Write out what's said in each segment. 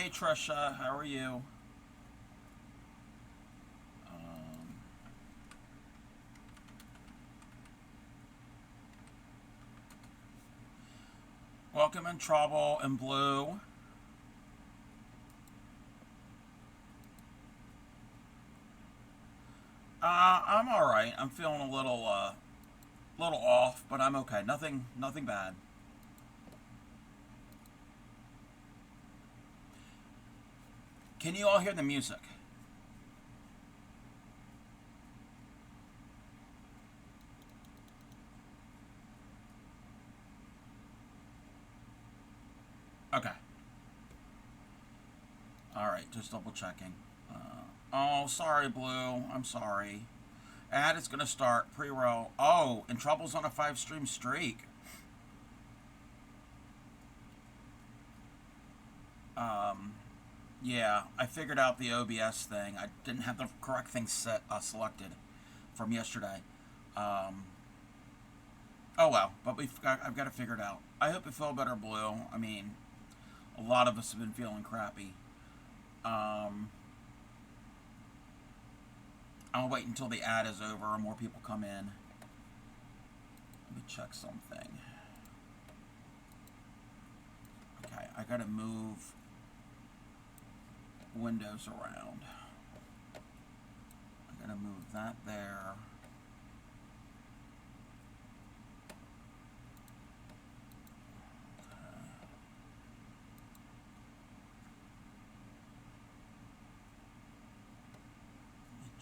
Hey Trisha, how are you? Um, Welcome in Trouble and Blue. I'm all right. I'm feeling a little off, but I'm okay. Nothing bad. Can you all hear the music? Okay. All right, just double checking. Oh, sorry, Blue. I'm sorry. Ad is gonna start pre-roll. Oh, and Trouble's on a 5 stream streak. Um, yeah, I figured out the OBS thing. I didn't have the correct thing selected from yesterday. Um, oh well, but I've got to figure it out. I hope you feel better, Blue. I mean, a lot of us have been feeling crappy. Um, I'll wait until the ad is over and more people come in. Let me check something. Okay, I gotta move windows around. I gotta move that there.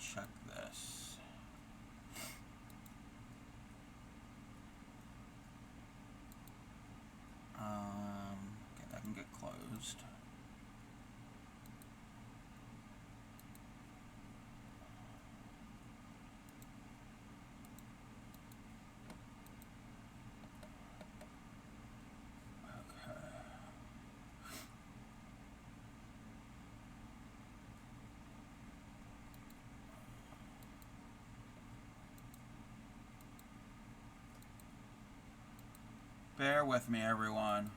Check this. Okay, that can get closed. Okay. Bear with me, everyone.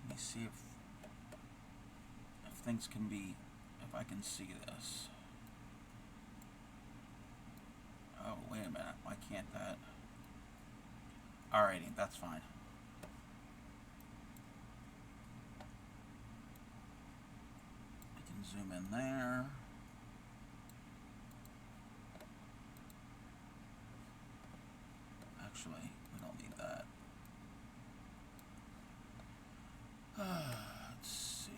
Let me see if things can be, if I can see this. Oh, wait a minute. Why can't that? Alrighty, that's fine. I can zoom in there. Actually, we don't need that. Let's see.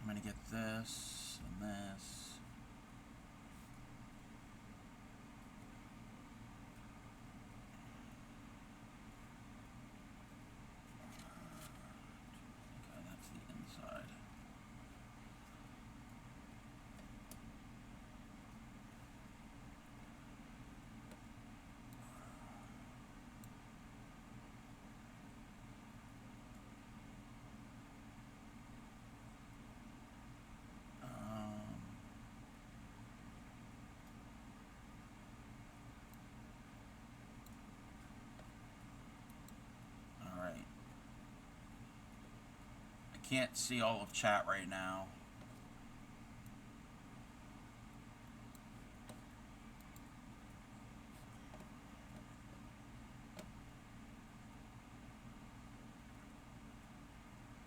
I'm gonna get this and this. Okay, that's the inside. All right. I can't see all of chat right now.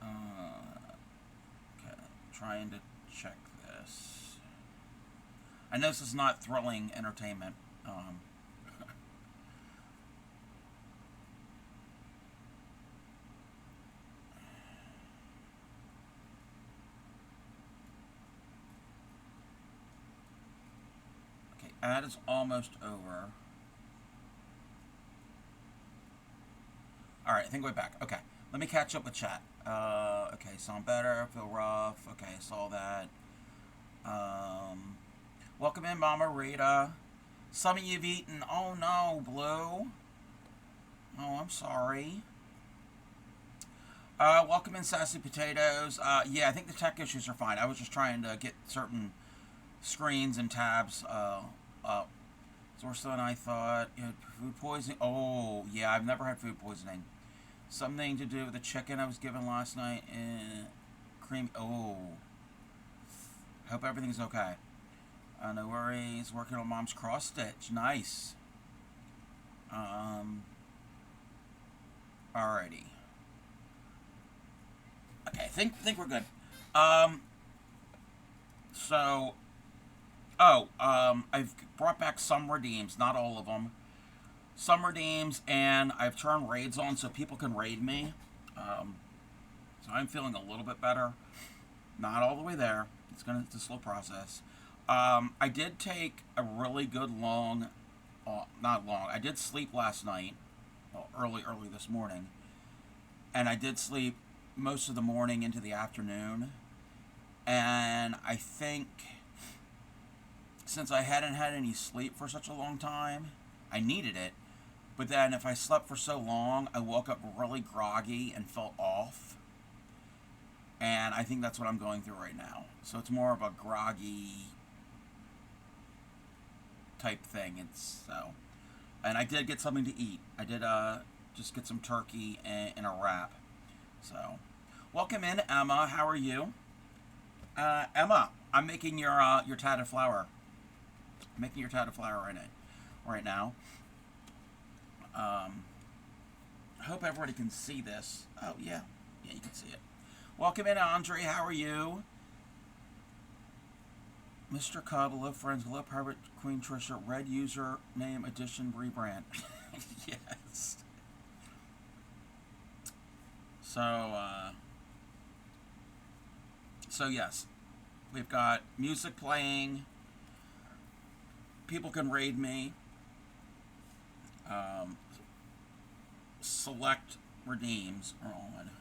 Okay, trying to check this. I know this is not thrilling entertainment. Okay, ad is almost over. All right, I think we're back. Okay, let me catch up with chat. Okay, sound better, feel rough. Okay, saw that. Welcome in, Mama Rita. Some of you've eaten. Oh no, Blue. Oh, I'm sorry. Welcome in, Sassy Potatoes. Yeah, I think the tech issues are fine. I was just trying to get certain screens and tabs up. Zorsa and I thought you had food poisoning. Oh, yeah, I've never had food poisoning. Something to do with the chicken I was given last night. Cream. Oh. Hope everything's okay. No worries. Working on mom's cross stitch. Nice. Alrighty. Okay, think we're good. Um, so, I've brought back some redeems, not all of them. Some redeems, and I've turned raids on so people can raid me. So I'm feeling a little bit better. Not all the way there. It's a slow process. I did take a really good not long. I did sleep last night, well, early this morning, and I did sleep most of the morning into the afternoon. And I think since I hadn't had any sleep for such a long time, I needed it. But then if I slept for so long, I woke up really groggy and felt off. And I think that's what I'm going through right now. So it's more of a groggy type thing. And I did get something to eat. I did just get some turkey and a wrap. So, welcome in, Emma. How are you? Emma, I'm making your tatted flower. I'm making your tatted flower right now. I hope everybody can see this. Oh, yeah. Yeah, you can see it. Welcome in, Andre. How are you? Mr. Cub, hello, friends. Hello, Private Queen Trisha. Red user name edition rebrand. Yes. So yes. We've got music playing. People can raid me. Select redeems are on.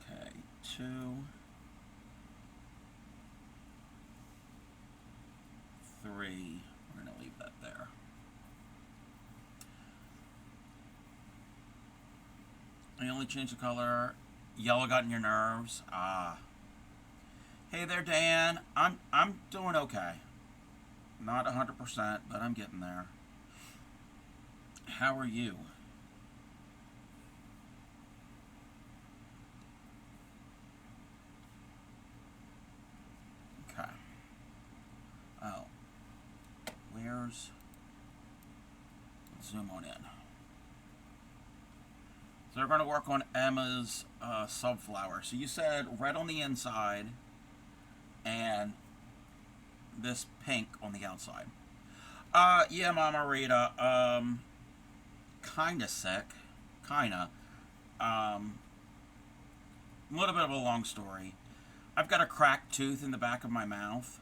Okay, 2, 3. We're going to leave that there. I only changed the color. Yellow got in your nerves. Ah. Hey there, Dan. I'm doing okay. Not 100%, but I'm getting there. How are you? Okay. Oh. Where's... Let's zoom on in. So we're going to work on Emma's subflower. So you said red on the inside and this pink on the outside. Yeah, Mama Rita. Kinda sick. Kinda. A little bit of a long story. I've got a cracked tooth in the back of my mouth,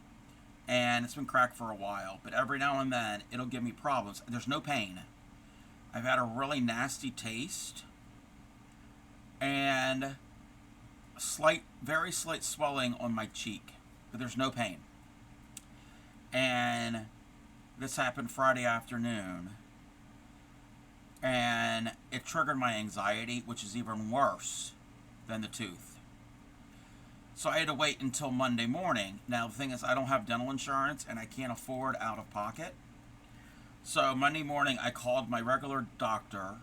and it's been cracked for a while, but every now and then it'll give me problems. There's no pain. I've had a really nasty taste, and very slight swelling on my cheek, but there's no pain. And this happened Friday afternoon, and it triggered my anxiety, which is even worse than the tooth. So I had to wait until Monday morning. Now the thing is, I don't have dental insurance and I can't afford out of pocket. So Monday morning I called my regular doctor,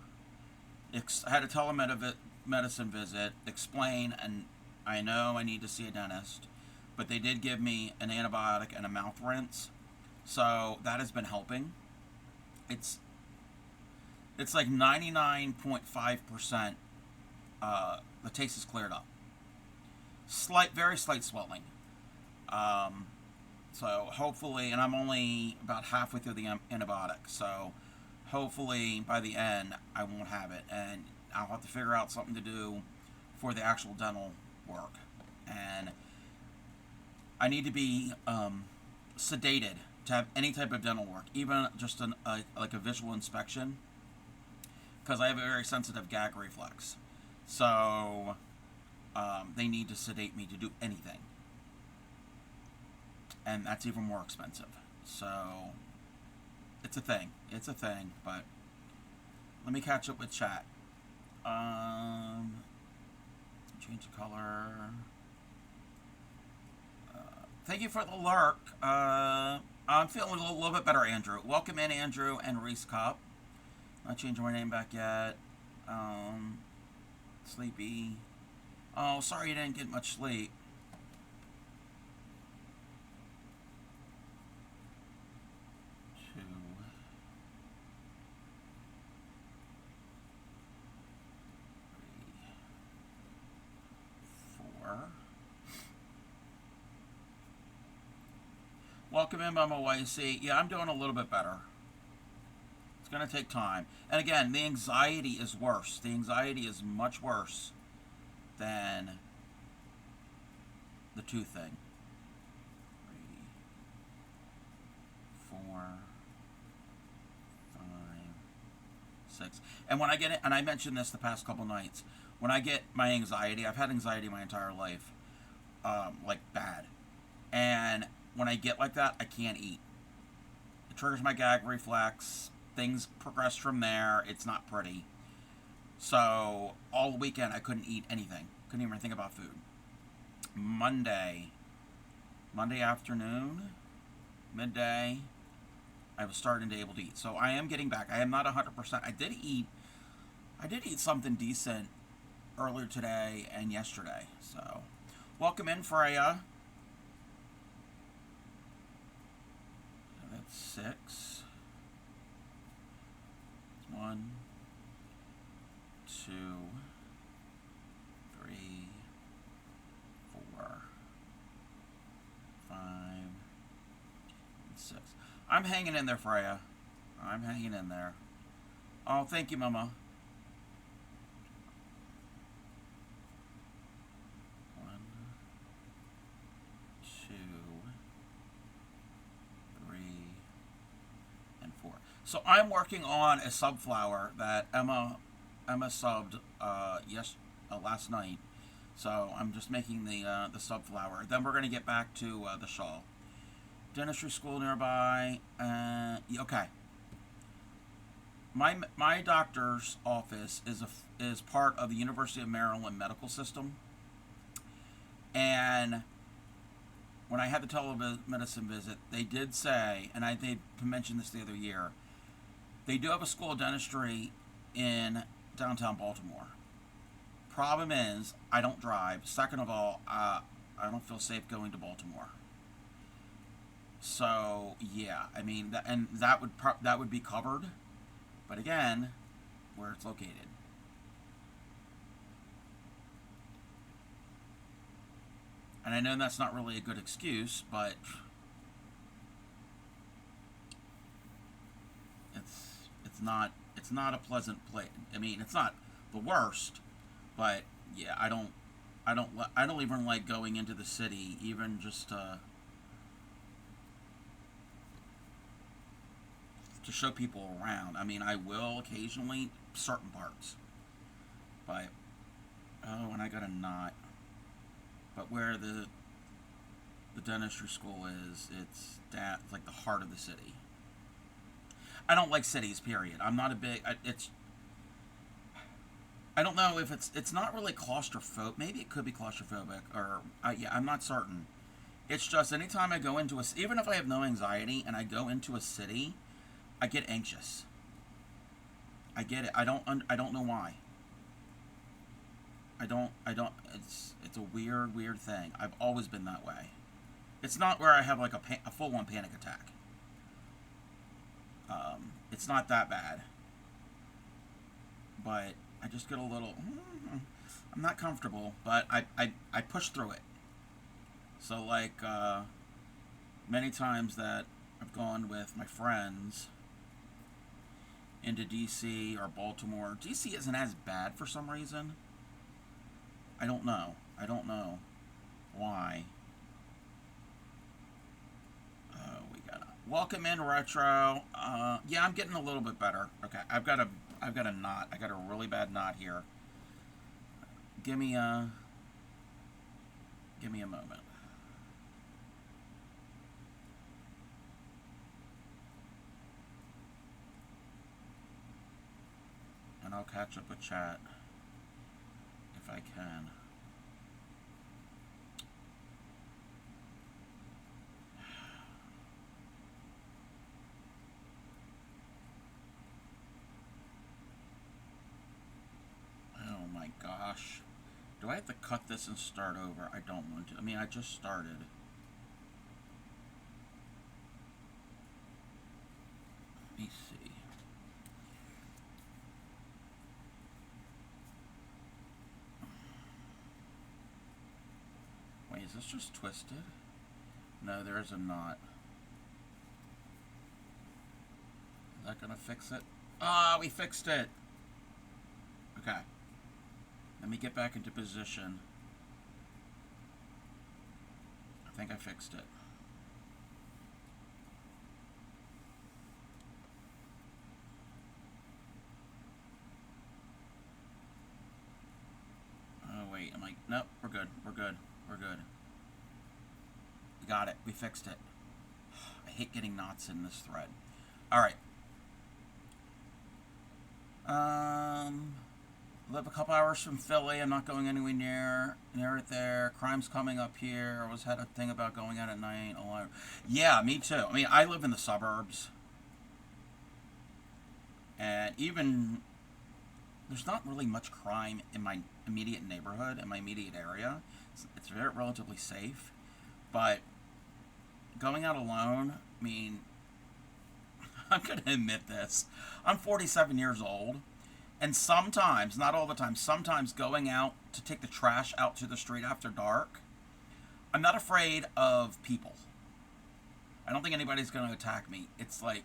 had a telemedicine visit, explain, and I know I need to see a dentist, but they did give me an antibiotic and a mouth rinse, so that has been helping. It's like 99.5%. The taste is cleared up. Very slight swelling. So hopefully, and I'm only about halfway through the antibiotic, so hopefully by the end I won't have it, and I'll have to figure out something to do for the actual dental work. And I need to be sedated to have any type of dental work, even just like a visual inspection, because I have a very sensitive gag reflex. So they need to sedate me to do anything, and that's even more expensive. So it's a thing, but Let me catch up with chat. Change the color. Thank you for the lurk. I'm feeling a little bit better, Andrew. Welcome in, Andrew and Reese Cup. Not changing my name back yet. Sleepy. Oh, sorry you didn't get much sleep. Welcome in, Mama YC. Yeah, I'm doing a little bit better. It's going to take time. And again, the anxiety is worse. The anxiety is much worse than the tooth thing. 3, 4, 5, 6. And when I get it, and I mentioned this the past couple nights, when I get my anxiety, I've had anxiety my entire life, like bad. And when I get like that, I can't eat. It triggers my gag reflex. Things progress from there. It's not pretty. So all weekend I couldn't eat anything. Couldn't even think about food. Monday afternoon, midday, I was starting to be able to eat. So I am getting back. I am not 100%. I did eat something decent earlier today and yesterday. So welcome in, Freya. That's 6. 1, 2, 3, 4, 5, and 6. I'm hanging in there, Freya. I'm hanging in there. Oh, thank you, Mama. 1, 2, 3, and 4. So I'm working on a subflower that Emma subbed last night. So I'm just making the subflower. Then we're gonna get back to the shawl. Dentistry school nearby. Okay. My doctor's office is part of the University of Maryland medical system, and when I had the telemedicine visit, they did say, and they mentioned this the other year, they do have a school of dentistry in downtown Baltimore. Problem is, I don't drive. Second of all, I don't feel safe going to Baltimore. So yeah, I mean, that would be covered, but again, where it's located. And I know that's not really a good excuse, but it's not a pleasant place. I mean, it's not the worst, but yeah, I don't even like going into the city, even just to show people around. I mean, I will occasionally certain parts, but and I got a knot. But where the dentistry school is, it's like the heart of the city. I don't like cities, period. I'm not a big. I don't know if it's not really claustrophobic. Maybe it could be claustrophobic, or yeah, I'm not certain. It's just anytime I go into even if I have no anxiety and I go into a city, I get anxious. I get it. I don't know why. I don't. It's a weird thing. I've always been that way. It's not where I have like a full-on panic attack. It's not that bad. But I just get a little. I'm not comfortable, but I push through it. So like many times that I've gone with my friends into DC or Baltimore. DC isn't as bad for some reason. I don't know why. We got welcome in retro. Yeah, I'm getting a little bit better. Okay, I've got a knot. I got a really bad knot here. Give me a moment. I'll catch up with chat if I can. Oh my gosh. Do I have to cut this and start over? I don't want to. I mean, I just started. Let me see. Wait, is this just twisted? No, there is a knot. Is that gonna fix it? Ah, we fixed it! Okay. Let me get back into position. I think I fixed it. Oh, wait, am I... Nope, we're good, we're good, we're good. We got it, we fixed it. I hate getting knots in this thread. Alright. Live a couple hours from Philly. I'm not going anywhere near it there. Crime's coming up here. I always had a thing about going out at night alone. Yeah, me too. I mean, I live in the suburbs. And even... There's not really much crime in my immediate neighborhood, in my immediate area. It's very relatively safe. But going out alone, I mean... I'm going to admit this. I'm 47 years old. And sometimes, not all the time, sometimes going out to take the trash out to the street after dark, I'm not afraid of people. I don't think anybody's going to attack me. It's like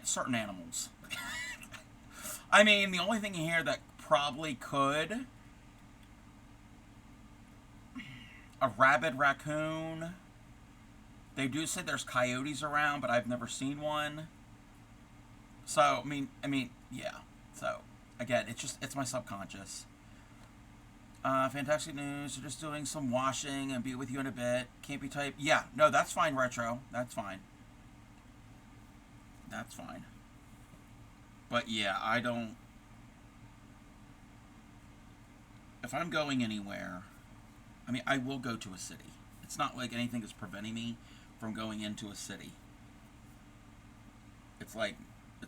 certain animals. I mean, the only thing you hear that probably could, a rabid raccoon. They do say there's coyotes around, but I've never seen one. So, I mean, yeah. So, again, it's my subconscious. Fantastic news. You're just doing some washing and be with you in a bit. Can't be typed. Yeah, no, that's fine, Retro. That's fine. That's fine. But, yeah, I don't... If I'm going anywhere, I mean, I will go to a city. It's not like anything is preventing me from going into a city. It's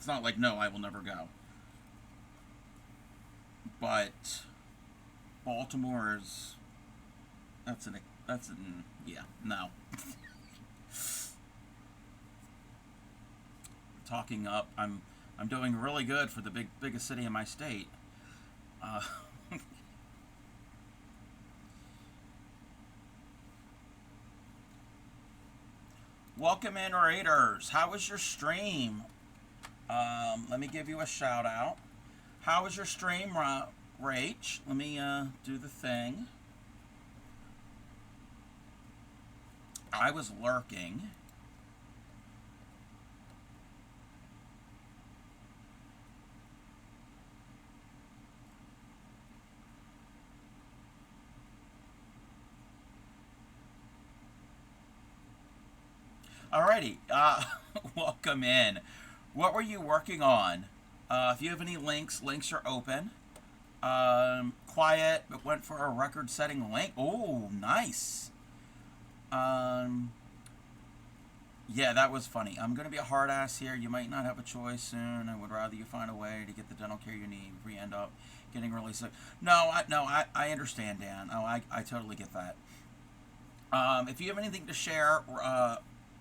not like, no, I will never go. But Baltimore is, yeah, no. Talking up, I'm doing really good for the biggest city in my state. Welcome in, Raiders. How was your stream? Let me give you a shout out. How was your stream, Rach? Let me do the thing. I was lurking. Alrighty, welcome in. What were you working on? If you have any links are open. Quiet, but went for a record-setting link. Oh, nice. Yeah, that was funny. I'm going to be a hard ass here. You might not have a choice soon. I would rather you find a way to get the dental care you need before you end up getting really sick. No, I understand, Dan. Oh, I totally get that. If you have anything to share,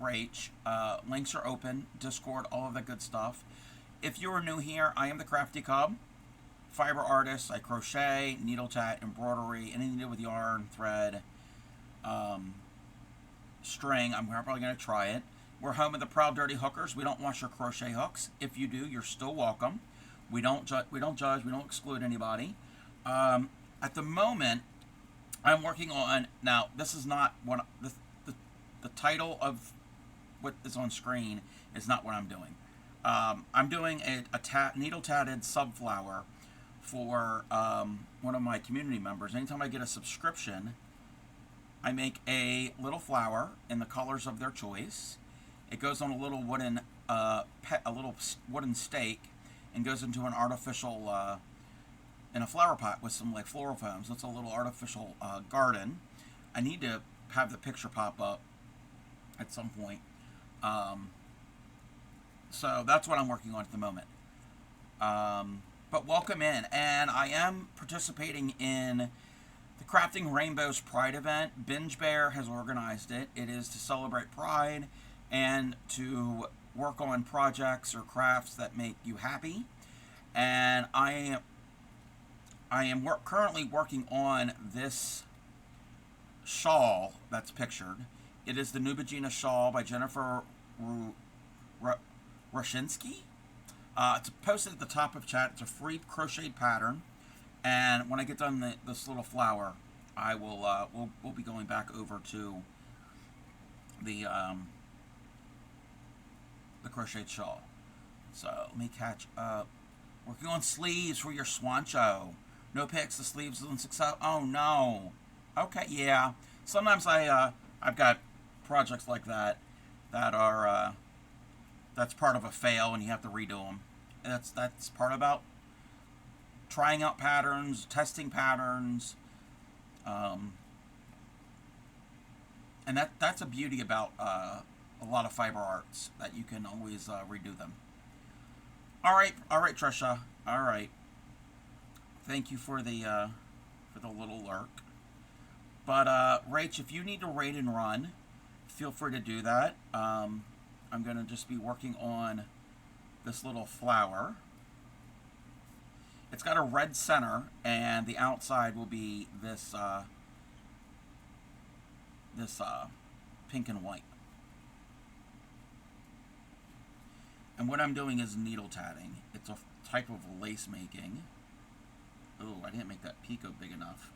Rach, links are open. Discord, all of that good stuff. If you are new here, I am the Crafty Cub, fiber artist. I crochet, needle tat, embroidery, anything to do with yarn, thread, string. I'm probably going to try it. We're home of the Proud Dirty Hookers. We don't wash your crochet hooks. If you do, you're still welcome. We don't judge. We don't exclude anybody. At the moment, I'm working on. Now, this is not what the title of what is on screen is not what I'm doing. I'm doing a needle tatted subflower for one of my community members. Anytime I get a subscription, I make a little flower in the colors of their choice. It goes on a little wooden stake, and goes into an artificial, in a flower pot with some like floral foams. It's a little artificial garden. I need to have the picture pop up at some point. So that's what I'm working on at the moment. But welcome in, and I am participating in the Crafting Rainbows Pride event. Binge Bear has organized it. It is to celebrate Pride and to work on projects or crafts that make you happy. And I am currently working on this shawl that's pictured. It is the Nubigena shawl by Jennifer Rashinsky. It's posted at the top of chat. It's a free crocheted pattern, and when I get done this little flower, I will we'll be going back over to the crocheted shawl. So let me catch up. Working on sleeves for your Swancho. No pics. The sleeves and success. Oh no. Okay, yeah. Sometimes I've got projects like that are that's part of a fail and you have to redo them. That's part about trying out patterns, testing patterns, and that's a beauty about a lot of fiber arts, that you can always redo them. All right, Trisha. All right. Thank you for the little lurk. But Rach, if you need to raid and run, feel free to do that. I'm gonna just be working on this little flower. It's got a red center, and the outside will be this pink and white. And what I'm doing is needle tatting. It's a type of lace making. Oh, I didn't make that picot big enough.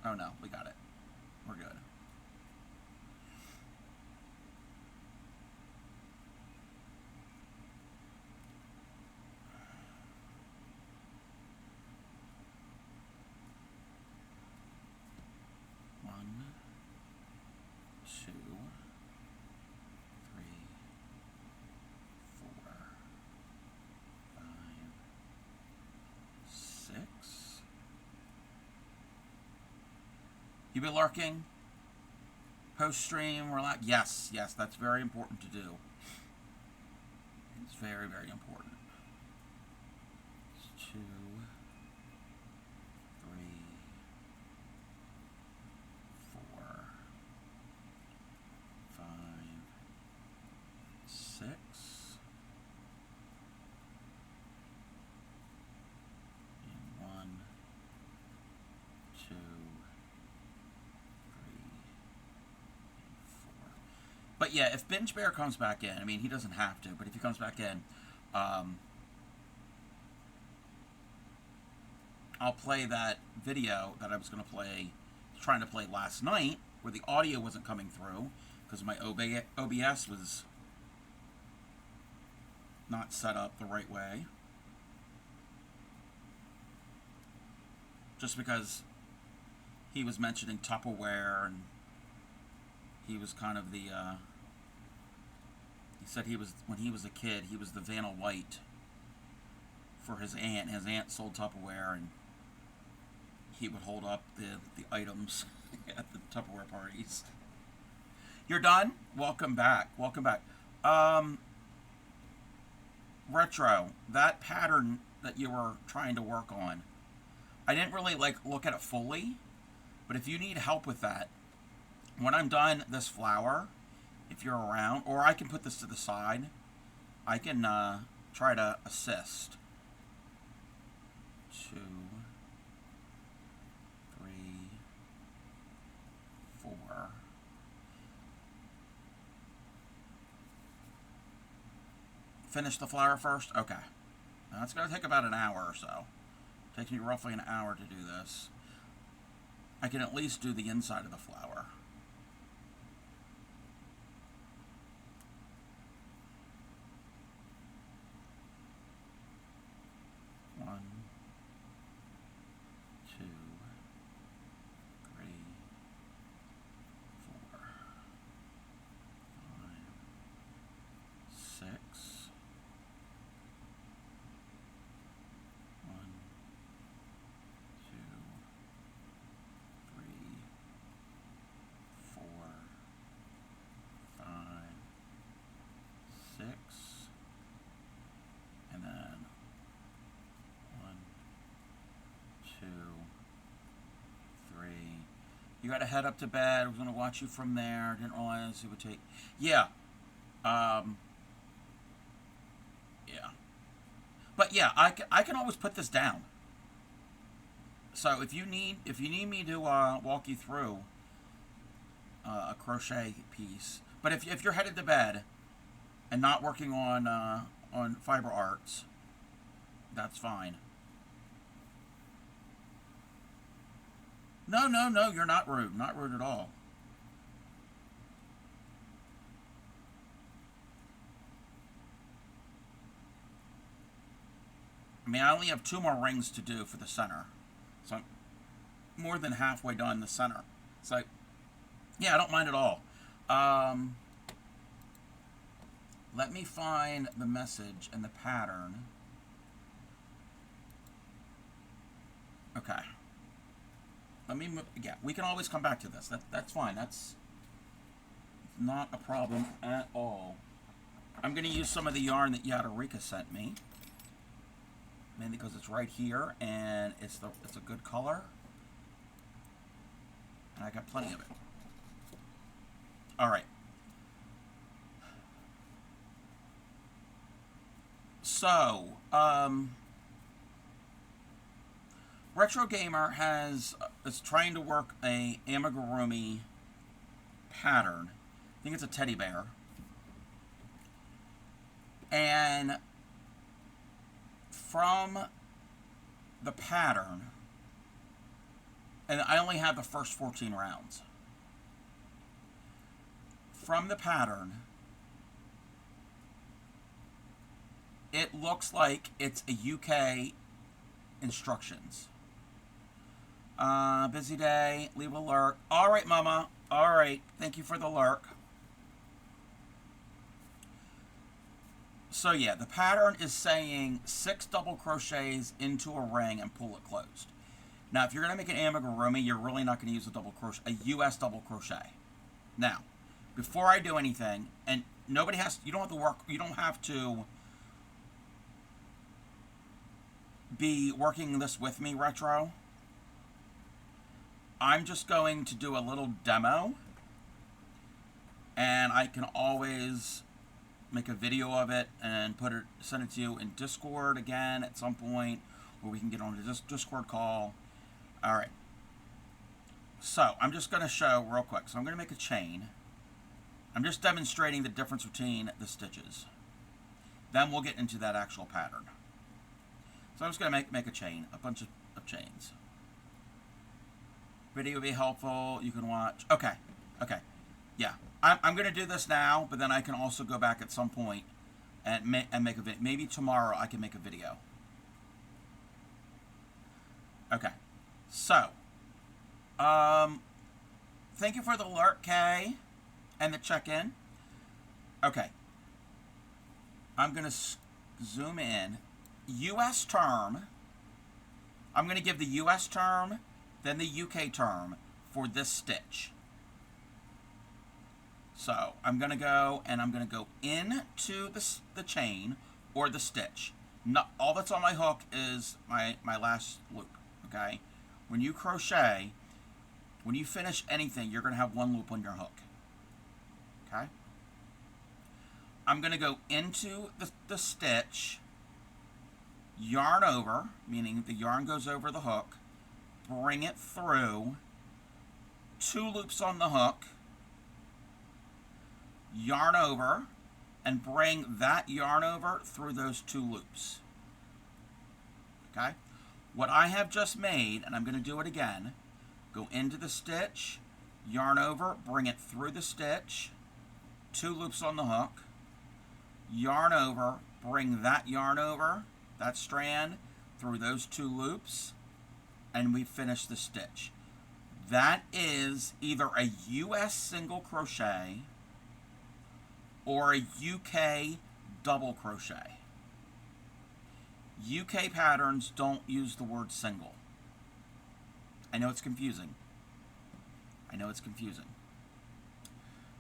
Oh no, we got it. We're good. One, two, three, four, five, six. You be lurking? Post stream, relax. Yes, that's very important to do. It's very, very important. It's 2, 3, 4, 5, 6. And 1, 2. But yeah, if Binge Bear comes back in, I mean, he doesn't have to, but if he comes back in, I'll play that video that I was going to play, trying to play last night, where the audio wasn't coming through, because my OBS was not set up the right way. Just because he was mentioning Tupperware, and he was kind of the, he said he was, when he was a kid, he was the Vanna White for his aunt. His aunt sold Tupperware, and he would hold up the items at the Tupperware parties. You're done? Welcome back. Welcome back. Retro, that pattern that you were trying to work on, I didn't really look at it fully, but if you need help with that, when I'm done this flower, if you're around, or I can put this to the side, I can try to assist. 2, 3, 4. Finish the flower first? Okay. Now it's going to take about an hour or so. It takes me roughly an hour to do this. I can at least do the inside of the flower. One, 2, 3, 4, 5, 6, You got to head up to bed. I was going to watch you from there. Didn't realize it would take... Yeah. Yeah. But yeah, I can always put this down. So if you need me to walk you through a crochet piece, but if you're headed to bed and not working on fiber arts, that's fine. No, no, no, you're not rude. Not rude at all. I mean, I only have 2 more rings to do for the center. So I'm more than halfway done the center. So, yeah, I don't mind at all. Let me find the message and the pattern. Okay. Let me move. Yeah, we can always come back to this. That's fine. That's not a problem at all. I'm going to use some of the yarn that Yadarika sent me. Mainly because it's right here and it's a good color. And I got plenty of it. Alright. So, Retro Gamer is trying to work a amigurumi pattern. I think it's a teddy bear. And from the pattern, and I only have the first 14 rounds. From the pattern, it looks like it's a UK instructions. Busy day, leave a lurk. Alright, Mama. Alright, thank you for the lurk. So yeah, the pattern is saying 6 double crochets into a ring and pull it closed. Now, if you're going to make an amigurumi, you're really not going to use a double crochet, a US double crochet. Now, before I do anything, and nobody has, you don't have to work, you don't have to be working this with me, Retro. I'm just going to do a little demo, and I can always make a video of it and send it to you in Discord again at some point, where we can get on a Discord call. All right. So I'm just going to show real quick. So I'm going to make a chain. I'm just demonstrating the difference between the stitches. Then we'll get into that actual pattern. So I'm just going to make a chain, a bunch of chains. Video will be helpful. You can watch. Okay. Okay. Yeah. I'm going to do this now, but then I can also go back at some point and make a video. Maybe tomorrow I can make a video. Okay. So, thank you for the alert, Kay, and the check-in. Okay. I'm going to zoom in. U.S. term. I'm going to give the U.S. term, then the UK term for this stitch. So I'm going to go and I'm going to go into the chain or the stitch. Not, all that's on my hook is my last loop, okay? When you crochet, when you finish anything, you're going to have 1 loop on your hook, okay? I'm going to go into the stitch, yarn over, meaning the yarn goes over the hook, bring it through, 2 loops on the hook, yarn over, and bring that yarn over through those 2 loops. Okay? What I have just made, and I'm going to do it again, go into the stitch, yarn over, bring it through the stitch, 2 loops on the hook, yarn over, bring that yarn over, that strand, through those 2 loops, and we finish the stitch. That is either a US single crochet or a UK double crochet. UK patterns don't use the word single. I know it's confusing. I know it's confusing.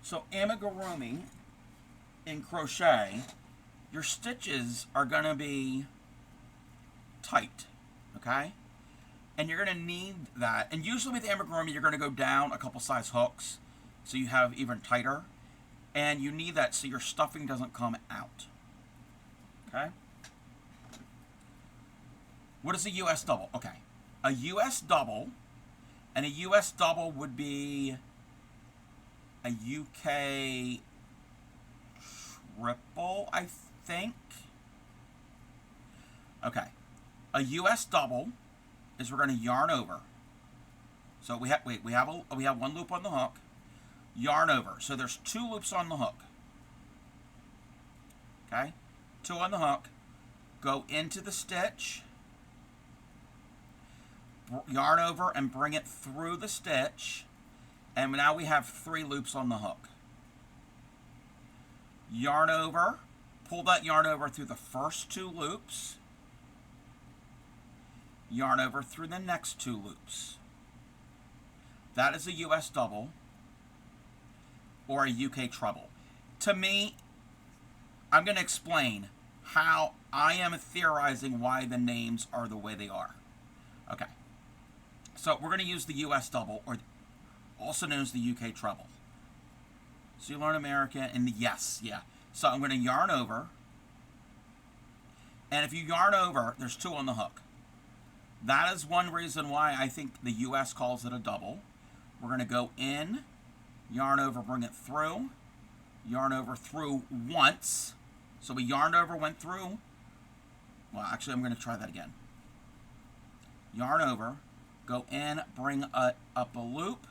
So amigurumi in crochet, your stitches are going to be tight, okay? And you're going to need that. And usually with amigurumi, you're going to go down a couple size hooks so you have even tighter. And you need that so your stuffing doesn't come out. Okay? What is a US double? Okay. A US double, and a US double would be a UK triple, I think. Okay. A US double is we're going to yarn over. So we have one loop on the hook. Yarn over. So there's 2 loops on the hook. Okay? 2 on the hook. Go into the stitch. Yarn over and bring it through the stitch. And now we have 3 loops on the hook. Yarn over. Pull that yarn over through the first 2 loops. Yarn over through the next 2 loops. That is a US double or a UK treble. To me, I'm going to explain how I am theorizing why the names are the way they are. Okay. So we're going to use the US double, or also known as the UK treble. So you learn American and the yes, yeah. So I'm going to yarn over. And if you yarn over, there's 2 on the hook. That is one reason why I think the US calls it a double. We're going to go in, yarn over, bring it through, yarn over through once. So we yarned over, went through. Well, actually, I'm going to try that again. Yarn over, go in, bring up a loop.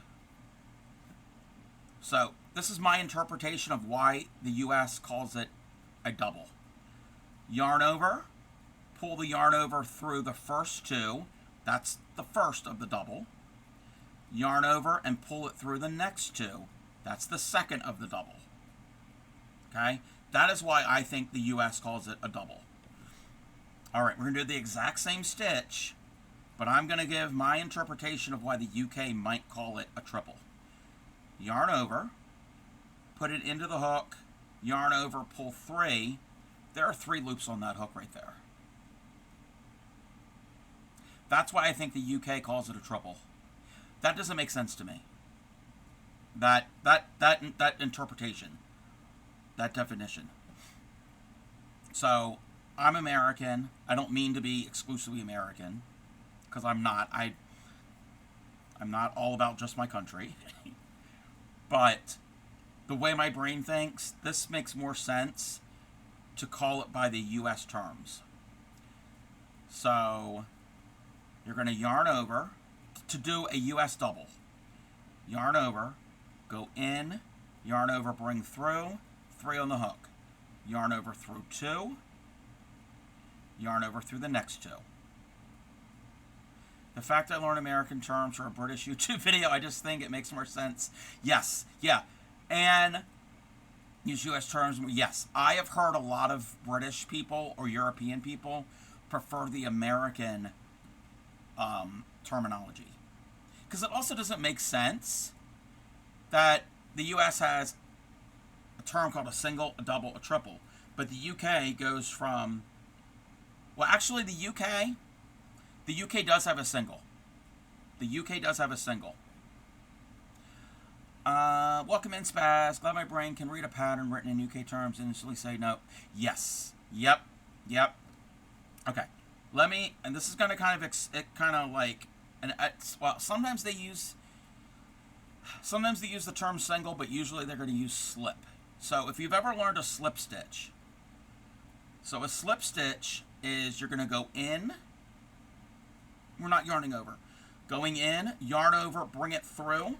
So this is my interpretation of why the US calls it a double. Yarn over, pull the yarn over through the first 2. That's the first of the double. Yarn over and pull it through the next 2. That's the second of the double. Okay? That is why I think the US calls it a double. All right, we're going to do the exact same stitch, but I'm going to give my interpretation of why the UK might call it a triple. Yarn over, put it into the hook, yarn over, pull 3. There are 3 loops on that hook right there. That's why I think the UK calls it a triple. That doesn't make sense to me. That interpretation, that definition. So I'm American. I don't mean to be exclusively American, because I'm not. I'm not all about just my country. But the way my brain thinks, this makes more sense to call it by the US terms. So you're going to yarn over to do a US double. Yarn over, go in, yarn over, bring through, 3 on the hook. Yarn over through 2, yarn over through the next 2. The fact I learned American terms for a British YouTube video, I just think it makes more sense. Yes, yeah. And use US terms, yes. I have heard a lot of British people or European people prefer the American terminology. Because it also doesn't make sense that the US has a term called a single, a double, a triple. But the UK goes from, well, actually the UK does have a single. The UK does have a single. Welcome in, Spaz. Glad my brain can read a pattern written in UK terms and instantly say no. Yes. Yep. Okay. Let me, and this is going to kind of like, and well, sometimes they use the term single, but usually they're going to use slip. So if you've ever learned a slip stitch, so a slip stitch is you're going to go in, we're not yarning over, going in, yarn over, bring it through,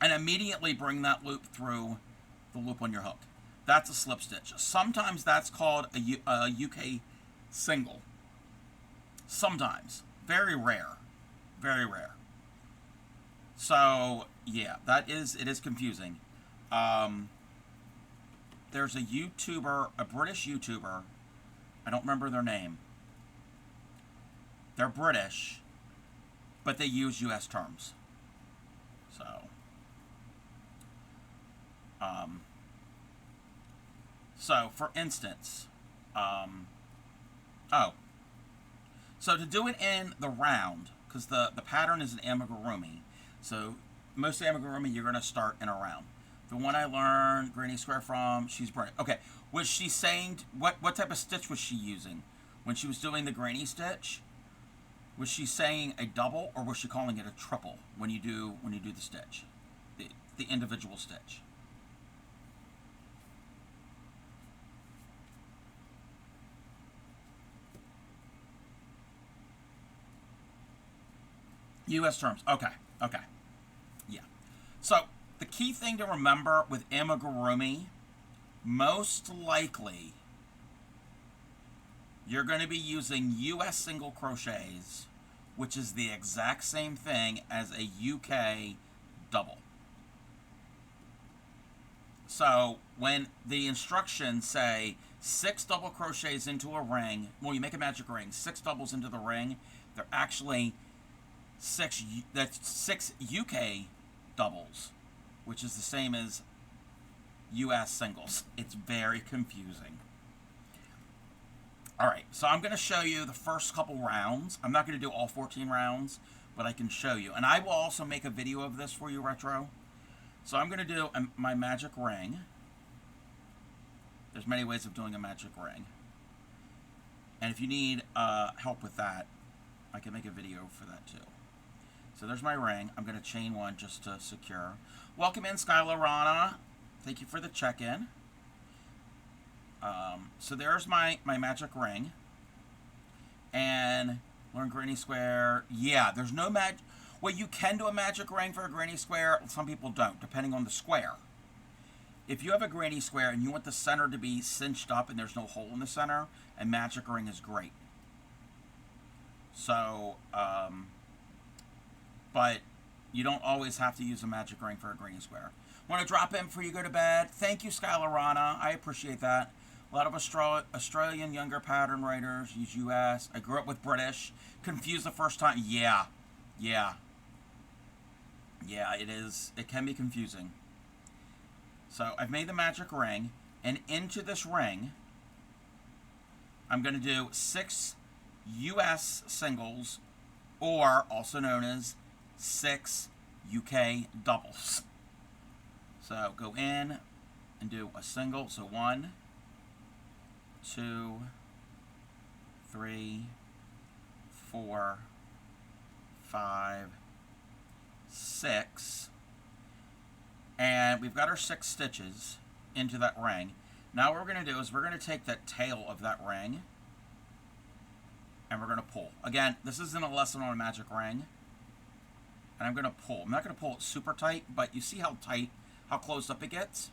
and immediately bring that loop through the loop on your hook. That's a slip stitch. Sometimes that's called a UK single. Sometimes. Very rare. Very rare. So, yeah, it is confusing. There's a YouTuber, a British YouTuber, I don't remember their name. They're British, but they use US terms. So, for instance, so to do it in the round, because the pattern is an amigurumi. So most amigurumi you're going to start in a round. The one I learned granny square from, she's brilliant. Okay, was she saying, what type of stitch was she using when she was doing the granny stitch? Was she saying a double, or was she calling it a triple when you do the stitch, the individual stitch? U.S. terms. Okay. Okay. Yeah. So the key thing to remember with amigurumi, most likely you're going to be using U.S. single crochets, which is the exact same thing as a U.K. double. So when the instructions say 6 double crochets into a ring, well, you make a magic ring, 6 doubles into the ring, they're actually that's 6 UK doubles, which is the same as US singles. It's very confusing. All right, so I'm going to show you the first couple rounds. I'm not going to do all 14 rounds, but I can show you. And I will also make a video of this for you, Retro. So I'm going to do my magic ring. There's many ways of doing a magic ring. And if you need help with that, I can make a video for that too. So there's my ring. I'm going to chain one just to secure. Welcome in, Skylar Rana. Thank you for the check-in. So there's my magic ring. And learn granny square. Yeah, there's no magic. Well, you can do a magic ring for a granny square. Some people don't, depending on the square. If you have a granny square and you want the center to be cinched up and there's no hole in the center, a magic ring is great. So, but you don't always have to use a magic ring for a granny square. Want to drop in before you go to bed? Thank you, Skylar Rana. I appreciate that. A lot of Australian younger pattern writers use US. I grew up with British. Confused the first time. Yeah. Yeah, it is. It can be confusing. So I've made the magic ring, and into this ring, I'm going to do 6 US singles, or also known as 6 UK doubles. So go in and do a single. So 1, 2, 3, 4, 5, 6. And we've got our 6 stitches into that ring. Now what we're going to do is we're going to take that tail of that ring and we're going to pull. Again, this isn't a lesson on a magic ring. And I'm going to pull. I'm not going to pull it super tight, but you see how tight, how closed up it gets?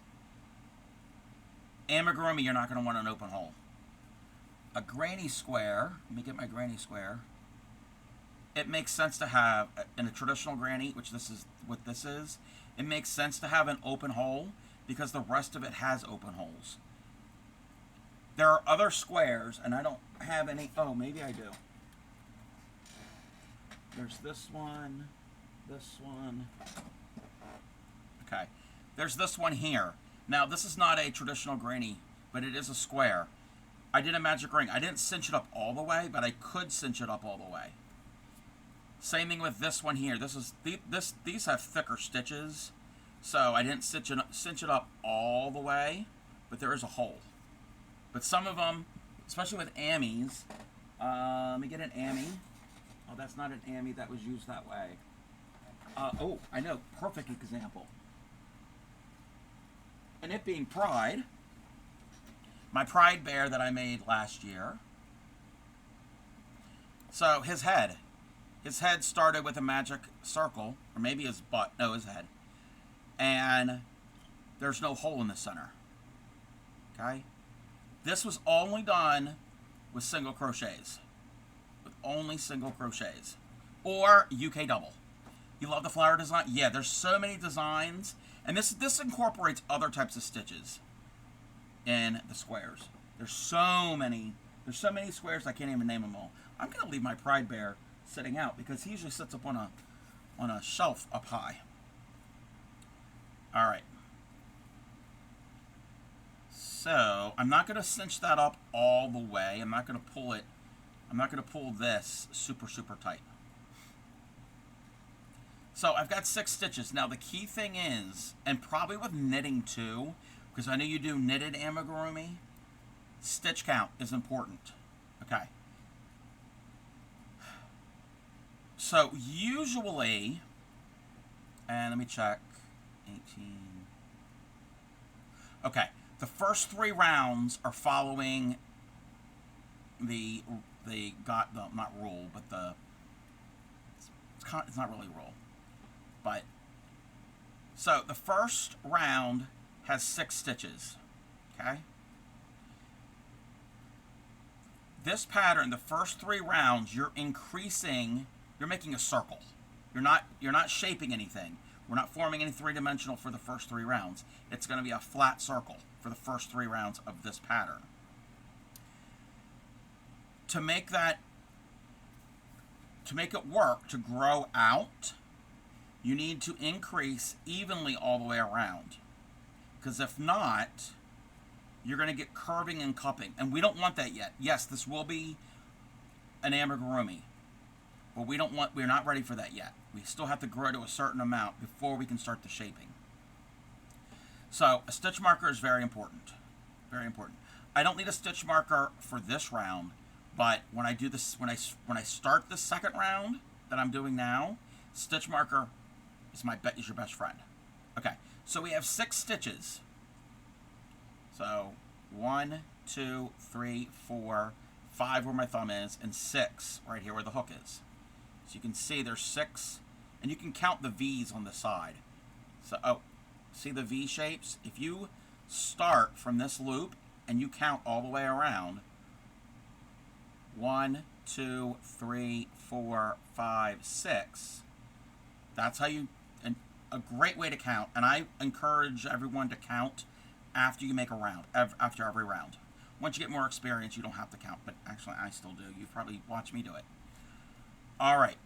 Amigurumi, you're not going to want an open hole. A granny square, let me get my granny square. It makes sense to have, in a traditional granny, which this is what this is, it makes sense to have an open hole because the rest of it has open holes. There are other squares, and I don't have any. Oh, maybe I do. There's this one, this one. Okay. There's this one here. Now, this is not a traditional granny, but it is a square. I did a magic ring. I didn't cinch it up all the way, but I could cinch it up all the way. Same thing with this one here. These have thicker stitches, so I didn't cinch it up all the way, but there is a hole. But some of them, especially with Amis, let me get an Ami. Oh, that's not an Ami that was used that way. Oh, I know, perfect example. And it being Pride, my Pride bear that I made last year. So his head started with a magic circle, or maybe his butt, no, his head. And there's no hole in the center. Okay? This was only done with single crochets. With only single crochets. Or UK double. You love the flower design? Yeah, there's so many designs. And this incorporates other types of stitches in the squares. There's so many squares I can't even name them all. I'm going to leave my Pride Bear sitting out because he usually sits up on a shelf up high. All right. So I'm not going to cinch that up all the way. I'm not going to pull it. I'm not going to pull this super tight. So I've got 6 stitches. Now the key thing is, and probably with knitting too, because I know you do knitted amigurumi, stitch count is important. Okay. So usually, and let me check, 18. Okay, the first 3 rounds are following not rule, but it's not really rule, but so the first round has 6 stitches. Okay. This pattern, the first 3 rounds, you're increasing. You're making a circle. You're not shaping anything. We're not forming any 3-dimensional for the first 3 rounds. It's going to be a flat circle for the first 3 rounds of this pattern. To make it work, to grow out, you need to increase evenly all the way around. Because if not, you're going to get curving and cupping. And we don't want that yet. Yes, this will be an amigurumi. But we're not ready for that yet. We still have to grow to a certain amount before we can start the shaping. So a stitch marker is very important. Very important. I don't need a stitch marker for this round, but when I do this, when I start the second round that I'm doing now, stitch marker is your best friend. Okay, so we have 6 stitches. So 1, 2, 3, 4, 5 where my thumb is, and 6 right here where the hook is. So you can see there's 6, and you can count the V's on the side. So, see the V shapes? If you start from this loop and you count all the way around, 1, 2, 3, 4, 5, 6, that's how you, and a great way to count, and I encourage everyone to count after you make a round, after every round. Once you get more experience, you don't have to count, but actually I still do. You've probably watched me do it. All right,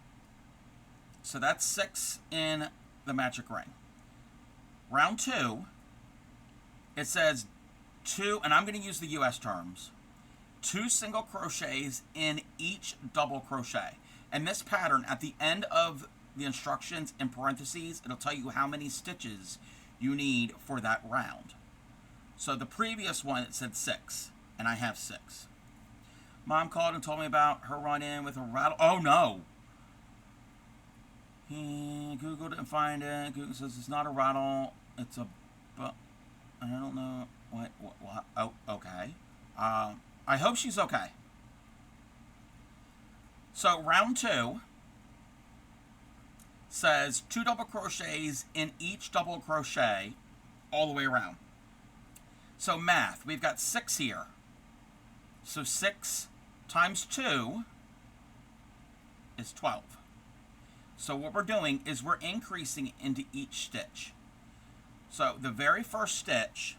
so that's 6 in the magic ring. Round 2, it says 2, and I'm going to use the US terms, 2 single crochets in each double crochet. And this pattern, at the end of the instructions in parentheses, it'll tell you how many stitches you need for that round. So the previous one, it said 6, and I have 6. Mom called and told me about her run-in with a rattle. Oh, no. He Googled it and find it. Google says it's not a rattle. It's a... But I don't know. What? Oh, okay. I hope she's okay. So round 2 says 2 double crochets in each double crochet all the way around. So math, we've got 6 here. So 6 times 2 is 12. So what we're doing is we're increasing into each stitch. So the very first stitch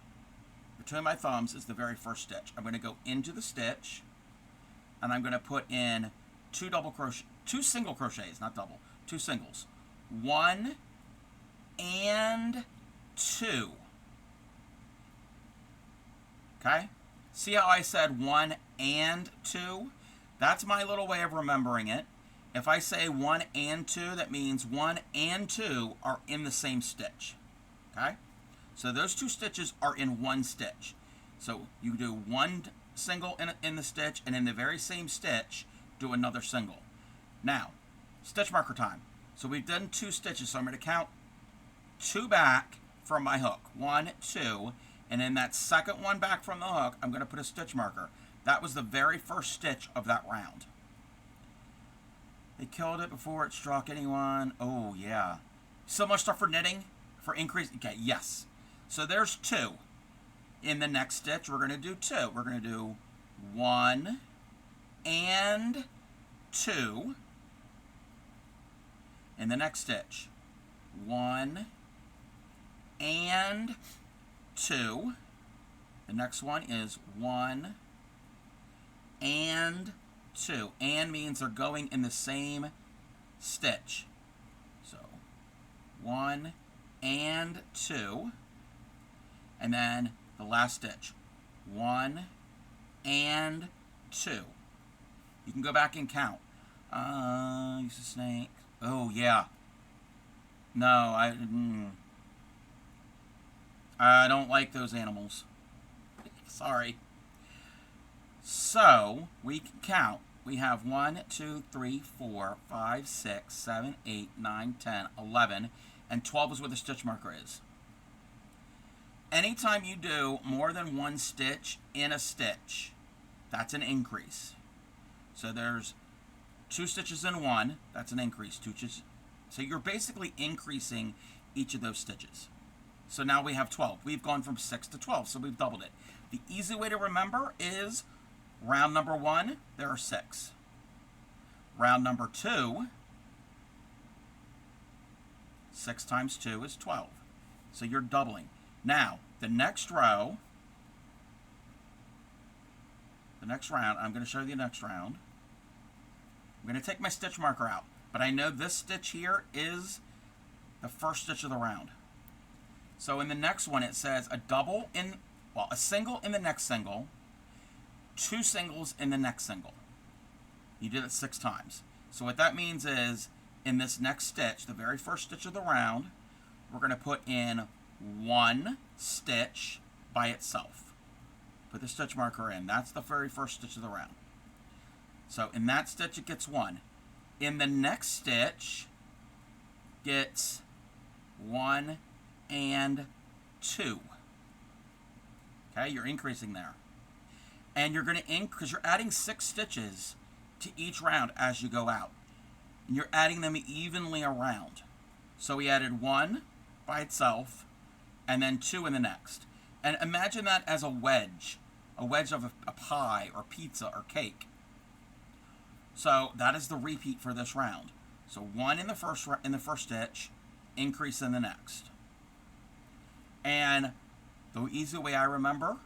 between my thumbs is the very first stitch. I'm going to go into the stitch, and I'm going to put in 2 single crochets, not double, 2 singles. 1 and 2. Okay? See how I said 1 and 2? That's my little way of remembering it. If I say 1 and 2, that means 1 and 2 are in the same stitch. Okay? So those 2 stitches are in one stitch. So you do 1 single in the stitch, and in the very same stitch, do another single. Now, stitch marker time. So we've done 2 stitches, so I'm going to count 2 back from my hook. 1, 2, and in that second one back from the hook, I'm going to put a stitch marker. That was the very first stitch of that round. They killed it before it struck anyone. Oh, yeah. So much stuff for knitting, for increase. Okay, yes. So there's 2. In the next stitch, we're going to do 2. We're going to do 1 and 2. In the next stitch, 1 and 2. The next one is 1 and 2. And means they're going in the same stitch. So 1 and 2. And then the last stitch. 1 and 2. You can go back and count. Use a snake. Oh, yeah. No, I don't like those animals. Sorry. So, we can count. We have 1, 2, 3, 4, 5, 6, 7, 8, 9, 10, 11, and 12 is where the stitch marker is. Anytime you do more than one stitch in a stitch, that's an increase. So there's 2 stitches in one, that's an increase. 2 stitches. So you're basically increasing each of those stitches. So now we have 12. We've gone from 6 to 12, so we've doubled it. The easy way to remember is round number 1, there are 6. Round number 2, 6 times 2 is 12. So you're doubling. Now, the next row, I'm going to show you the next round. I'm going to take my stitch marker out, but I know this stitch here is the first stitch of the round. So in the next one, it says a single in the next single, 2 singles in the next single. You did it 6 times. So what that means is, in this next stitch, the very first stitch of the round, we're going to put in 1 stitch by itself. Put the stitch marker in. That's the very first stitch of the round. So in that stitch, it gets 1. In the next stitch, gets 1 and 2. Okay, you're increasing there. And you're going to increase, you're adding 6 stitches to each round as you go out. And you're adding them evenly around. So we added 1 by itself, and then 2 in the next. And imagine that as a wedge of a pie or pizza or cake. So that is the repeat for this round. So 1 in the first stitch, increase in the next. And the easy way I remember,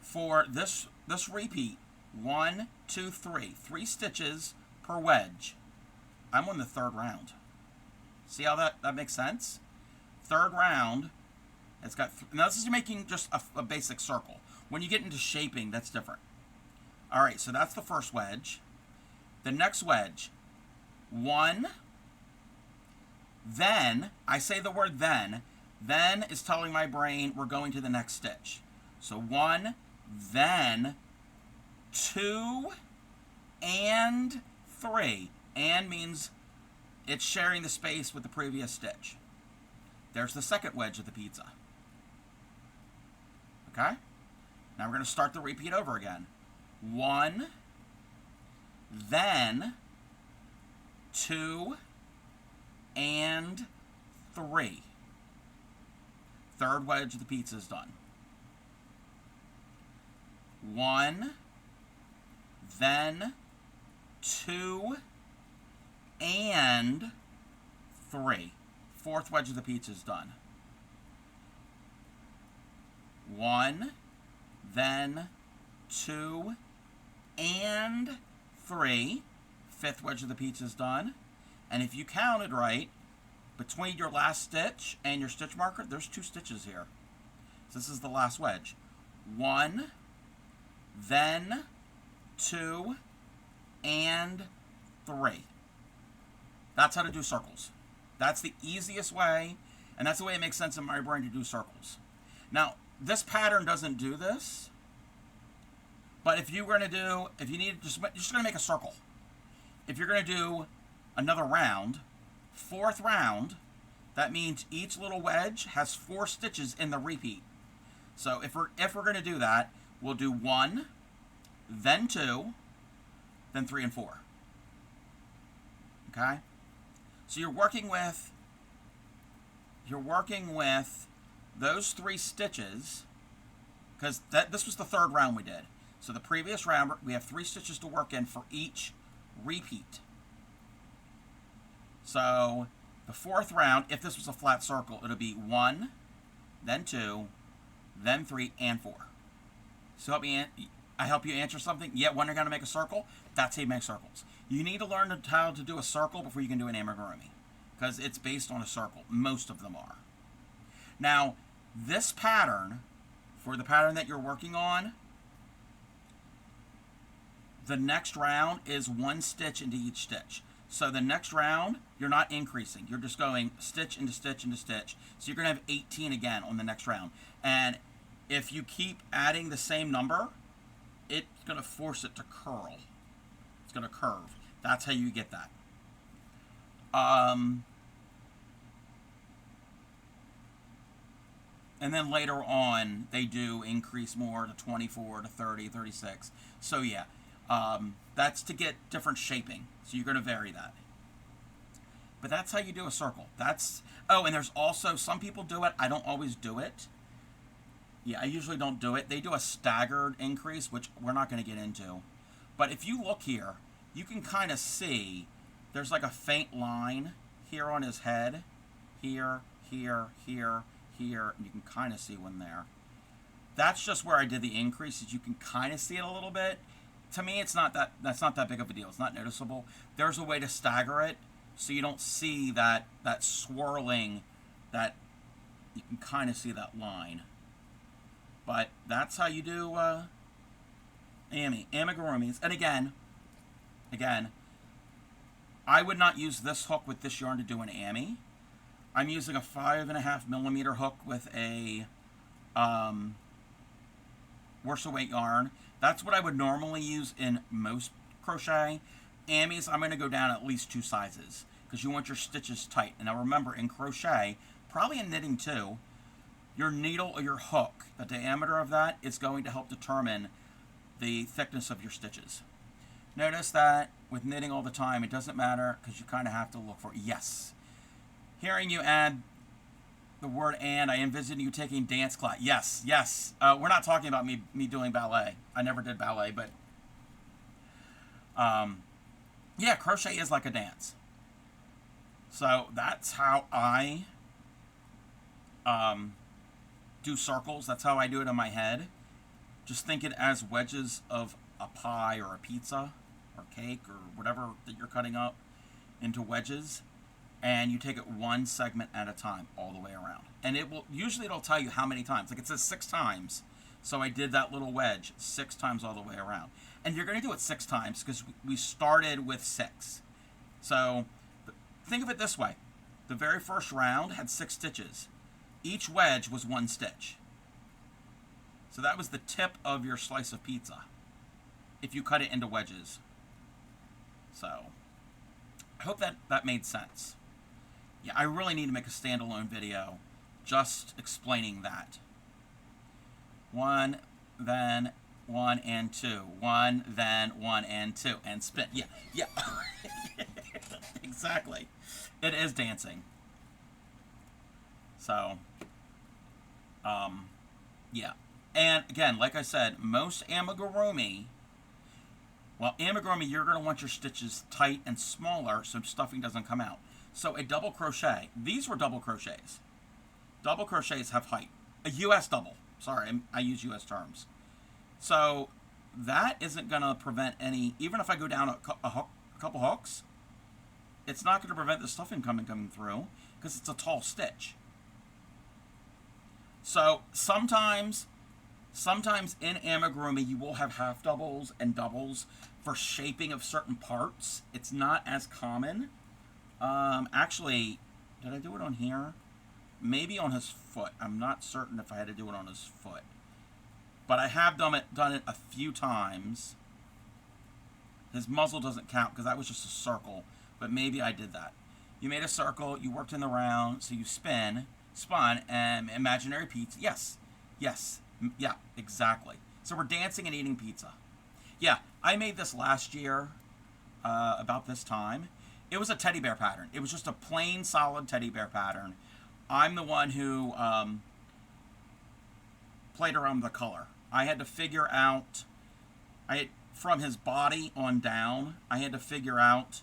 for this repeat, 1, 2, 3, 3 stitches per wedge, I'm on the 3rd round. See how that makes sense? 3rd round, it's got, now this is making just a basic circle. When you get into shaping, that's different. All right, so that's the first wedge. The next wedge, 1, then, I say the word then is telling my brain we're going to the next stitch. So 1, then 2, and 3. And means it's sharing the space with the previous stitch. There's the second wedge of the pizza. Okay? Now we're going to start the repeat over again. 1, then 2, and 3. Third wedge of the pizza is done. 1, then 2, and 3. Fourth wedge of the pizza is done. 1, then 2, and 3. Fifth wedge of the pizza is done. And if you counted right, between your last stitch and your stitch marker, there's 2 stitches here. So this is the last wedge. 1, then 2, and 3. That's how to do circles. That's the easiest way, and that's the way it makes sense in my brain to do circles. Now, this pattern doesn't do this, but if you were going to do, if you need, just going to make a circle. If you're going to do another round, 4th round, that means each little wedge has 4 stitches in the repeat. So if we're going to do that, we'll do 1, then 2, then 3 and 4. Okay? So you're working with those 3 stitches, because this was the 3rd round we did. So the previous round, we have 3 stitches to work in for each repeat. So the 4th round, if this was a flat circle, it'll be 1, then 2, then 3, and 4. So I help you answer something. Yet when you're going to make a circle, that's how you make circles. You need to learn how to do a circle before you can do an amigurumi, because it's based on a circle. Most of them are. Now, this pattern, for the pattern that you're working on, the next round is 1 stitch into each stitch. So the next round, you're not increasing. You're just going stitch into stitch into stitch. So you're going to have 18 again on the next round. And if you keep adding the same number, it's going to force it to curl. It's going to curve. That's how you get that. And then later on, they do increase more to 24, to 30, 36. So yeah, that's to get different shaping. So you're going to vary that. But that's how you do a circle. Oh, and there's also, some people do it. I don't always do it. Yeah, I usually don't do it. They do a staggered increase, which we're not going to get into. But if you look here, you can kind of see there's like a faint line here on his head. Here, here, here, here. And you can kind of see one there. That's just where I did the increases. You can kind of see it a little bit. To me, that's not that big of a deal. It's not noticeable. There's a way to stagger it so you don't see that swirling, that you can kind of see that line. But that's how you do amigurumis. And again, I would not use this hook with this yarn to do an ami. I'm using a 5.5 millimeter hook with a worsted weight yarn. That's what I would normally use in most crochet. Amis, I'm going to go down at least 2 sizes because you want your stitches tight. And now remember, in crochet, probably in knitting too, your needle or your hook, the diameter of that is going to help determine the thickness of your stitches. Notice that with knitting all the time, it doesn't matter because you kind of have to look for, yes. Hearing you add the word and, I envision you taking dance class. Yes, yes. We're not talking about me doing ballet. I never did ballet, but yeah, crochet is like a dance. So that's how I do circles. That's how I do it in my head. Just think it as wedges of a pie or a pizza or cake or whatever that you're cutting up into wedges. And you take it one segment at a time all the way around. And it'll tell you how many times. Like it says 6 times. So I did that little wedge 6 times all the way around. And you're going to do it 6 times because we started with 6. So think of it this way. The very first round had 6 stitches. Each wedge was 1 stitch. So that was the tip of your slice of pizza if you cut it into wedges. So I hope that made sense. Yeah, I really need to make a standalone video just explaining that. 1, then 1 and 2. 1, then 1 and 2. And spin. Yeah, yeah. Exactly. It is dancing. So, yeah. And again, like I said, most amigurumi, you're going to want your stitches tight and smaller so stuffing doesn't come out. So a double crochet, these were double crochets. Double crochets have height. A US double. Sorry, I use US terms. So that isn't going to prevent any, even if I go down a couple hooks, it's not going to prevent the stuffing coming through because it's a tall stitch. So sometimes in amigurumi you will have half doubles and doubles for shaping of certain parts. It's not as common. Actually, did I do it on here? Maybe on his foot. I'm not certain if I had to do it on his foot. But I have done it a few times. His muzzle doesn't count because that was just a circle. But maybe I did that. You made a circle, you worked in the round, so you spun, and imaginary pizza. Yes, yes, yeah, exactly. So we're dancing and eating pizza. Yeah, I made this last year, about this time. It was a teddy bear pattern. It was just a plain, solid teddy bear pattern. I'm the one who played around with the color. I had to figure out, from his body on down, I had to figure out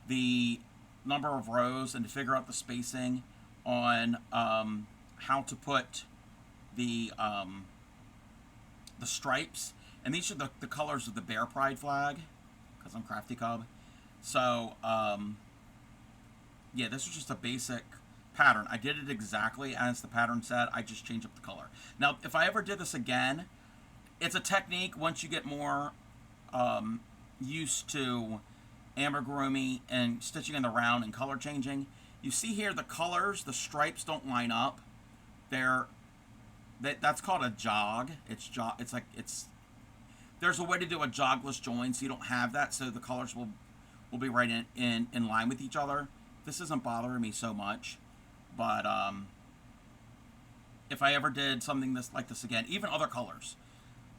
the number of rows and to figure out the spacing on how to put the stripes. And these are the colors of the Bear Pride flag, because I'm Crafty Cub. So, yeah, this was just a basic pattern. I did it exactly as the pattern said. I just changed up the color. Now, if I ever did this again, it's a technique once you get more used to amigurumi and stitching in the round and color changing. You see here the colors, the stripes don't line up. That's called a jog. There's a way to do a jogless join, so you don't have that, so the colors will be right in line with each other. This isn't bothering me so much, but if I ever did something like this again, even other colors,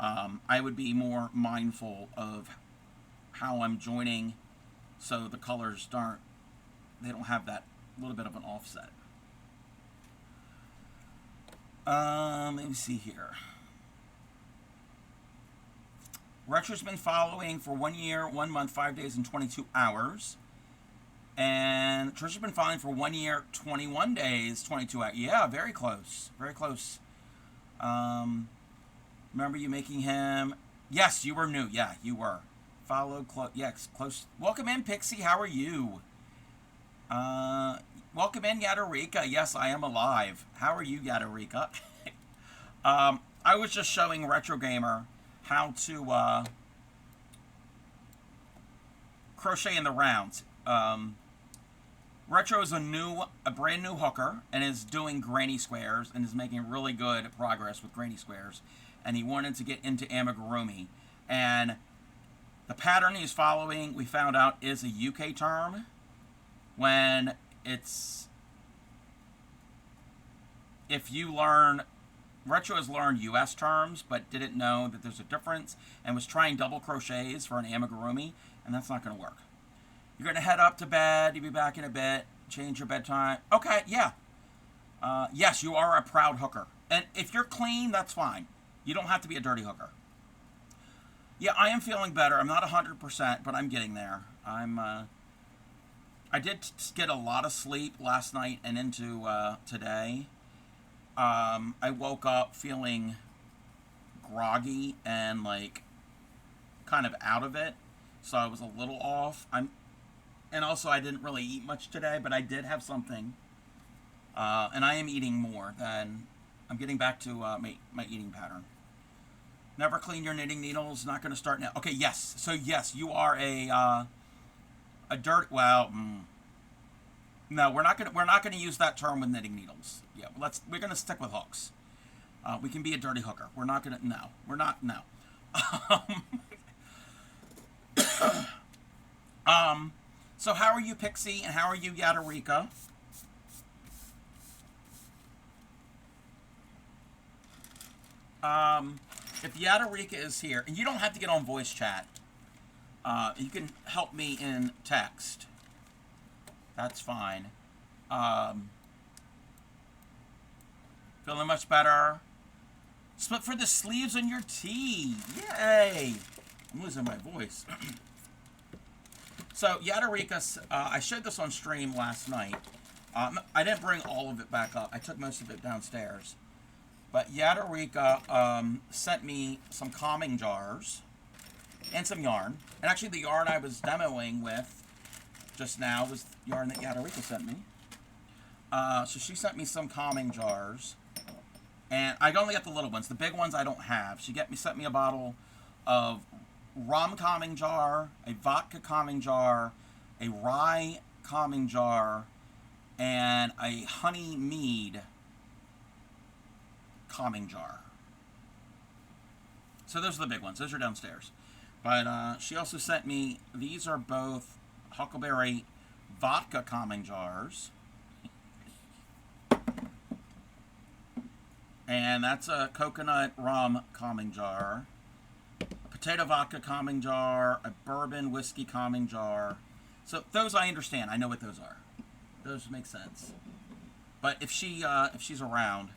I would be more mindful of how I'm joining, so the colors they don't have that little bit of an offset. Let me see here. Retro's been following for 1 year, 1 month, 5 days, and 22 hours. And Trisha's been following for 1 year, 21 days, 22 hours. Yeah, very close. Very close. Remember you making him... Yes, you were new. Yeah, you were. Followed close. Yes, close. Welcome in, Pixie. How are you? Welcome in, Yadarika. Yes, I am alive. How are you, Yadarika? I was just showing Retro Gamer how to crochet in the rounds. Retro is a brand new hooker and is doing granny squares and is making really good progress with granny squares. And he wanted to get into amigurumi. And the pattern he's following, we found out, is a UK term. When if you learn... Retro has learned U.S. terms, but didn't know that there's a difference, and was trying double crochets for an amigurumi, and that's not going to work. You're going to head up to bed. You'll be back in a bit. Change your bedtime. Okay, yeah. Yes, you are a proud hooker. And if you're clean, that's fine. You don't have to be a dirty hooker. Yeah, I am feeling better. I'm not 100%, but I'm getting there. I did get a lot of sleep last night and into today. I woke up feeling groggy and like kind of out of it, so I was a little off. And also I didn't really eat much today, but I did have something, and I am eating more than I'm getting back to my eating pattern. Never clean your knitting needles. Not going to start now. Okay, yes. So yes, you are a dirt. Well. No, we're not gonna use that term with knitting needles. Yeah, we're gonna stick with hooks. We can be a dirty hooker. We're not gonna. No, we're not. No. So how are you, Pixie, and how are you, Yadarika? If Yadarika is here, and you don't have to get on voice chat, you can help me in text. That's fine. Feeling much better. Split for the sleeves on your tee. Yay! I'm losing my voice. So, Yadarika, I showed this on stream last night. I didn't bring all of it back up. I took most of it downstairs. But Yadarika sent me some calming jars and some yarn. And actually, the yarn I was demoing with just now was yarn that Yadarika sent me. So she sent me some calming jars. And I only got the little ones. The big ones I don't have. She sent me a bottle of rum calming jar, a vodka calming jar, a rye calming jar, and a honey mead calming jar. So those are the big ones. Those are downstairs. But she also sent me, these are both Huckleberry vodka calming jars. And that's a coconut rum calming jar, a potato vodka calming jar, a bourbon whiskey calming jar. So those I understand. I know what those are. Those make sense. But if she's around,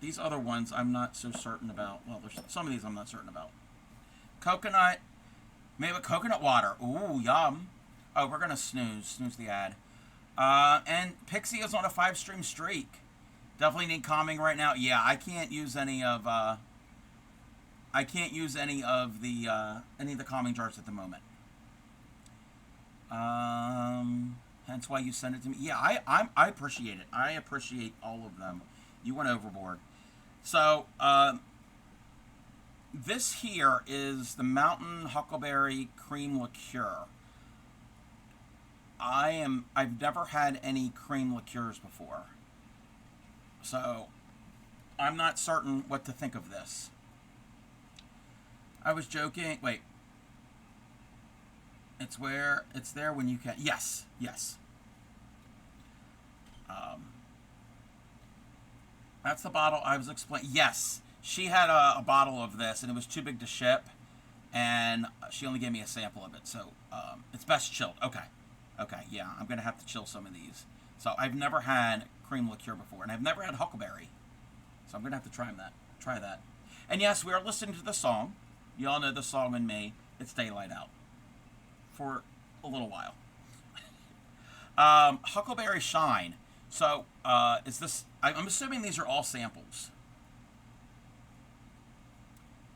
these other ones I'm not so certain about. Well, there's some of these I'm not certain about. Coconut, maybe coconut water. Ooh, yum. Oh, we're gonna snooze the ad. And Pixie is on a 5-stream streak. Definitely need calming right now. Yeah, I can't use any of the calming jars at the moment. Hence why you sent it to me. Yeah, I appreciate it. I appreciate all of them. You went overboard. So this here is the Mountain Huckleberry Cream Liqueur. I've never had any cream liqueurs before. So I'm not certain what to think of this. I was joking. Wait. It's there when you can. Yes, yes. That's the bottle I was explaining. Yes, she had a bottle of this, and it was too big to ship, and she only gave me a sample of it. So it's best chilled. Okay, okay, yeah. I'm gonna have to chill some of these. So I've never had cream liqueur before, and I've never had huckleberry. So I'm gonna have to try that. Try that. And yes, we are listening to the song. You all know the song and me. It's Daylight Out. For a little while. Huckleberry Shine. So, is this... I'm assuming these are all samples.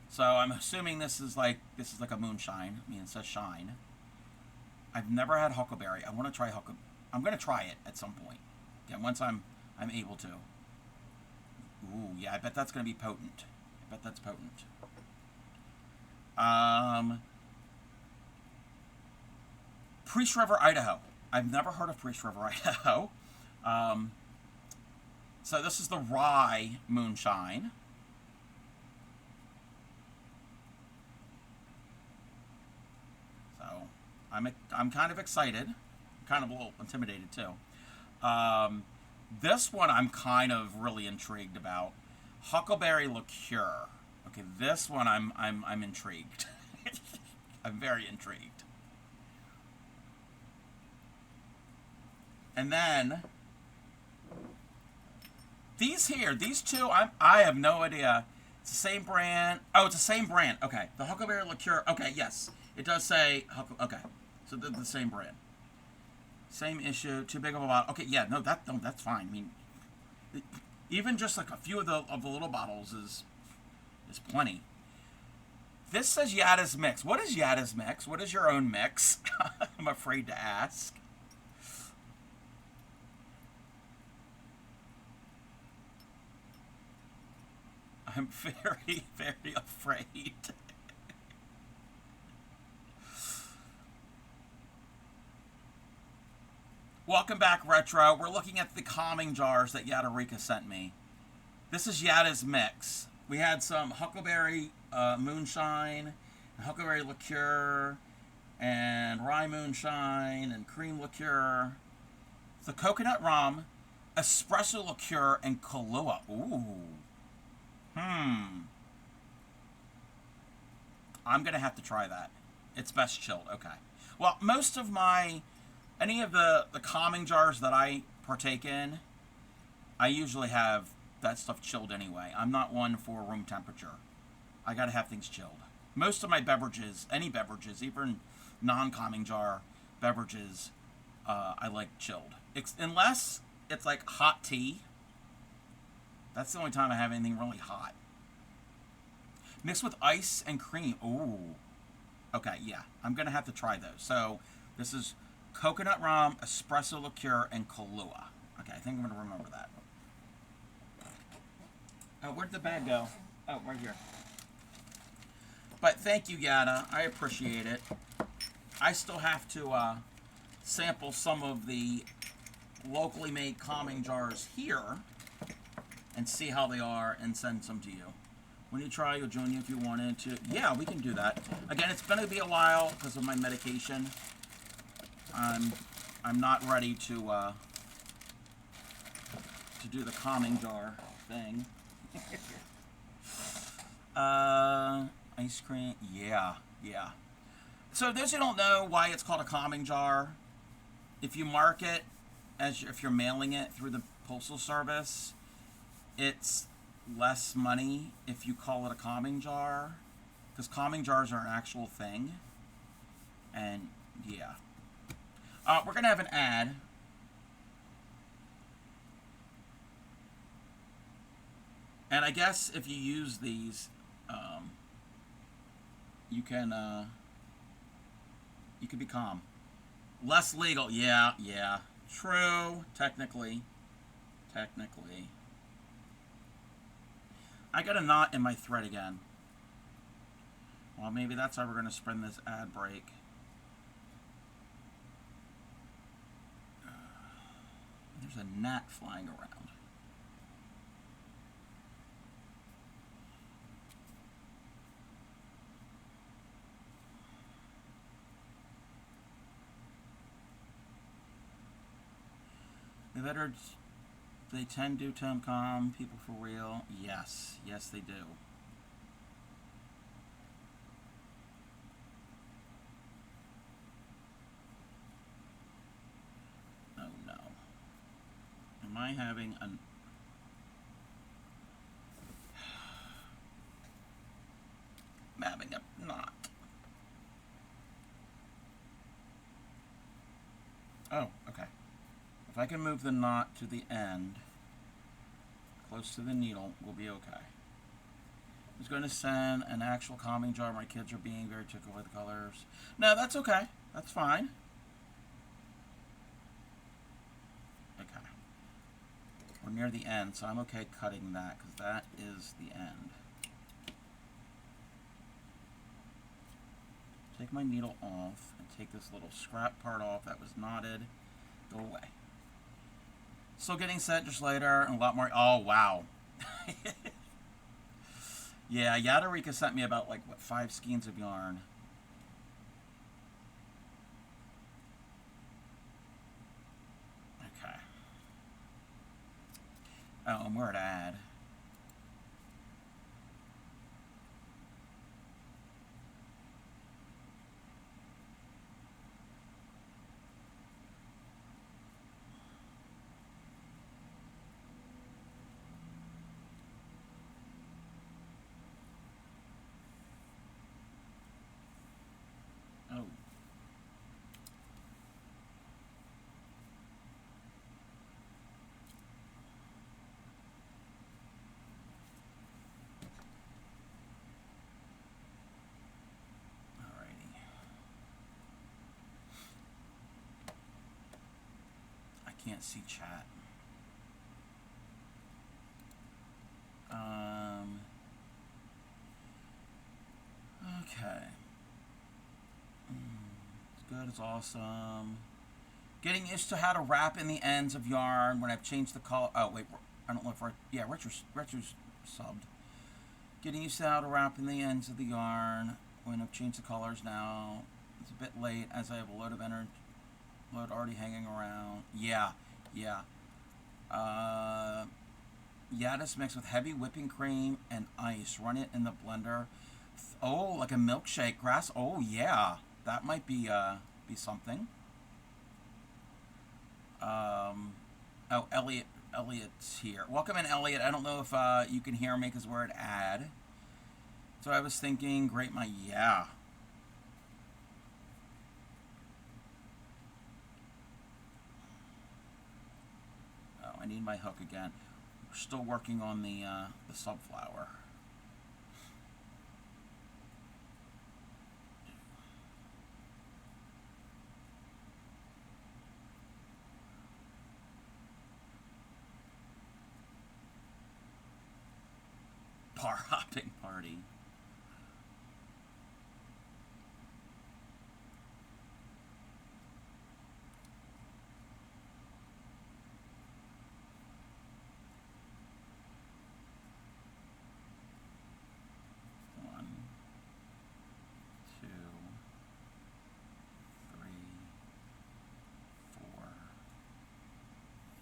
So, I'm assuming this is like a moonshine. I mean, it says shine. I've never had huckleberry. I want to try huckleberry. I'm going to try it at some point. Yeah, once I'm able to. Ooh, yeah, I bet that's going to be potent. I bet that's potent. Priest River, Idaho. I've never heard of Priest River, Idaho. So this is the rye moonshine. So I'm kind of excited. I'm kind of a little intimidated too. This one I'm kind of really intrigued about. Huckleberry liqueur. Okay, this one I'm intrigued. I'm very intrigued. And then these two, I have no idea. It's the same brand. Oh, it's the same brand. Okay, the Huckleberry liqueur. Okay, yes, it does say okay, so they're the same brand. Same issue. Too big of a bottle. Okay, yeah, no, that's fine. I mean, even just like a few of the little bottles is plenty. This says Yada's Mix. What is Yada's Mix? What is your own mix? I'm afraid to ask. I'm very, very afraid. Welcome back, Retro. We're looking at the calming jars that Yadarika sent me. This is Yada's Mix. We had some huckleberry moonshine, huckleberry liqueur, and rye moonshine, and cream liqueur. The coconut rum, espresso liqueur, and Kahlua. Ooh. I'm going to have to try that. It's best chilled. Okay. Well, most of any of the calming jars that I partake in, I usually have that stuff chilled anyway. I'm not one for room temperature. I got to have things chilled. Most of my beverages, any beverages, even non-calming jar beverages, I like chilled. Unless it's like hot tea. That's the only time I have anything really hot. Mixed with ice and cream. Ooh. Okay, yeah. I'm going to have to try those. So, this is coconut rum, espresso liqueur, and Kahlua. Okay, I think I'm going to remember that. Oh, where'd the bag go? Oh, right here. But thank you, Yada. I appreciate it. I still have to sample some of the locally made calming jars here and see how they are and send some to you. When you try, you'll join you if you wanted to. Yeah, we can do that. Again, it's going to be a while because of my medication. I'm not ready to do the calming jar thing. Ice cream. Yeah. So those who don't know why it's called a calming jar, if you mark it if you're mailing it through the postal service, it's less money if you call it a calming jar, because calming jars are an actual thing. And yeah, we're gonna have an ad. And I guess if you use these, you can be calm. Less legal. Yeah. True. Technically. I got a knot in my thread again. Well, maybe that's how we're going to spend this ad break. There's a gnat flying around. They tend to calm people for real. Yes, yes they do. Oh no. Am I having an... I'm having a knot. Oh, okay. If I can move the knot to the end, close to the needle, we'll be okay. I was going to send an actual calming jar. My kids are being very tickled with the colors. No, that's okay. That's fine. Okay. We're near the end, so I'm okay cutting that, because that is the end. Take my needle off and take this little scrap part off that was knotted. Go away. Still getting set just later, and a lot more. Oh, wow. Yeah, Yadarika sent me about, like, what, 5 skeins of yarn. Okay. Oh, and we're at add. Oh. Alrighty. I can't see chat. Okay. It's good, it's awesome. Getting used to how to wrap in the ends of yarn when I've changed the color. Oh, wait, I don't know if yeah, Retro's subbed. Getting used to how to wrap in the ends of the yarn when I've changed the colors now. It's a bit late as I have a load of energy, load already hanging around. Yeah, yeah. Yaddis mixed with heavy whipping cream and ice. Run it in the blender. Oh, like a milkshake. Grass. Oh, yeah. That might be something. Oh, Elliot's here. Welcome in, Elliot. I don't know if you can hear me because we're at ad. So I was thinking, great, yeah. Oh, I need my hook again. We're still working on the subflower. Bar hopping party. One, two, three, four,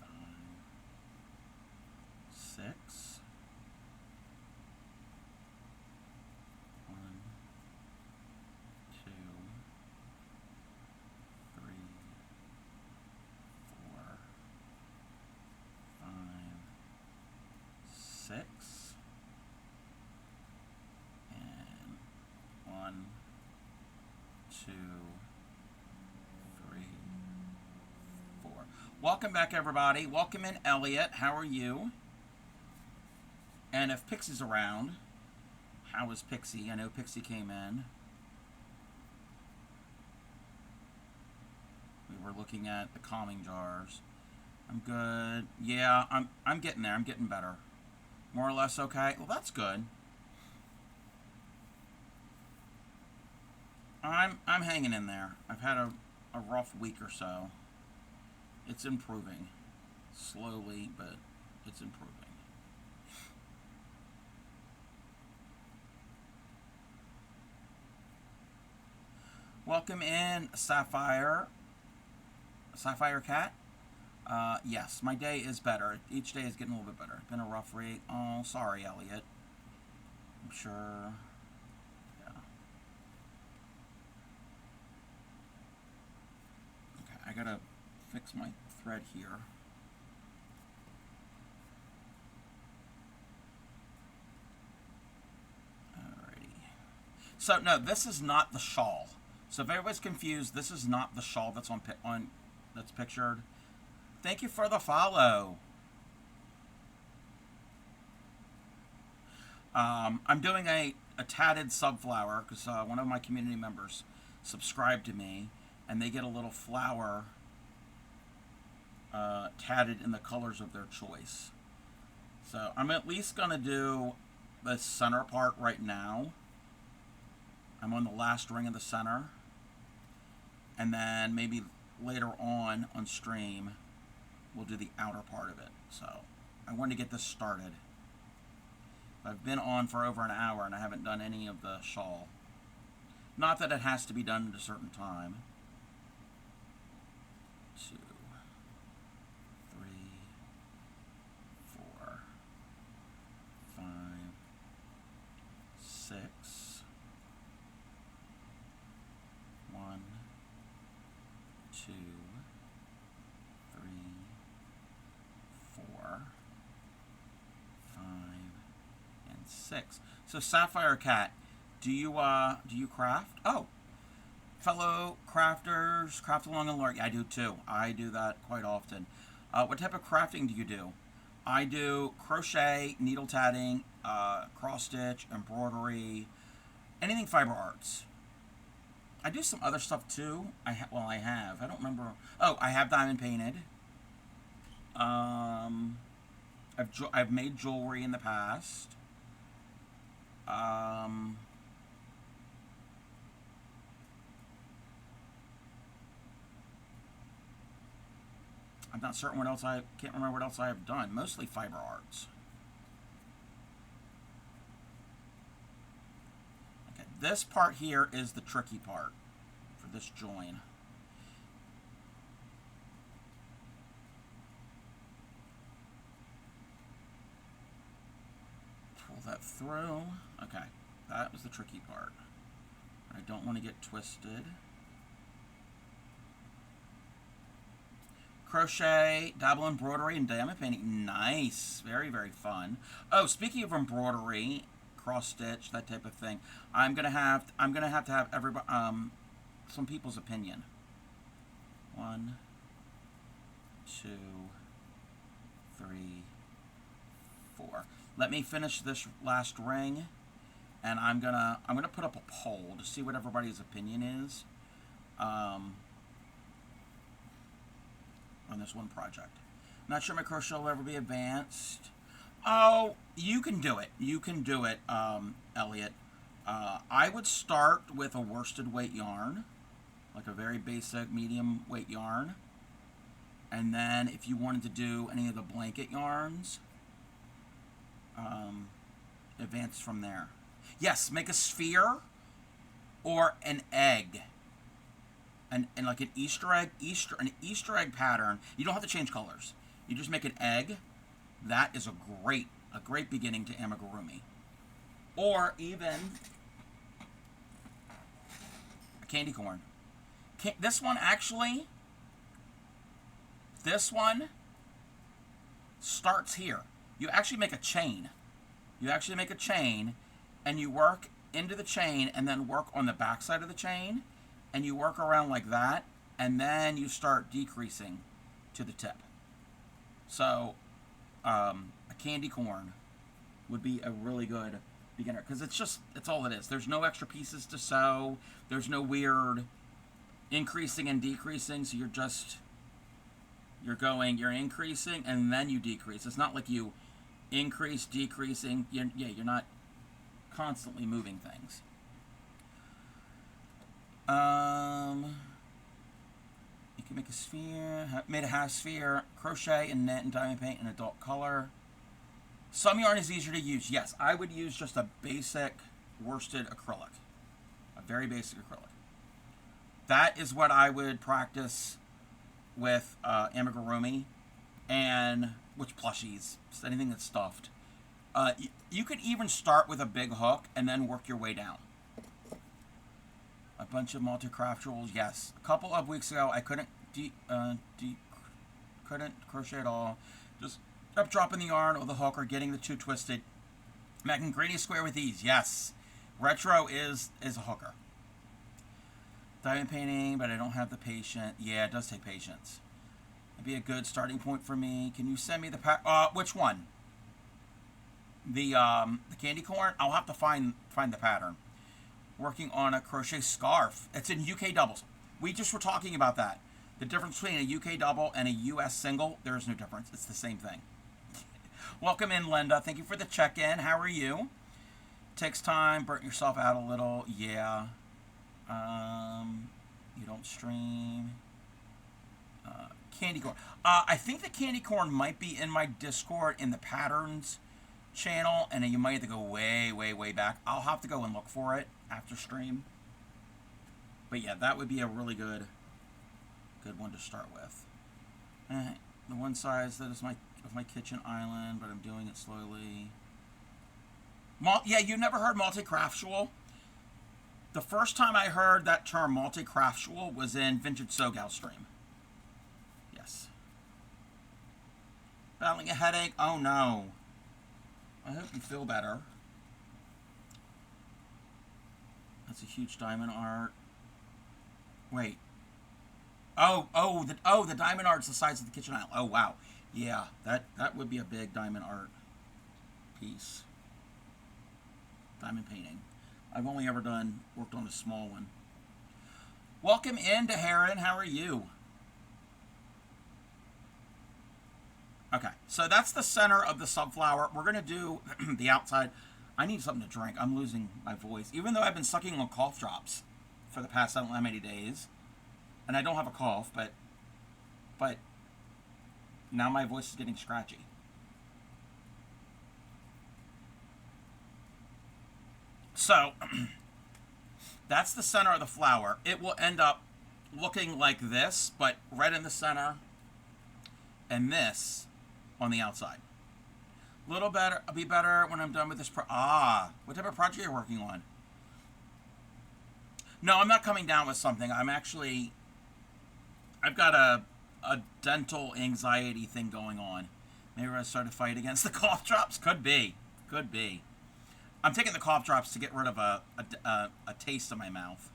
five, six. One, two, three, four, five, six, and one, two, three, four. Welcome back, everybody. Welcome in, Elliot. How are you? And if Pixie's around, how is Pixie? I know Pixie came in. We were looking at the calming jars. I'm good. Yeah, I'm getting there. I'm getting better. More or less okay. Well, that's good. I'm hanging in there. I've had a rough week or so. It's improving. slowly, but it's improving. Welcome in, Sapphire Cat. Yes, my day is better. Each day is getting a little bit better. It's been a rough week. Oh, sorry, Elliot. I'm sure. Yeah. Okay, I gotta fix my thread here. Alrighty. So no, this is not the shawl. So if everybody's confused, this is not the shawl that's on that's pictured. Thank you for the follow. I'm doing a tatted subflower because one of my community members subscribed to me, and they get a little flower tatted in the colors of their choice. So I'm at least going to do the center part right now. I'm on the last ring of the center. And then maybe later on stream, we'll do the outer part of it. So I wanted to get this started. I've been on for over an hour and I haven't done any of the shawl. Not that it has to be done at a certain time. 2, 3, 4, 5, 6, 1, 2, 3, 4, 5, and 6. So Sapphire Cat, do you craft? Oh, fellow crafters, craft along and learn. Yeah, I do too. I do that quite often. What type of crafting do you do? I do crochet, needle tatting, cross stitch, embroidery, anything fiber arts. I do some other stuff too. I have. I don't remember. Oh, I have diamond painted. I've made jewelry in the past. I'm not certain what else. I can't remember what else I have done. Mostly fiber arts. Okay, this part here is the tricky part for this join. Pull that through. Okay, that was the tricky part. I don't want to get twisted. Crochet, dabble embroidery, and diamond painting. Nice. Very, very fun. Oh, speaking of embroidery, cross stitch, that type of thing, I'm gonna have to have everybody some people's opinion. 1, 2, 3, 4. Let me finish this last ring, and I'm gonna put up a poll to see what everybody's opinion is on this one project. Not sure my crochet will ever be advanced. Oh, you can do it. You can do it, Elliot. I would start with a worsted weight yarn, like a very basic medium weight yarn. And then if you wanted to do any of the blanket yarns, advance from there. Yes, make a sphere or an egg. And like an Easter egg pattern. You don't have to change colors. You just make an egg. That is a great beginning to amigurumi. Or even a candy corn. This one starts here. You actually make a chain. And you work into the chain and then work on the back side of the chain. And you work around like that, and then you start decreasing to the tip. So, a candy corn would be a really good beginner, because it's all it is. There's no extra pieces to sew. There's no weird increasing and decreasing, so you're increasing, and then you decrease. It's not like you increase, decreasing. You're not constantly moving things. You can make a sphere, made a half sphere, crochet and knit and diamond paint in adult color. Some yarn is easier to use. Yes, I would use just a basic worsted acrylic. A very basic acrylic. That is what I would practice with amigurumi and which plushies, anything that's stuffed. You could even start with a big hook and then work your way down. A bunch of multi-craft jewels, yes. A couple of weeks ago, I couldn't couldn't crochet at all. Just kept dropping the yarn or the hook or getting the two twisted. Making granny square with ease, yes. Retro is a hooker. Diamond painting, but I don't have the patience. Yeah, it does take patience. It'd be a good starting point for me. Can you send me the which one? The candy corn? I'll have to find the pattern. Working on a crochet scarf. It's in UK doubles. We just were talking about that. The difference between a UK double and a US single, there is no difference. It's the same thing. Welcome in, Linda. Thank you for the check-in. How are you? Takes time. Burnt yourself out a little. Yeah. You don't stream. Candy corn. I think the candy corn might be in my Discord in the patterns channel, and you might have to go way, way, way back. I'll have to go and look for it after stream. But yeah, that would be a really good one to start with. The one size that is my kitchen island, but I'm doing it slowly. Yeah, you never heard multi-craftual? The first time I heard that term multi-craftual was in Vintage Sogal stream. Yes. Battling a headache? Oh no. I hope you feel better. That's a huge diamond art. Wait. The diamond art's the size of the kitchen island. Oh wow. Yeah, that would be a big diamond art piece. Diamond painting. I've only ever worked on a small one. Welcome in to Heron. How are you? Okay, so that's the center of the subflower. We're going to do the outside. I need something to drink. I'm losing my voice. Even though I've been sucking on cough drops for the past I don't know how many days. And I don't have a cough, but now my voice is getting scratchy. So, that's the center of the flower. It will end up looking like this, but red in the center, and this on the outside. Little better, I'll be better when I'm done with this. What type of project are you working on? No, I'm not coming down with something. I've got a dental anxiety thing going on. Maybe I start a fight against the cough drops. Could be. I'm taking the cough drops to get rid of a taste in my mouth.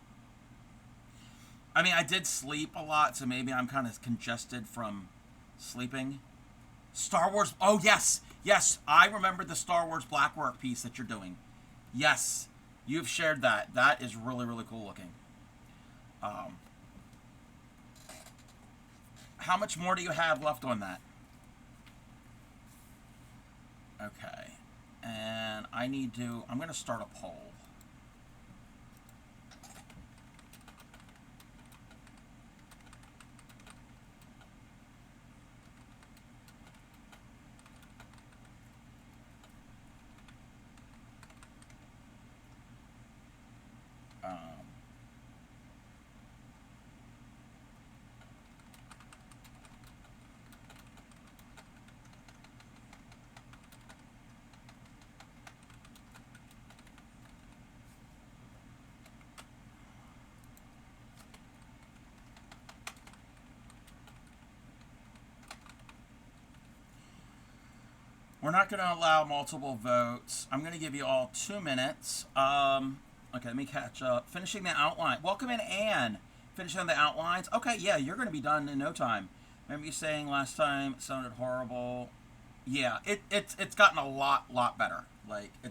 I mean, I did sleep a lot, so maybe I'm kind of congested from sleeping. Star Wars. Oh, yes. I remember the Star Wars blackwork piece that you're doing. Yes. You've shared that. That is really, really cool looking. How much more do you have left on that? Okay. And I'm going to start a poll. We're not going to allow multiple votes. I'm going to give you all 2 minutes. Okay, let me catch up. Finishing the outline. Welcome in, Anne. Finishing the outlines. Okay, yeah, you're going to be done in no time. Remember you saying last time it sounded horrible? Yeah, it's gotten a lot better. Like, the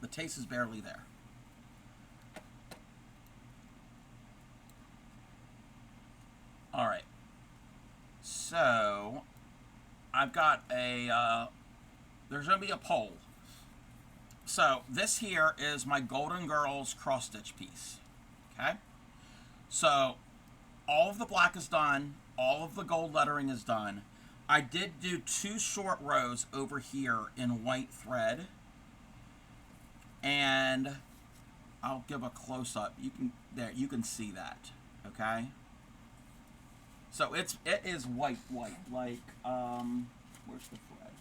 taste is barely there. All right. So, I've got there's going to be a poll. So, this here is my Golden Girls cross-stitch piece. Okay? So, all of the black is done. All of the gold lettering is done. I did do 2 short rows over here in white thread. And I'll give a close-up. You can see that, okay? So it is white, like, where's the thread?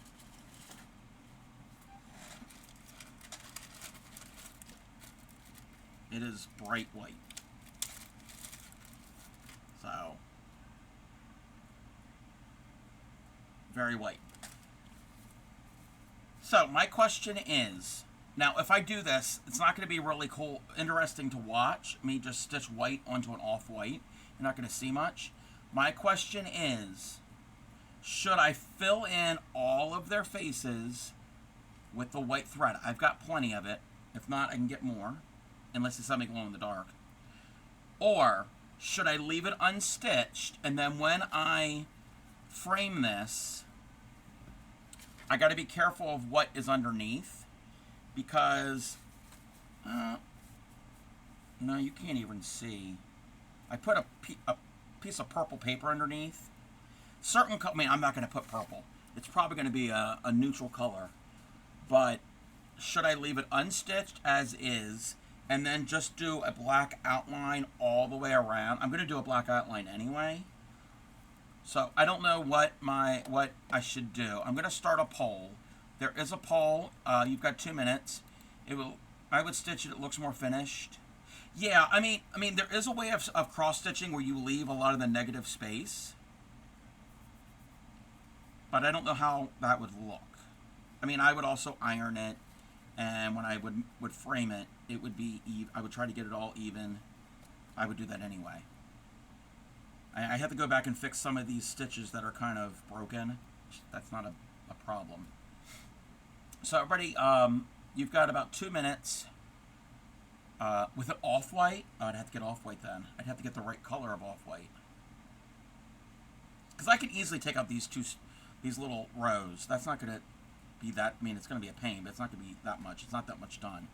It is bright white. So, very white. So, my question is, now if I do this, it's not going to be really cool, interesting to watch, me just stitch white onto an off-white. You're not going to see much. My question is, should I fill in all of their faces with the white thread? I've got plenty of it. If not, I can get more, unless it's something glow in the dark. Or should I leave it unstitched, and then when I frame this, I got to be careful of what is underneath, because, no, you can't even see. I put a piece of purple paper underneath. I mean, I'm not going to put purple. It's probably going to be a neutral color. But should I leave it unstitched as is, and then just do a black outline all the way around? I'm going to do a black outline anyway. So I don't know what I should do. I'm going to start a poll. There is a poll. You've got 2 minutes. I would stitch it. It looks more finished. Yeah, I mean, there is a way of cross-stitching where you leave a lot of the negative space. But I don't know how that would look. I mean, I would also iron it, and when I would frame it, it would be even. I would try to get it all even. I would do that anyway. I have to go back and fix some of these stitches that are kind of broken. That's not a problem. So everybody, you've got about 2 minutes. With an off-white, I'd have to get off-white then. I'd have to get the right color of off-white. Because I can easily take out these little rows. That's not going to be that, I mean, it's going to be a pain, but it's not going to be that much. It's not that much done.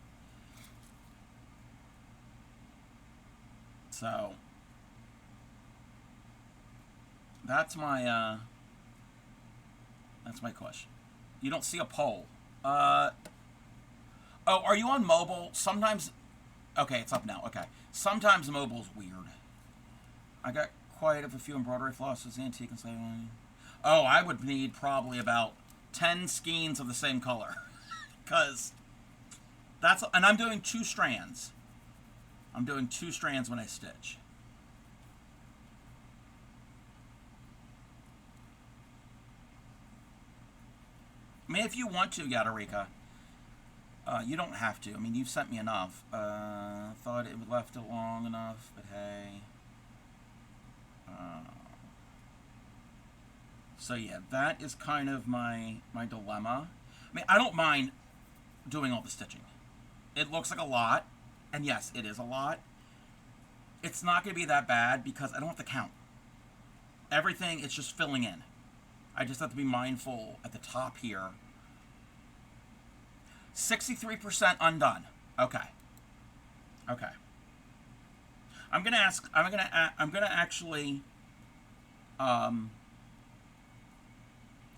So, that's my question. You don't see a poll. Oh, are you on mobile? Sometimes, okay, it's up now. Okay. Sometimes mobile's weird. I got quite a few embroidery flosses, antique and slaving. Oh, I would need probably about 10 skeins of the same color. Because and I'm doing 2 strands. I'm doing 2 strands when I stitch. I mean, if you want to, Yadarika, you don't have to. I mean, you've sent me enough. Thought it would left it long enough, but hey. So yeah, that is kind of my dilemma. I mean, I don't mind doing all the stitching. It looks like a lot, and yes, it is a lot. It's not going to be that bad because I don't have to count. Everything, it's just filling in. I just have to be mindful at the top here. 63% undone. Okay. Okay. I'm gonna actually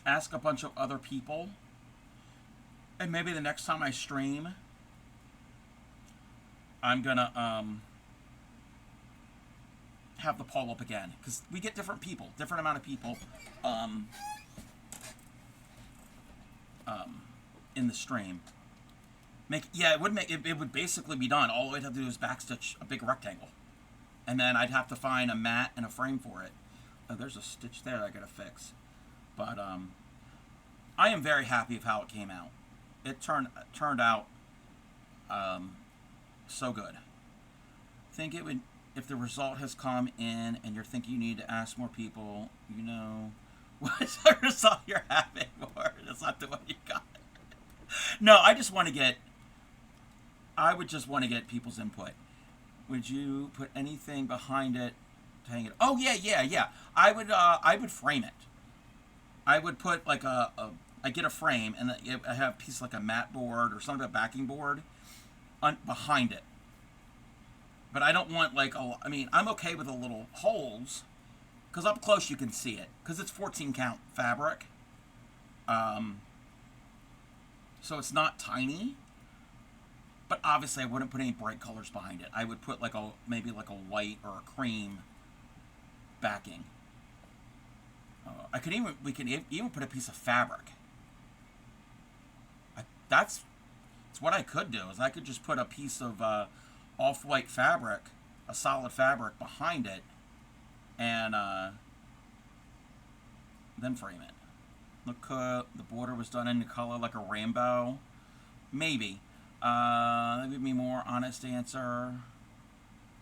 ask a bunch of other people, and maybe the next time I stream, I'm gonna have the poll up again, because we get different amount of people in the stream. It would basically be done. All I'd have to do is backstitch a big rectangle, and then I'd have to find a mat and a frame for it. Oh, there's a stitch there I gotta fix, but I am very happy with how it came out. It turned out so good. Think it would. If the result has come in and you're thinking you need to ask more people, you know, what's the result you're having, or that's not the one you got. No, I would just want to get people's input. Would you put anything behind it to hang it? Oh yeah. I would frame it. I would put like I get a frame and I have a piece like a mat board or some of a backing board behind it. But I don't want like a. I mean, I'm okay with the little holes because up close you can see it because it's 14 count fabric. Um, so it's not tiny. But obviously, I wouldn't put any bright colors behind it. I would put like a maybe like a white or a cream backing. We could even put a piece of fabric. That's what I could do is I could just put a piece of off-white fabric, a solid fabric behind it, and then frame it. Look, the border was done in the color like a rainbow. Maybe. Give me more honest answer.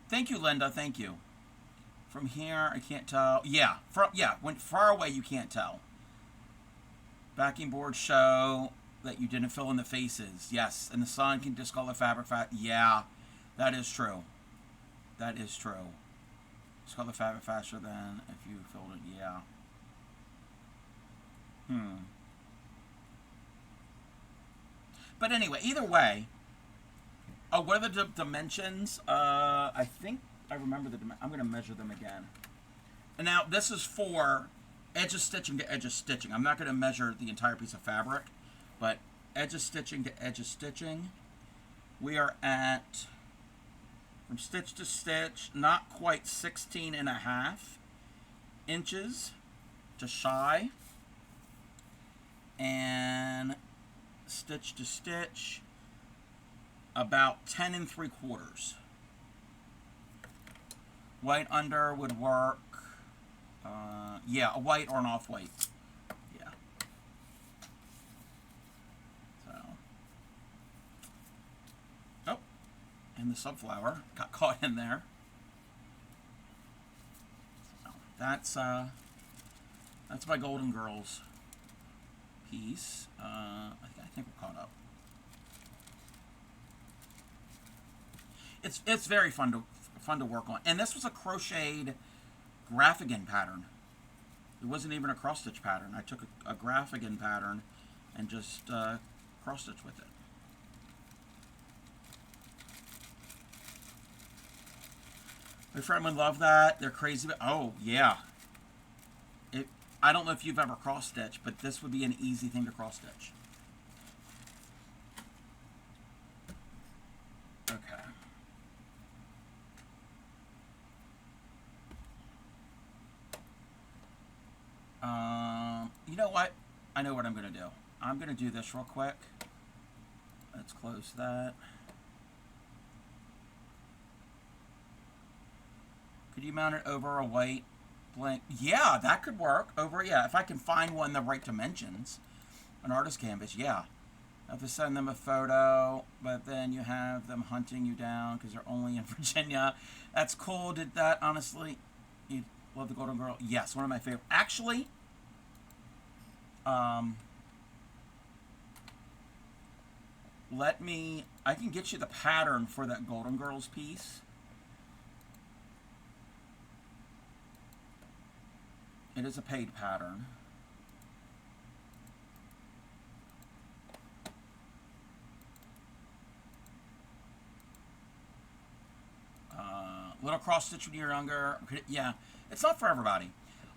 Thank you, Linda. Thank you. From here, I can't tell. Yeah, when far away you can't tell. Backing boards show that you didn't fill in the faces. Yes, and the sun can discolor fabric. Yeah, that is true. That is true. Discolor fabric faster than if you filled it. Yeah. But anyway, either way. Oh, what are the dimensions? I think I remember the dimensions. I'm going to measure them again. And now, this is for edge of stitching to edge of stitching. I'm not going to measure the entire piece of fabric, but edge of stitching to edge of stitching. We are at, from stitch to stitch, not quite 16.5 inches, just shy. And stitch to stitch, about 10 3/4. White under would work. Yeah, a white or an off-white. Yeah. So. Oh, and the sunflower got caught in there. So that's my Golden Girls piece. I think we're caught up. It's very fun to work on, and this was a crocheted graphigan pattern. It wasn't even a cross stitch pattern. I took a graphigan pattern and just cross stitch with it. My friend would love that. They're crazy. Oh yeah. I don't know if you've ever cross stitched, but this would be an easy thing to cross stitch. Okay. You know what? I know what I'm going to do. I'm going to do this real quick. Let's close that. Could you mount it over a white blank? Yeah, that could work. Yeah, if I can find one the right dimensions. An artist canvas, yeah. I have to send them a photo, but then you have them hunting you down because they're only in Virginia. That's cool. Did that, honestly? You love the Golden Girl? Yes, one of my favorite. Actually, I can get you the pattern for that Golden Girls piece. It is a paid pattern. Little cross stitch when you're younger. Yeah, it's not for everybody.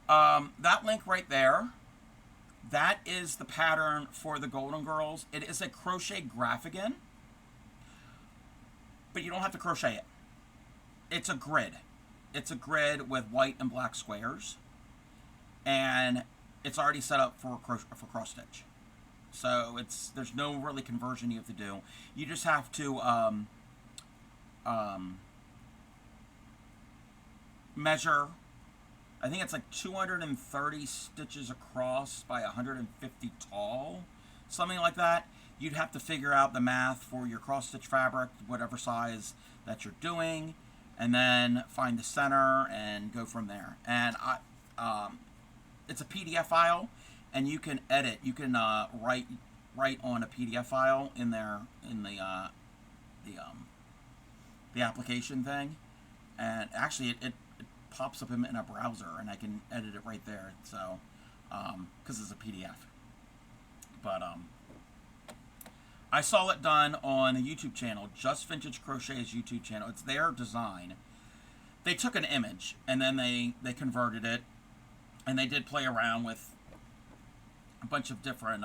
That link right there, that is the pattern for the Golden Girls. It is a crochet graphigan, but you don't have to crochet it. It's a grid. It's a grid with white and black squares, and it's already set up for cross stitch. So there's no really conversion you have to do. You just have to measure. I think it's like 230 stitches across by 150 tall, something like that. You'd have to figure out the math for your cross stitch fabric, whatever size that you're doing, and then find the center and go from there. And it's a PDF file, and you can edit. You can write on a PDF file in there in the application thing, and actually it pops up in a browser, and I can edit it right there. So, because it's a PDF. But I saw it done on a YouTube channel, Just Vintage Crochet's YouTube channel. It's their design. They took an image and then they converted it, and they did play around with a bunch of different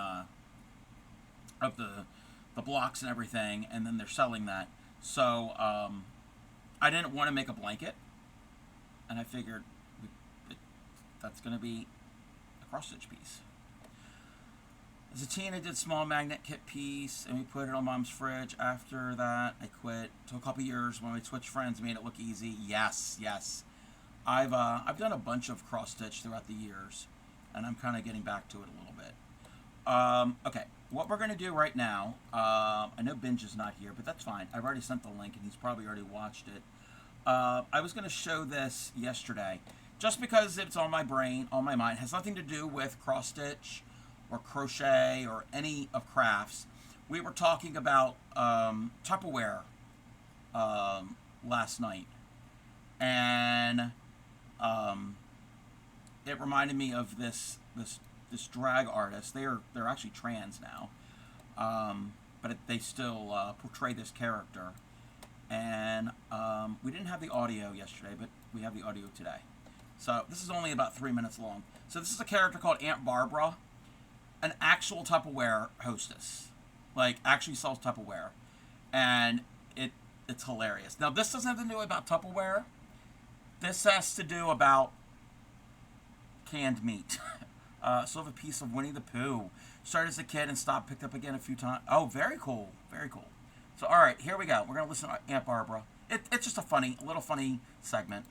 of the blocks and everything, and then they're selling that. So I didn't want to make a blanket, and I figured that's going to be a cross stitch piece. As a teen, I did small magnet kit piece, and we put it on Mom's fridge. After that, I quit. Took a couple years when my Twitch friends made it look easy. Yes, yes. I've done a bunch of cross stitch throughout the years, and I'm kind of getting back to it a little bit. Okay, what we're going to do right now, I know Binge is not here, but that's fine. I've already sent the link, and he's probably already watched it. I was going to show this yesterday, just because it's on my brain, on my mind. It has nothing to do with cross stitch or crochet or any of crafts. We were talking about Tupperware last night, and it reminded me of this drag artist. They're actually trans now, but they still portray this character. And we didn't have the audio yesterday, but we have the audio today. So this is only about 3 minutes long. So this is a character called Aunt Barbara, an actual Tupperware hostess, like actually sells Tupperware, and it's hilarious. Now this doesn't have to do about Tupperware. This has to do about canned meat. So I have a piece of Winnie the Pooh. Started as a kid and stopped, picked up again a few times. Oh, very cool, very cool. So all right, here we go. We're gonna listen to Aunt Barbara. It's just a little funny segment.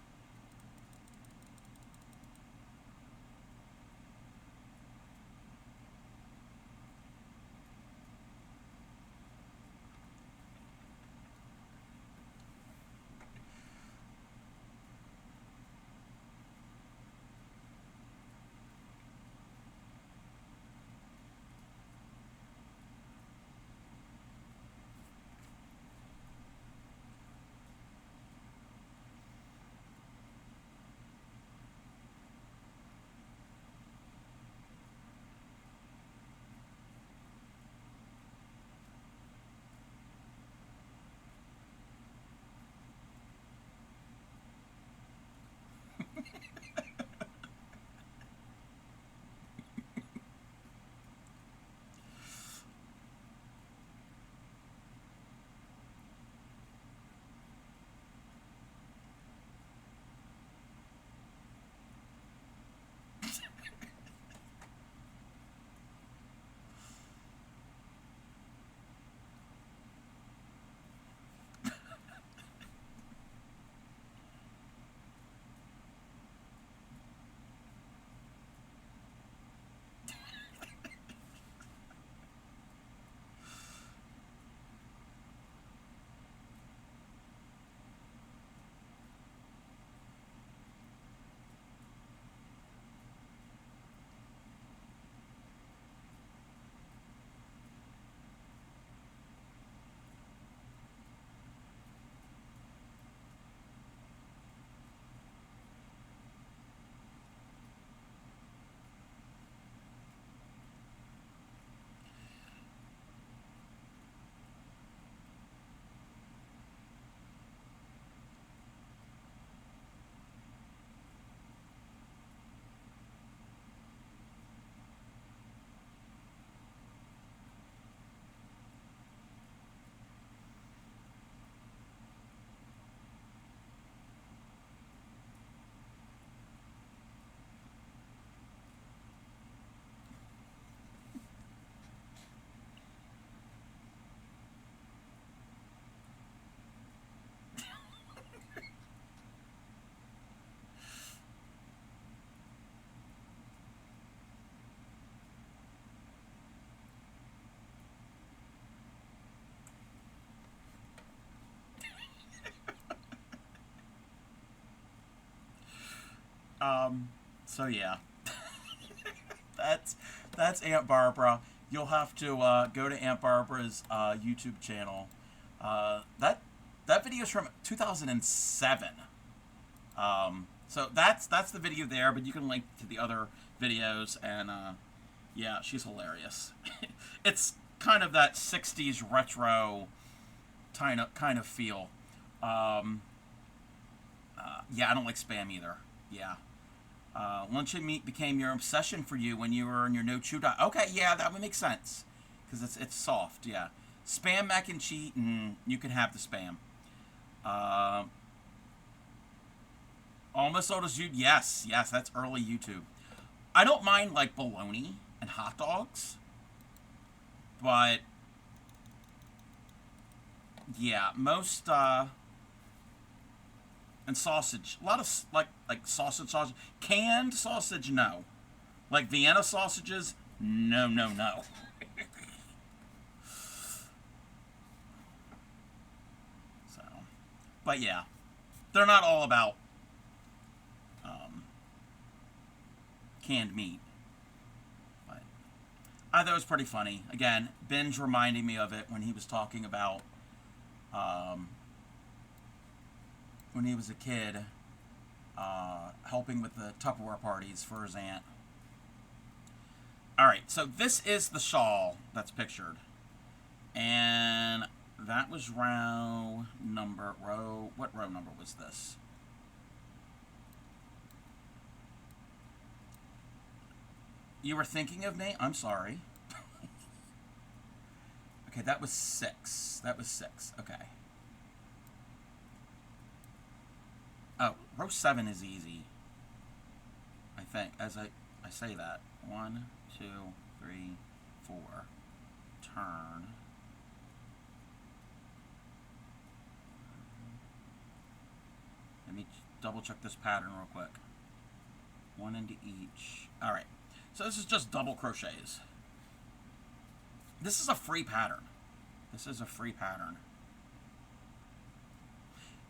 So yeah, that's Aunt Barbara. You'll have to go to Aunt Barbara's YouTube channel. That video is from 2007. So that's the video there, but you can link to the other videos, and yeah, she's hilarious. It's kind of that 60s retro kind of feel. Um, yeah, I don't like Spam either. Yeah. Luncheon meat became your obsession for you when you were in your no chew diet. Okay, yeah, that would make sense because it's soft. Yeah, Spam mac and cheese. You can have the Spam. Uh, almost old as you. Yes, yes, that's early YouTube. I don't mind like bologna and hot dogs, but yeah, most and sausage. A lot of like sausage, canned sausage. No, like Vienna sausages. No, no, no. So, but yeah, they're not all about um, canned meat. But I thought it was pretty funny. Again, Ben's reminding me of it when he was talking about um, when he was a kid, helping with the Tupperware parties for his aunt. All right, so this is the shawl that's pictured, and that was row. What row number was this? You were thinking of me? I'm sorry. Okay, that was 6. That was 6. Okay. Oh, row 7 is easy. I think, as I say that. 1, 2, 3, 4. Turn. Let me double check this pattern real quick. 1 into each. Alright. So this is just double crochets. This is a free pattern. This is a free pattern.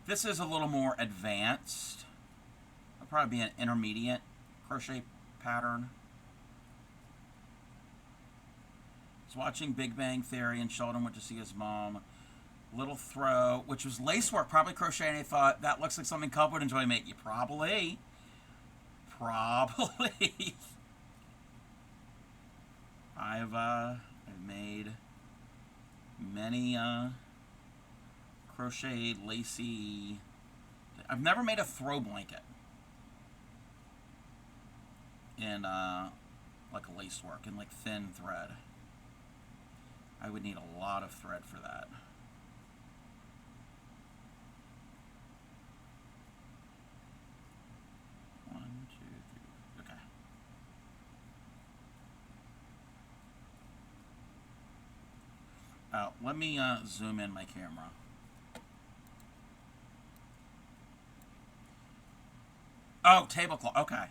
This is a little more advanced. It'll probably be an intermediate crochet pattern. He's watching Big Bang Theory and Sheldon went to see his mom. Little throw, which was lacework, probably crocheting. He thought, that looks like something Cub would enjoy making. Probably. Probably. I've made many crocheted lacy. I've never made a throw blanket in like a lace work in like thin thread. I would need a lot of thread for that. One, two, three. Okay. Let me zoom in my camera. Oh, tablecloth. Okay.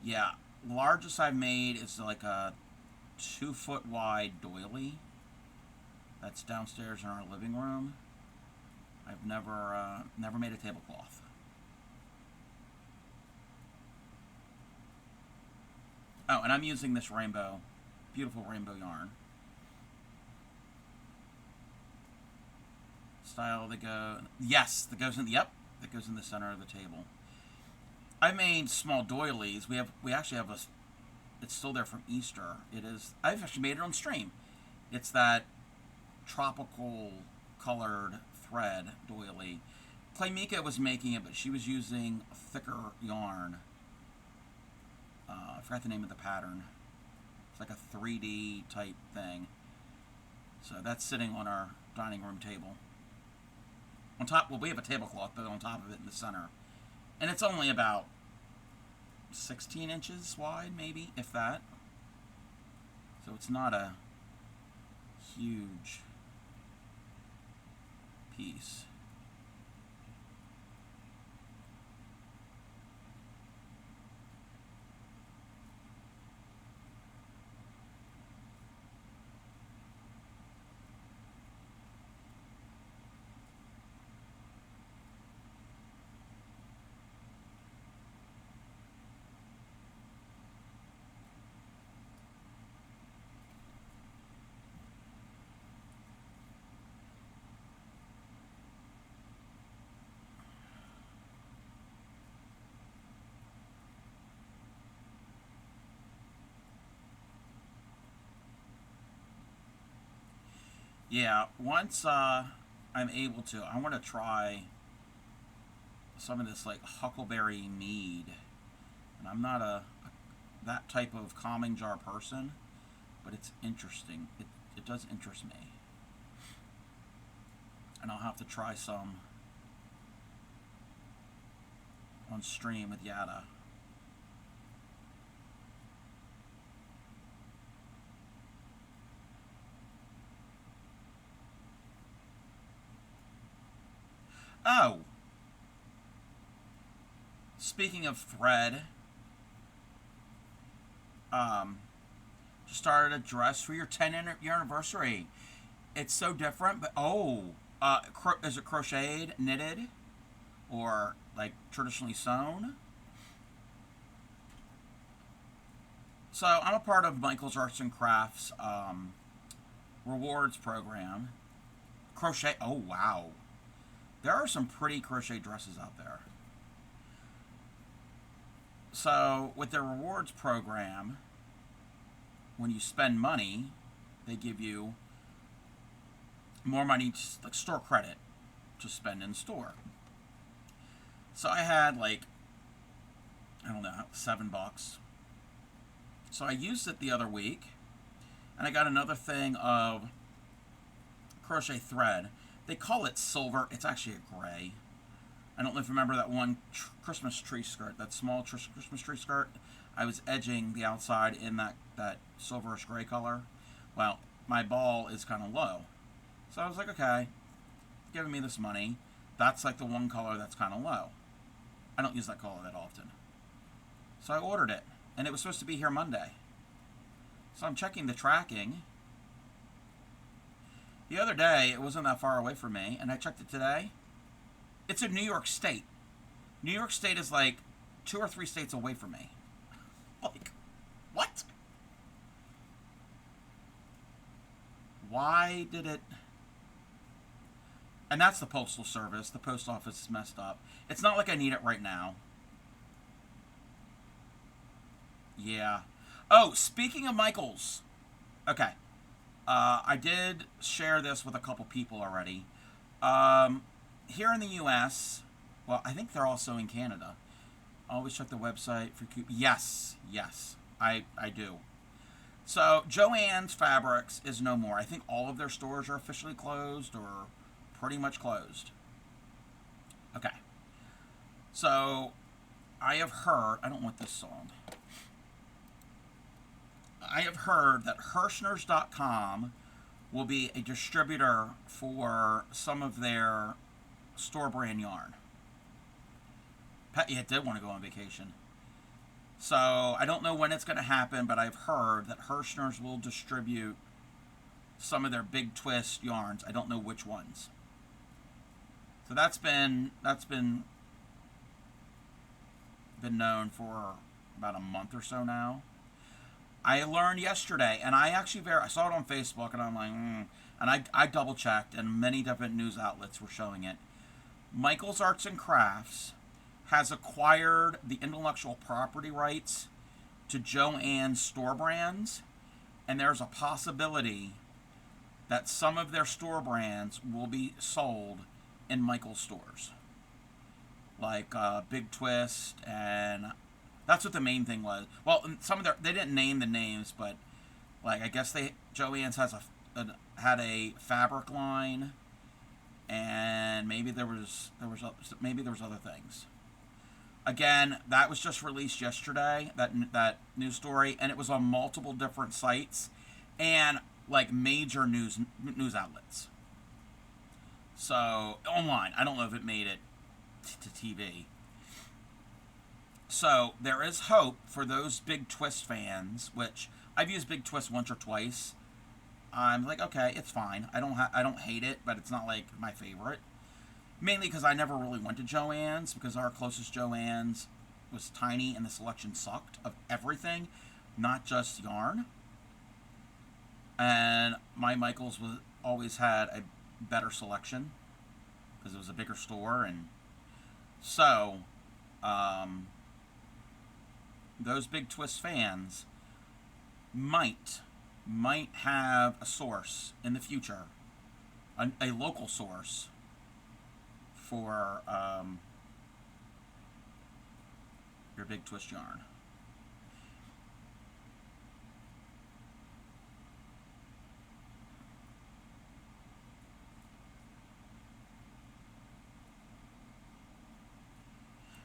Yeah. Largest I've made is like a 2-foot wide doily. That's downstairs in our living room. I've never made a tablecloth. Oh, and I'm using this beautiful rainbow yarn. Style that goes in. Yep, that goes in the center of the table. I made small doilies. We actually have a. It's still there from Easter. It is. I've actually made it on stream. It's that tropical colored thread doily. Claymika was making it, but she was using a thicker yarn. I forgot the name of the pattern. It's like a 3D type thing. So that's sitting on our dining room table. On top, well, we have a tablecloth, but on top of it in the center. And it's only about 16 inches wide, maybe, if that. So it's not a huge piece. Yeah, once I'm able to, I want to try some of this like huckleberry mead, and I'm not a that type of calming jar person, but it's interesting. It does interest me, and I'll have to try some on stream with Yada. Oh, speaking of thread, um, just started a dress for your 10-year anniversary. It's so different, but is it crocheted, knitted, or like traditionally sewn? So I'm a part of Michael's Arts and Crafts rewards program. Crochet. Oh wow, there are some pretty crochet dresses out there. So with their rewards program, when you spend money, they give you more money, like store credit, to spend in store. So I had like, I don't know, $7. So I used it the other week, and I got another thing of crochet thread. They call it silver. It's actually a gray. I don't know if you remember that one Christmas tree skirt, that small Christmas tree skirt. I was edging the outside in that silverish gray color. Well, my ball is kind of low. So I was like, okay, giving me this money. That's like the one color that's kind of low. I don't use that color that often. So I ordered it, and it was supposed to be here Monday. So I'm checking the tracking. The other day, it wasn't that far away from me, and I checked it today. It's in New York State. New York State is like 2 or 3 states away from me. Like, what? Why did it... And that's the Postal Service. The post office is messed up. It's not like I need it right now. Yeah. Oh, speaking of Michaels. Okay. I did share this with a couple people already. Here in the U.S., well, I think they're also in Canada. Always check the website for Yes, I do. So Joann's Fabrics is no more. I think all of their stores are officially closed or pretty much closed. Okay. So I have heard, I don't want this song. I have heard that Hirschners.com will be a distributor for some of their store brand yarn. Petya did want to go on vacation. So I don't know when it's going to happen, but I've heard that Hirschners will distribute some of their big twist yarns. I don't know which ones. So that's been known for about a month or so now. I learned yesterday, and I actually I saw it on Facebook, and I'm like, and I double checked, and many different news outlets were showing it. Michael's Arts and Crafts has acquired the intellectual property rights to Joann's store brands, and there's a possibility that some of their store brands will be sold in Michael's stores, like Big Twist, and that's what the main thing was. Well, some of they didn't name the names, but like I guess Joann's had a fabric line, and maybe there was other things. Again, that was just released yesterday, that news story, and it was on multiple different sites and like major news outlets. So online, I don't know if it made it to TV. So there is hope for those Big Twist fans, which I've used Big Twist once or twice. I'm like, okay, it's fine. I don't hate it, but it's not like my favorite. Mainly because I never really went to Joann's, because our closest Joann's was tiny and the selection sucked of everything, not just yarn. And my Michaels always had a better selection because it was a bigger store, and so those Big Twist fans might have a source in the future a local source for your big twist yarn.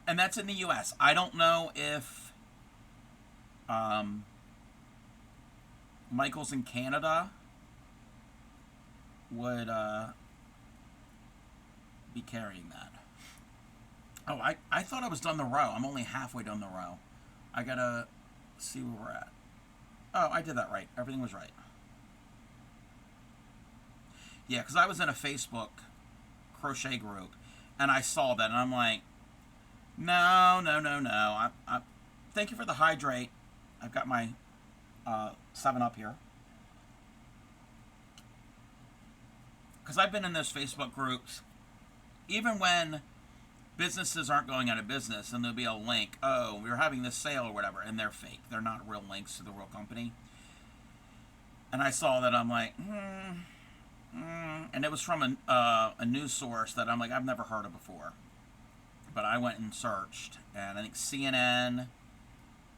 And that's in the U.S. I don't know if Michaels in Canada would be carrying that. Oh, I thought I was done the row. I'm only halfway done the row. I gotta see where we're at. Oh, I did that right. Everything was right. Yeah, because I was in a Facebook crochet group, and I saw that, and I'm like, no, no, no, no. Thank you for the hydrate. I've got my 7-Up here. Because I've been in those Facebook groups, even when businesses aren't going out of business, and there'll be a link, oh, we're having this sale or whatever, and they're fake. They're not real links to the real company. And I saw that, I'm like, and it was from a news source that I'm like, I've never heard of before. But I went and searched, and I think CNN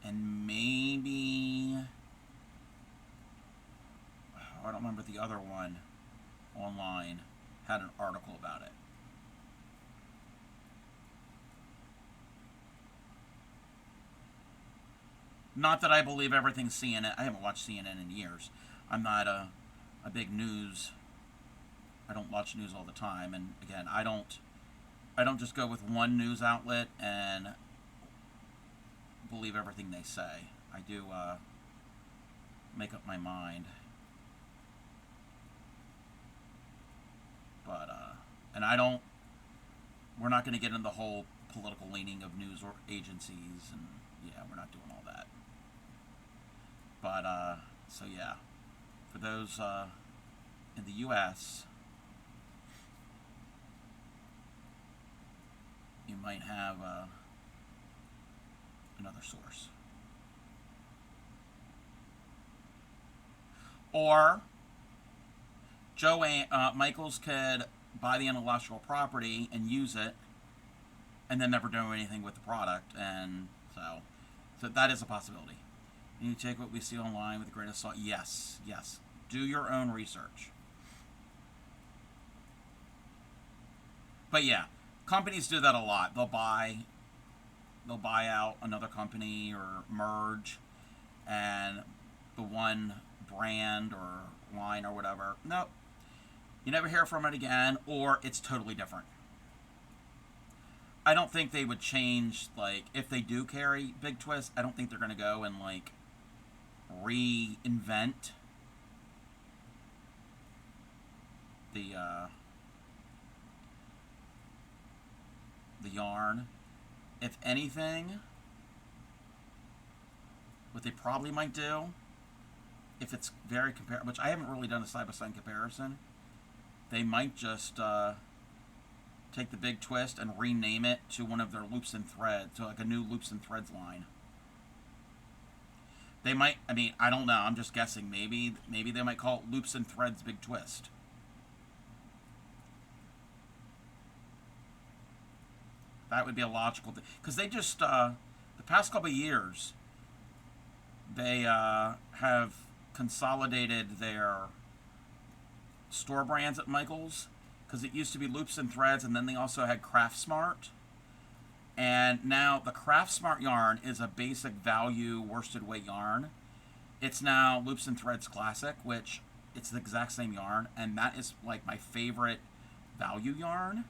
and maybe, I don't remember the other one online, had an article about it. Not that I believe everything CNN. I haven't watched CNN in years. I'm not a big news. I don't watch news all the time, and again, I don't just go with one news outlet and believe everything they say. I do make up my mind. But and we're not going to get into the whole political leaning of news or agencies, and yeah, we're not doing all that. But so yeah, for those in the U.S., you might have another source. Or Michaels could buy the intellectual property and use it, and then never do anything with the product, and so that is a possibility. You take what we see online with a grain of salt. Yes, yes. Do your own research. But yeah, companies do that a lot. They'll buy out another company or merge, and the one brand or line or whatever, nope, you never hear from it again, or it's totally different. I don't think they would change, like, if they do carry Big Twist, I don't think they're going to go and, like, reinvent the yarn. If anything, what they probably might do, if it's very comparable, which I haven't really done a side-by-side comparison, they might just take the Big Twist and rename it to one of their loops and threads, so like a new loops and threads line. They might, I mean, I don't know, I'm just guessing, maybe they might call it Loops and Threads Big Twist. That would be a logical thing, because they just, the past couple of years, they have consolidated their store brands at Michaels, because it used to be Loops and Threads, and then they also had Craft Smart. And now the Craft Smart yarn is a basic value worsted weight yarn. It's now Loops and Threads Classic, which it's the exact same yarn, and that is like my favorite value yarn.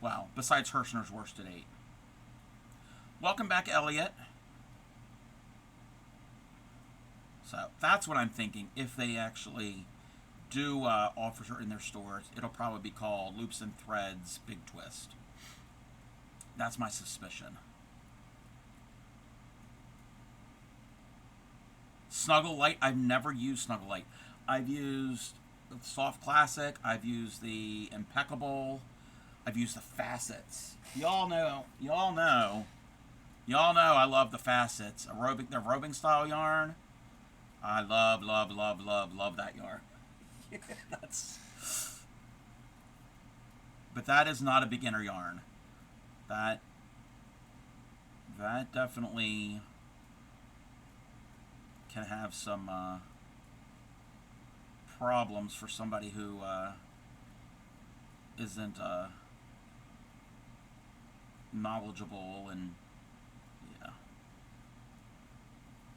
Well, besides Hirschner's Worsted 8. Welcome back, Elliot. So that's what I'm thinking. If they actually do offer it in their stores, it'll probably be called Loops and Threads Big Twist. That's my suspicion. Snuggle Light, I've never used Snuggle Light. I've used the Soft Classic, I've used the Impeccable, I've used the Facets. Y'all know I love the Facets. Their roving style yarn. I love that yarn. That's, but that is not a beginner yarn. That definitely can have some problems for somebody who isn't knowledgeable, and yeah,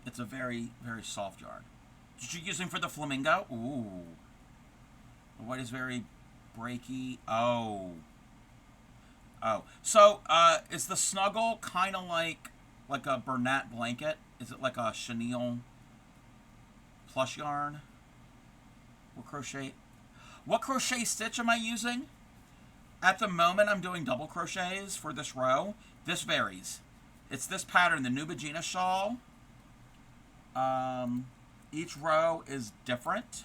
it's a very, very soft yarn. Did you use him for the flamingo? Ooh, the white is very breaky. Oh, so is the snuggle kind of like a Bernat blanket? Is it like a chenille plush yarn? What crochet stitch am I using? At the moment, I'm doing double crochets for this row. This varies. It's this pattern, the Nubigena shawl. Each row is different.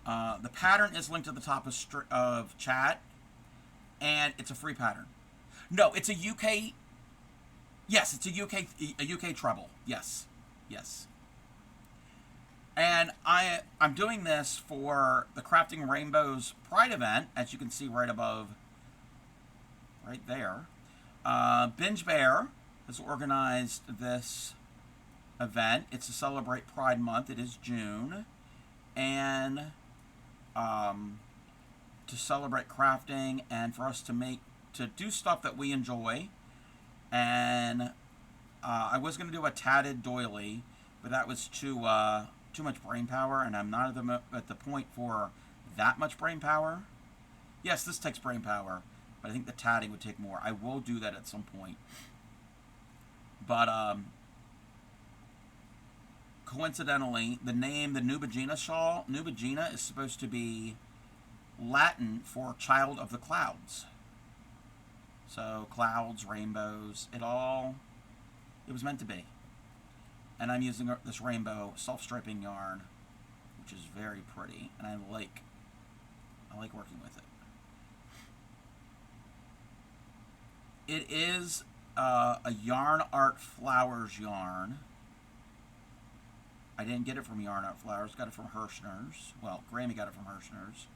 The pattern is linked at the top of chat, and it's a free pattern. No, it's a UK. Yes, it's a UK treble. Yes. And I'm doing this for the Crafting Rainbows Pride event, as you can see right above, right there. Binge Bear has organized this event. It's to celebrate Pride Month. It is June. And to celebrate crafting and for us to do stuff that we enjoy. And I was going to do a tatted doily, but that was too much brain power, and I'm not at the point for that much brain power. Yes, this takes brain power, but I think the tatting would take more. I will do that at some point. But coincidentally, the name, the Nubigena shawl, Nubigena is supposed to be Latin for child of the clouds. So clouds, rainbows, it was meant to be. And I'm using this rainbow self-striping yarn, which is very pretty, and I like working with it. It is a Yarn Art Flowers yarn. I didn't get it from Yarn Art Flowers, got it from Hirschner's. Well, Grammy got it from Hirschner's.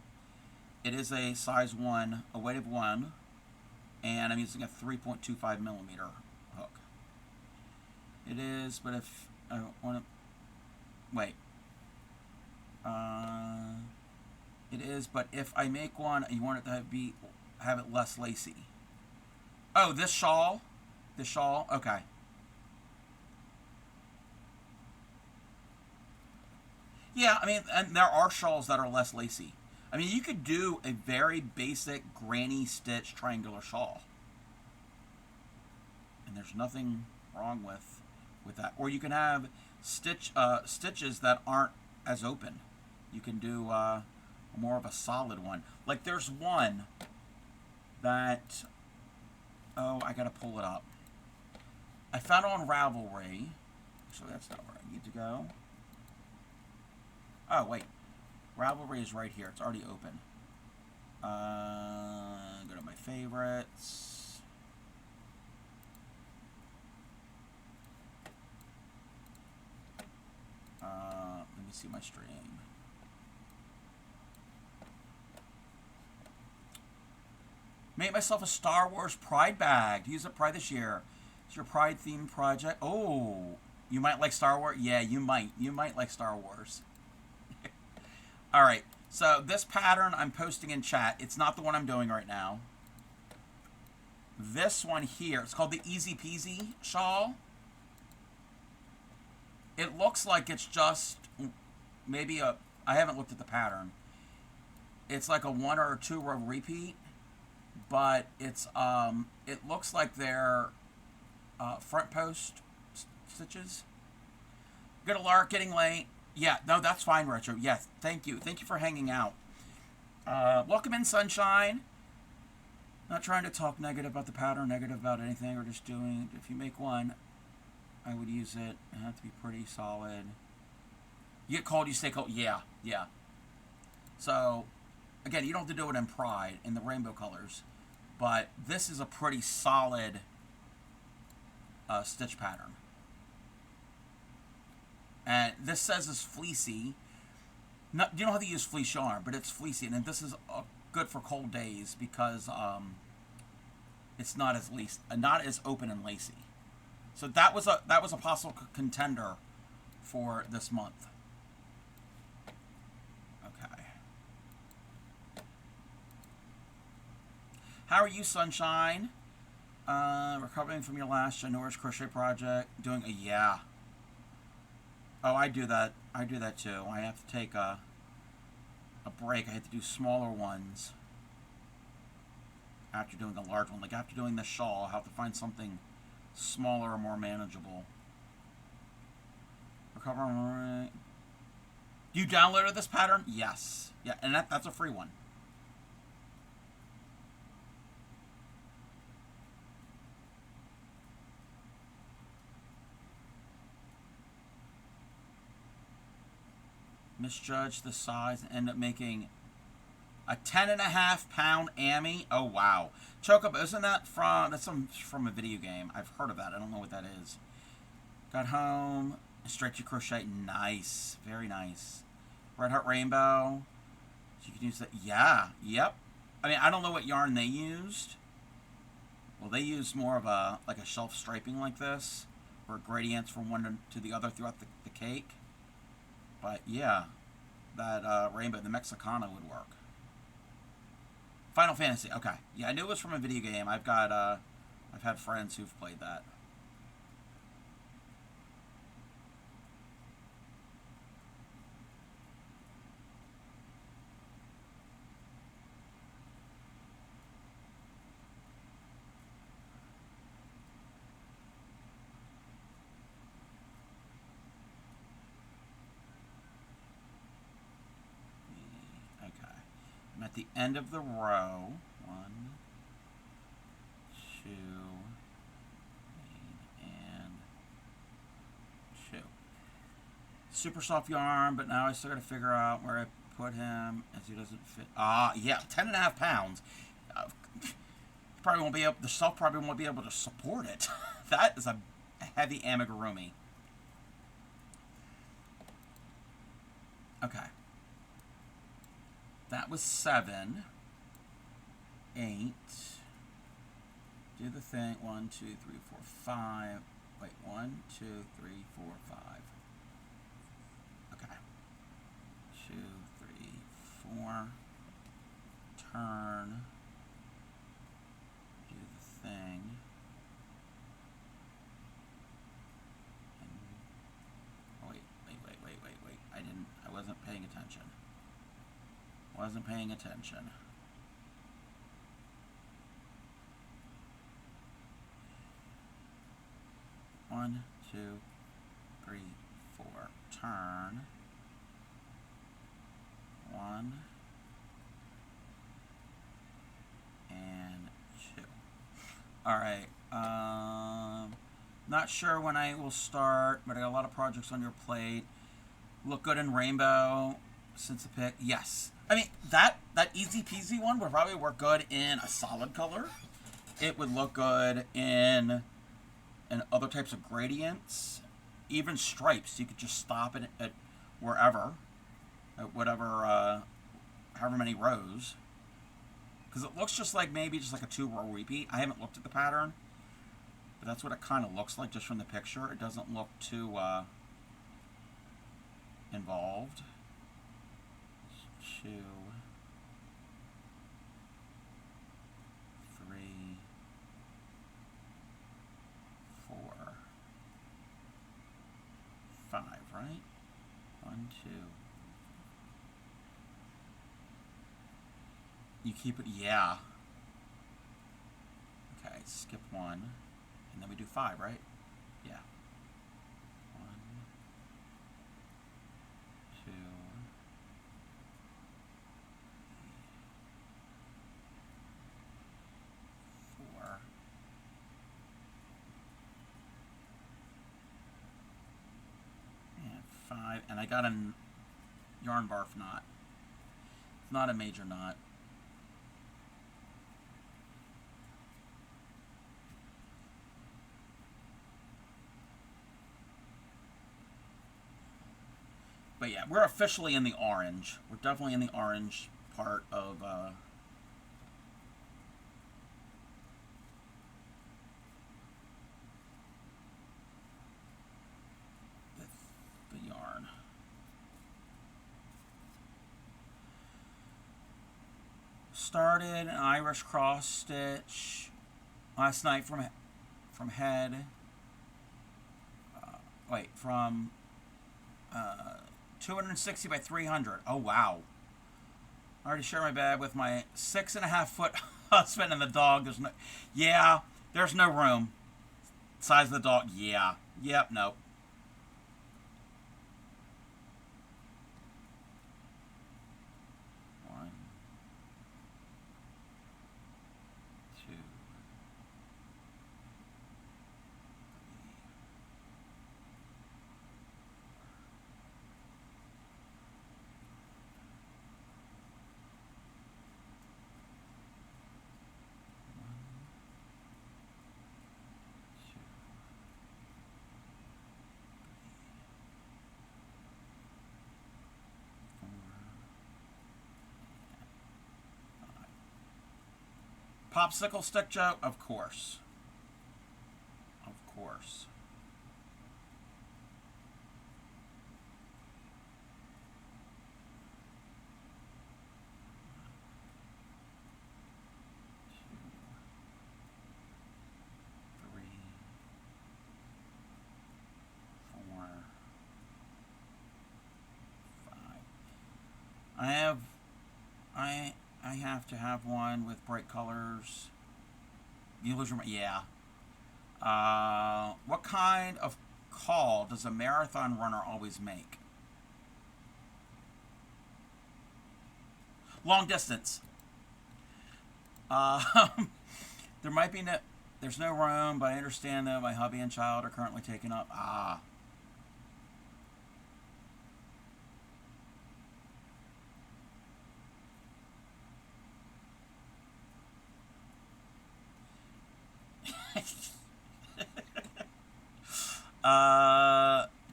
It is a size 1, a weight of 1, and I'm using a 3.25 millimeter hook. It is, but if I want to wait, it is, but if I make one, you want it to have it less lacy. Oh, this shawl, okay. Yeah, I mean, and there are shawls that are less lacy. I mean, you could do a very basic granny stitch triangular shawl, and there's nothing wrong with that. Or you can have stitches that aren't as open. You can do more of a solid one. Like there's one that, I gotta pull it up. I found it on Ravelry. So that's not where I need to go. Oh wait, Ravelry is right here. It's already open. Go to my favorites. Let me see my stream. Made myself a Star Wars Pride bag to use at Pride this year. It's your Pride themed project. Oh, you might like Star Wars? Yeah, you might. You might like Star Wars. All right. So this pattern I'm posting in chat. It's not the one I'm doing right now. This one here, it's called the Easy Peasy shawl. It looks like it's just maybe I haven't looked at the pattern. It's like a 1 or 2 row repeat, but it's it looks like they're front post stitches. Good alert, getting late. Yeah, no, that's fine, Retro. Yes, thank you for hanging out. Welcome in, Sunshine. Not trying to talk negative about the pattern, negative about anything, or just doing. If you make one, I would use it. It has to be pretty solid. You get cold, you stay cold. Yeah. So, again, you don't have to do it in Pride, in the rainbow colors. But this is a pretty solid stitch pattern. And this says it's fleecy. Not, you don't have to use fleece yarn, but it's fleecy, and this is good for cold days because it's not as not as open and lacy. So that was a possible contender for this month. Okay. How are you, Sunshine? Recovering from your last ginormous crochet project. Doing a yeah. Oh, I do that. I do that too. I have to take a break. I have to do smaller ones after doing a large one. Like after doing the shawl, I have to find something smaller or more manageable. Recover. You downloaded this pattern? Yes. Yeah, and that's a free one. Misjudged the size and ended up making a 10.5-pound Ami. Oh wow, Chocobo, isn't that from a video game? I've heard of that. I don't know what that is. Got home, stretchy crochet, nice, very nice. Red Heart Rainbow, so you can use that. Yeah, yep. I mean, I don't know what yarn they used. Well, they used more of a shelf striping like this, or gradients from one to the other throughout the cake. But yeah, that rainbow, the Mexicana would work. Final Fantasy, okay. Yeah, I knew it was from a video game. I've had friends who've played that. I'm at the end of the row. 1, 2, and 2. Super soft yarn, but now I still got to figure out where I put him as he doesn't fit. Yeah, 10.5 pounds. Probably won't be able. The shelf probably won't be able to support it. That is a heavy amigurumi. Okay. That was 7, 8. Do the thing. 1, 2, 3, 4, 5. Wait, 1, 2, 3, 4, 5. Okay. 2, 3, 4. Turn. Do the thing. And, oh, wait. I wasn't paying attention. Wasn't paying attention. One, 2, 3, 4. Turn. 1 and 2. All right. Not sure when I will start, but I got a lot of projects on your plate. Look good in rainbow. Since the pick, yes. I mean, that easy peasy one would probably work good in a solid color. It would look good in other types of gradients. Even stripes, you could just stop it at wherever, at whatever, however many rows. Because it looks just like maybe just like a 2-row repeat. I haven't looked at the pattern, but that's what it kind of looks like just from the picture. It doesn't look too involved. 2, 3, 4, 5, right? 1, 2. You keep it, yeah. Okay, skip 1, and then we do 5, right? Yeah. 1, 2. 4. And 5. And I got a yarn barf knot. It's not a major knot. But yeah, we're officially in the orange. We're definitely in the orange part of the yarn. Started an Irish cross stitch last night from head. From 260 by 300. Oh wow! I already shared my bed with my 6.5-foot husband and the dog. There's no room. Size of the dog, yeah. Yep, nope. One, two, popsicle stick joke? Of course. Of course. Three, four, five. I have to have one with bright colors. You lose your mind. Yeah. What kind of call does a marathon runner always make? Long distance. Uh, there might be no. There's no room, but I understand that my hubby and child are currently taken up. Ah.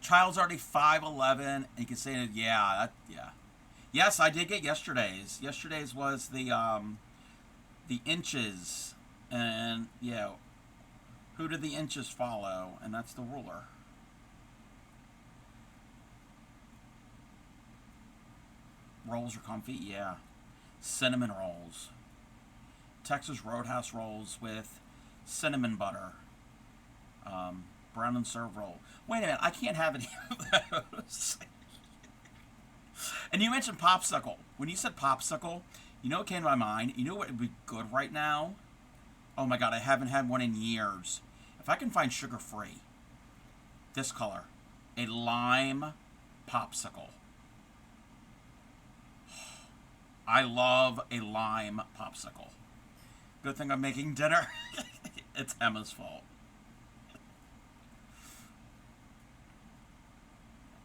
Child's already 5'11", and you can say that. Yeah. Yes, I did get yesterday's. Yesterday's was the inches, and yeah, who did the inches follow? And that's the ruler. Rolls are comfy. Yeah, cinnamon rolls. Texas Roadhouse rolls with cinnamon butter. Brown and serve roll. Wait a minute, I can't have any of those. And you mentioned popsicle. When you said popsicle, you know what came to my mind? You know what would be good right now? Oh my god, I haven't had one in years. If I can find sugar-free, this color, a lime popsicle. I love a lime popsicle. Good thing I'm making dinner. It's Emma's fault.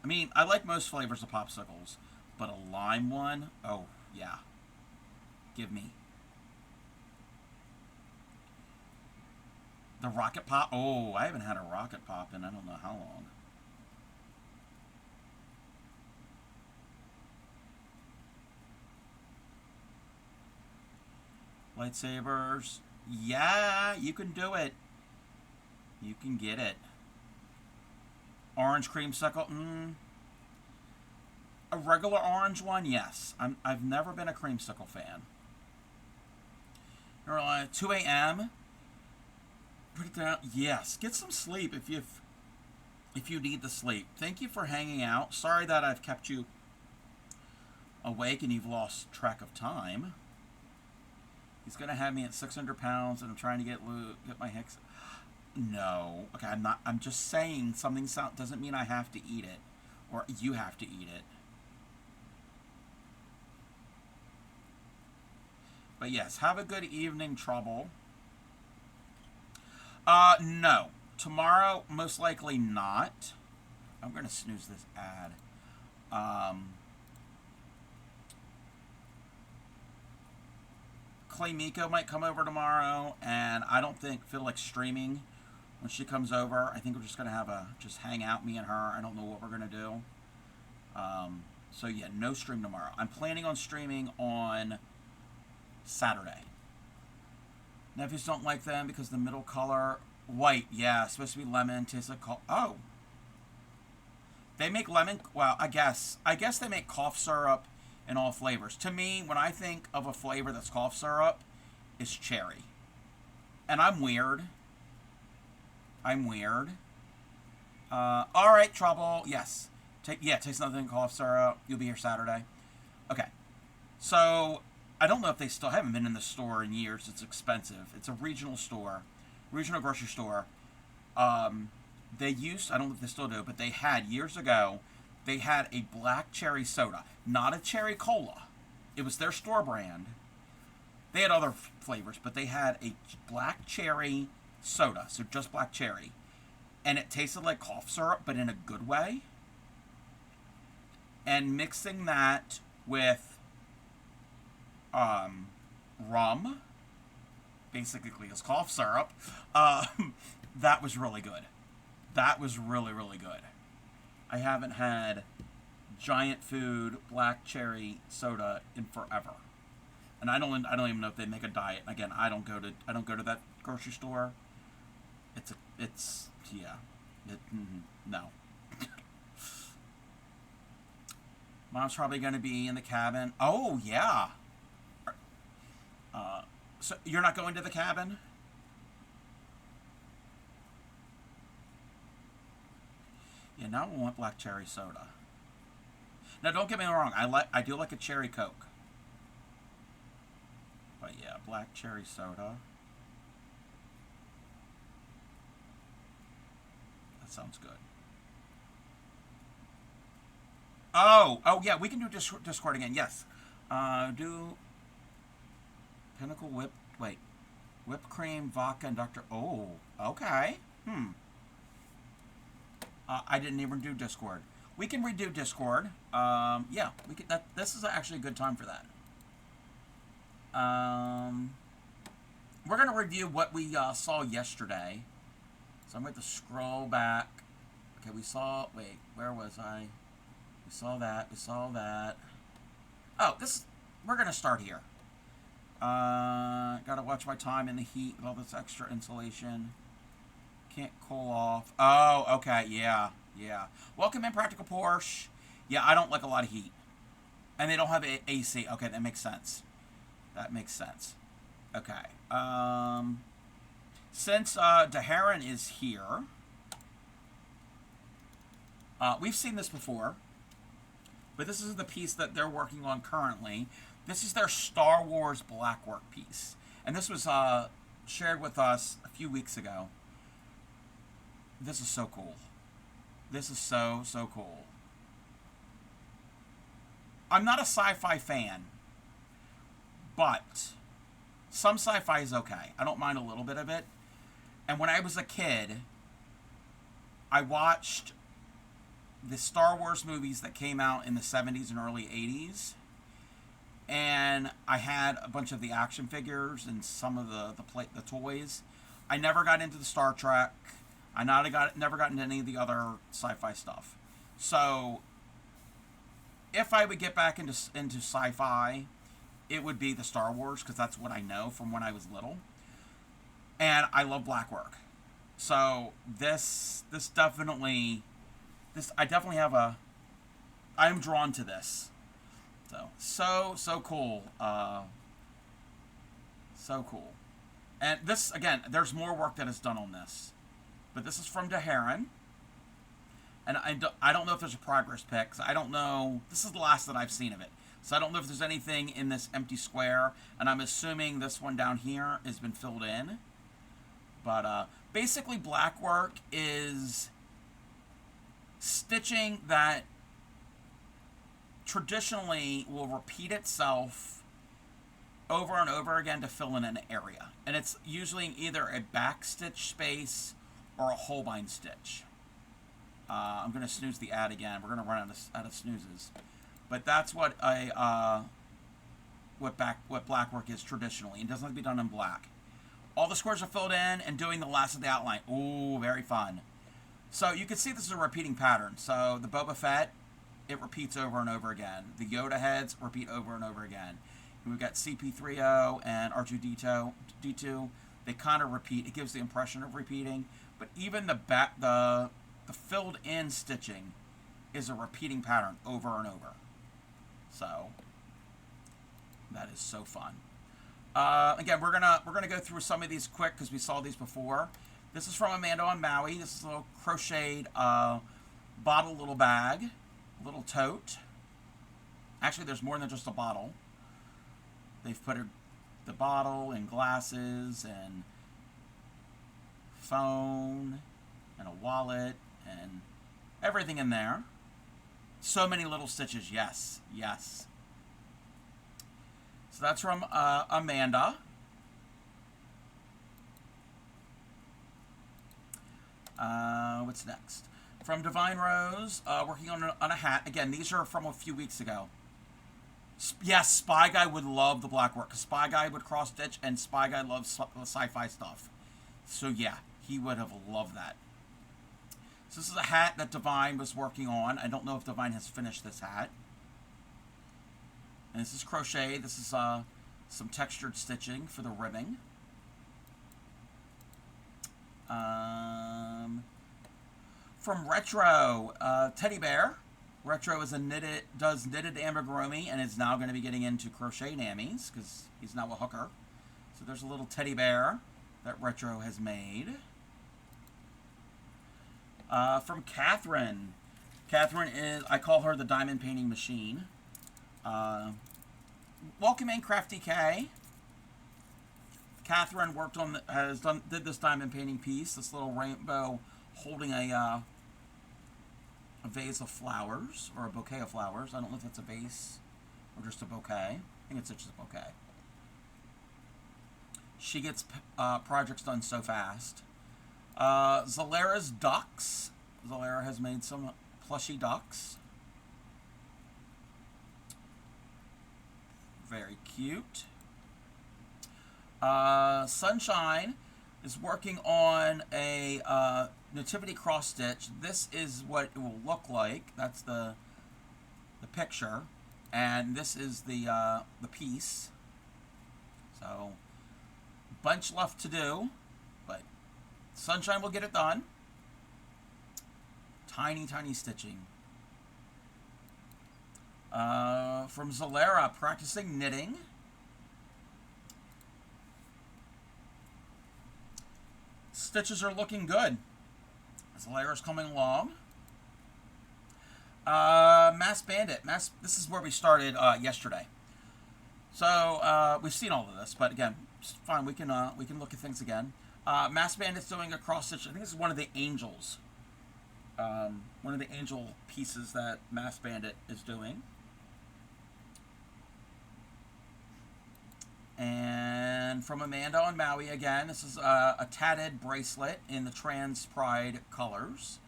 I mean, I like most flavors of popsicles, but a lime one, oh, yeah. Give me. The Rocket Pop, oh, I haven't had a Rocket Pop in I don't know how long. Lightsabers, yeah, you can do it. You can get it. Orange creamsicle, a regular orange one, yes. I've never been a creamsicle fan. You're like 2 a.m. Put it down. Yes, get some sleep if you need the sleep. Thank you for hanging out. Sorry that I've kept you awake and you've lost track of time. He's gonna have me at 600 pounds, and I'm trying to get my hicks. No, okay, I'm not. I'm just saying something doesn't mean I have to eat it, or you have to eat it. But yes, have a good evening, Trouble. No. Tomorrow, most likely not. I'm gonna snooze this ad. Clay Miko might come over tomorrow, and I don't feel like streaming when she comes over. I think we're just gonna have just hang out, me and her. I don't know what we're gonna do. So yeah, no stream tomorrow. I'm planning on streaming on Saturday. Nephews don't like them because the middle color white. Yeah, it's supposed to be lemon. Tastes like oh, they make lemon. Well, I guess they make cough syrup in all flavors. To me, when I think of a flavor that's cough syrup, it's cherry. And I'm weird. I'm weird. All right, trouble. Yes. Taste nothing. Cough syrup. You'll be here Saturday. Okay. So I don't know if they still haven't been in the store in years. It's expensive. It's a regional store, regional grocery store. They used, I don't know if they still do, but they had years ago. They had a black cherry soda, not a cherry cola. It was their store brand. They had other flavors, but they had a black cherry soda, so just black cherry, and it tasted like cough syrup, but in a good way. And mixing that with rum, basically as cough syrup, that was really good. That was really, really good. I haven't had giant food black cherry soda in forever, and I don't even know if they make a diet. Again, I don't go to that grocery store. It's yeah, no. Mom's probably going to be in the cabin. Oh yeah. So you're not going to the cabin? Yeah, now I want black cherry soda. Now, don't get me wrong. I do like a cherry Coke. But yeah, black cherry soda. That sounds good. Oh yeah, we can do Discord again. Yes. Do Pinnacle whipped cream, vodka, and Dr. Oh, okay. I didn't even do Discord. We can redo Discord. Yeah, we could. This is actually a good time for that. We're gonna review what we saw yesterday. So I'm going to scroll back. Okay, we saw. Wait, where was I? We saw that. We saw that. Oh, this. We're gonna start here. Gotta watch my time in the heat with all this extra insulation. Can't cool off. Oh, okay, yeah. Welcome in, Practical Porsche. Yeah, I don't like a lot of heat. And they don't have AC. Okay, that makes sense. Okay. Since Deharan is here, we've seen this before, but this is the piece that they're working on currently. This is their Star Wars Blackwork piece. And this was shared with us a few weeks ago. This is so cool. This is so cool. I'm not a sci-fi fan, but some sci-fi is okay. I don't mind a little bit of it. And when I was a kid, I watched the Star Wars movies that came out in the 70s and early 80s. And I had a bunch of the action figures and some of the toys. I never got into the Star Trek. I never got into any of the other sci-fi stuff. So, if I would get back into sci-fi, it would be the Star Wars, because that's what I know from when I was little. And I love Blackwork. So, I definitely have I am drawn to this. So cool. So cool. And this, again, there's more work that is done on this. But this is from Deharan. And I don't know if there's a progress pic, 'cause I don't know. This is the last that I've seen of it. So I don't know if there's anything in this empty square. And I'm assuming this one down here has been filled in. But basically, Blackwork is stitching that traditionally will repeat itself over and over again to fill in an area. And it's usually either a back stitch space or a Holbein stitch. I'm going to snooze the ad again. We're going to run out of snoozes. But that's what what Blackwork is traditionally. It doesn't have to be done in black. All the squares are filled in and doing the last of the outline. Ooh, very fun. So you can see this is a repeating pattern. So the Boba Fett, it repeats over and over again. The Yoda heads repeat over and over again. We've got CP3O and R2D2. They kind of repeat. It gives the impression of repeating, but even the filled in stitching is a repeating pattern over and over. So that is so fun. Again, we're gonna go through some of these quick because we saw these before. This is from Amanda on Maui. This is a little crocheted bottle, little bag, little tote. Actually, there's more than just a bottle. They've put the bottle and glasses and phone and a wallet and everything in there. So many little stitches. Yes, yes. So that's from Amanda. What's next? From Divine Rose, working on a hat. Again, these are from a few weeks ago. Yes, Spy Guy would love the black work, because Spy Guy would cross stitch, and Spy Guy loves sci-fi stuff. So yeah, he would have loved that. So this is a hat that Divine was working on. I don't know if Divine has finished this hat. And this is crochet. This is some textured stitching for the ribbing. From Retro, Teddy Bear. Retro is does knitted amigurumi, and is now going to be getting into crochet nammies because he's now a hooker. So there's a little teddy bear that Retro has made. From Catherine. Catherine is, I call her the diamond painting machine. Welcome in, Crafty K. Catherine worked on did this diamond painting piece, this little rainbow holding a vase of flowers, or a bouquet of flowers. I don't know if it's a vase or just a bouquet. I think it's just a bouquet. She gets projects done so fast. Zalera's ducks. Zalera has made some plushy ducks. Very cute. Sunshine is working on a nativity cross stitch. This is what it will look like. That's the picture, and this is the piece. So bunch left to do, but Sunshine will get it done. Tiny stitching. From Zalera, practicing knitting. Stitches are looking good. Zalera's coming along. Mass Bandit. This is where we started yesterday. So we've seen all of this, but again, it's fine. We can look at things again. Mass Bandit's doing a cross stitch. I think this is one of the angels. One of the angel pieces that Mass Bandit is doing. And from Amanda on Maui again, this is a tatted bracelet in the Trans Pride colors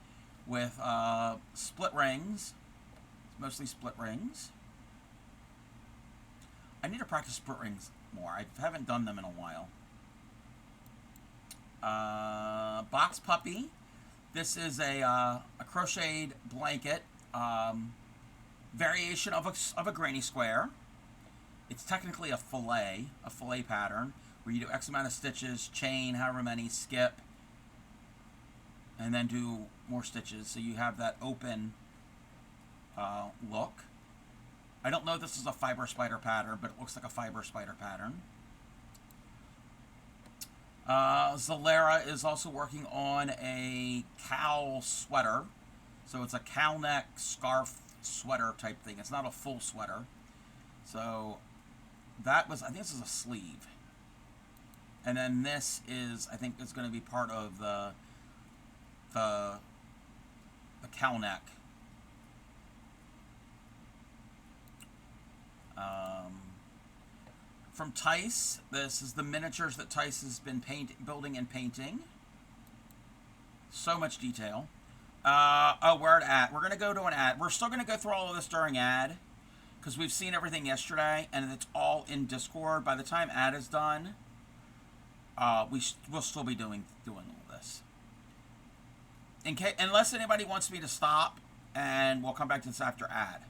with split rings. It's mostly split rings. I need to practice split rings more. I haven't done them in a while. Box Puppy. This is a crocheted blanket variation of a granny square. It's technically a fillet pattern, where you do X amount of stitches, chain, however many, skip, and then do more stitches, so you have that open look. I don't know if this is a fiber spider pattern, but it looks like a fiber spider pattern. Zalera is also working on a cowl sweater, so it's a cowl neck scarf sweater type thing. It's not a full sweater. So I think this is a sleeve. And then this is, I think it's going to be part of the cowl neck. From Tice, this is the miniatures that Tice has been building and painting. So much detail. Oh, we're at ad. We're going to go to an ad. We're still going to go through all of this during ad, because we've seen everything yesterday, and it's all in Discord. By the time ad is done, we'll still be doing all this. Unless anybody wants me to stop and we'll come back to this after ad.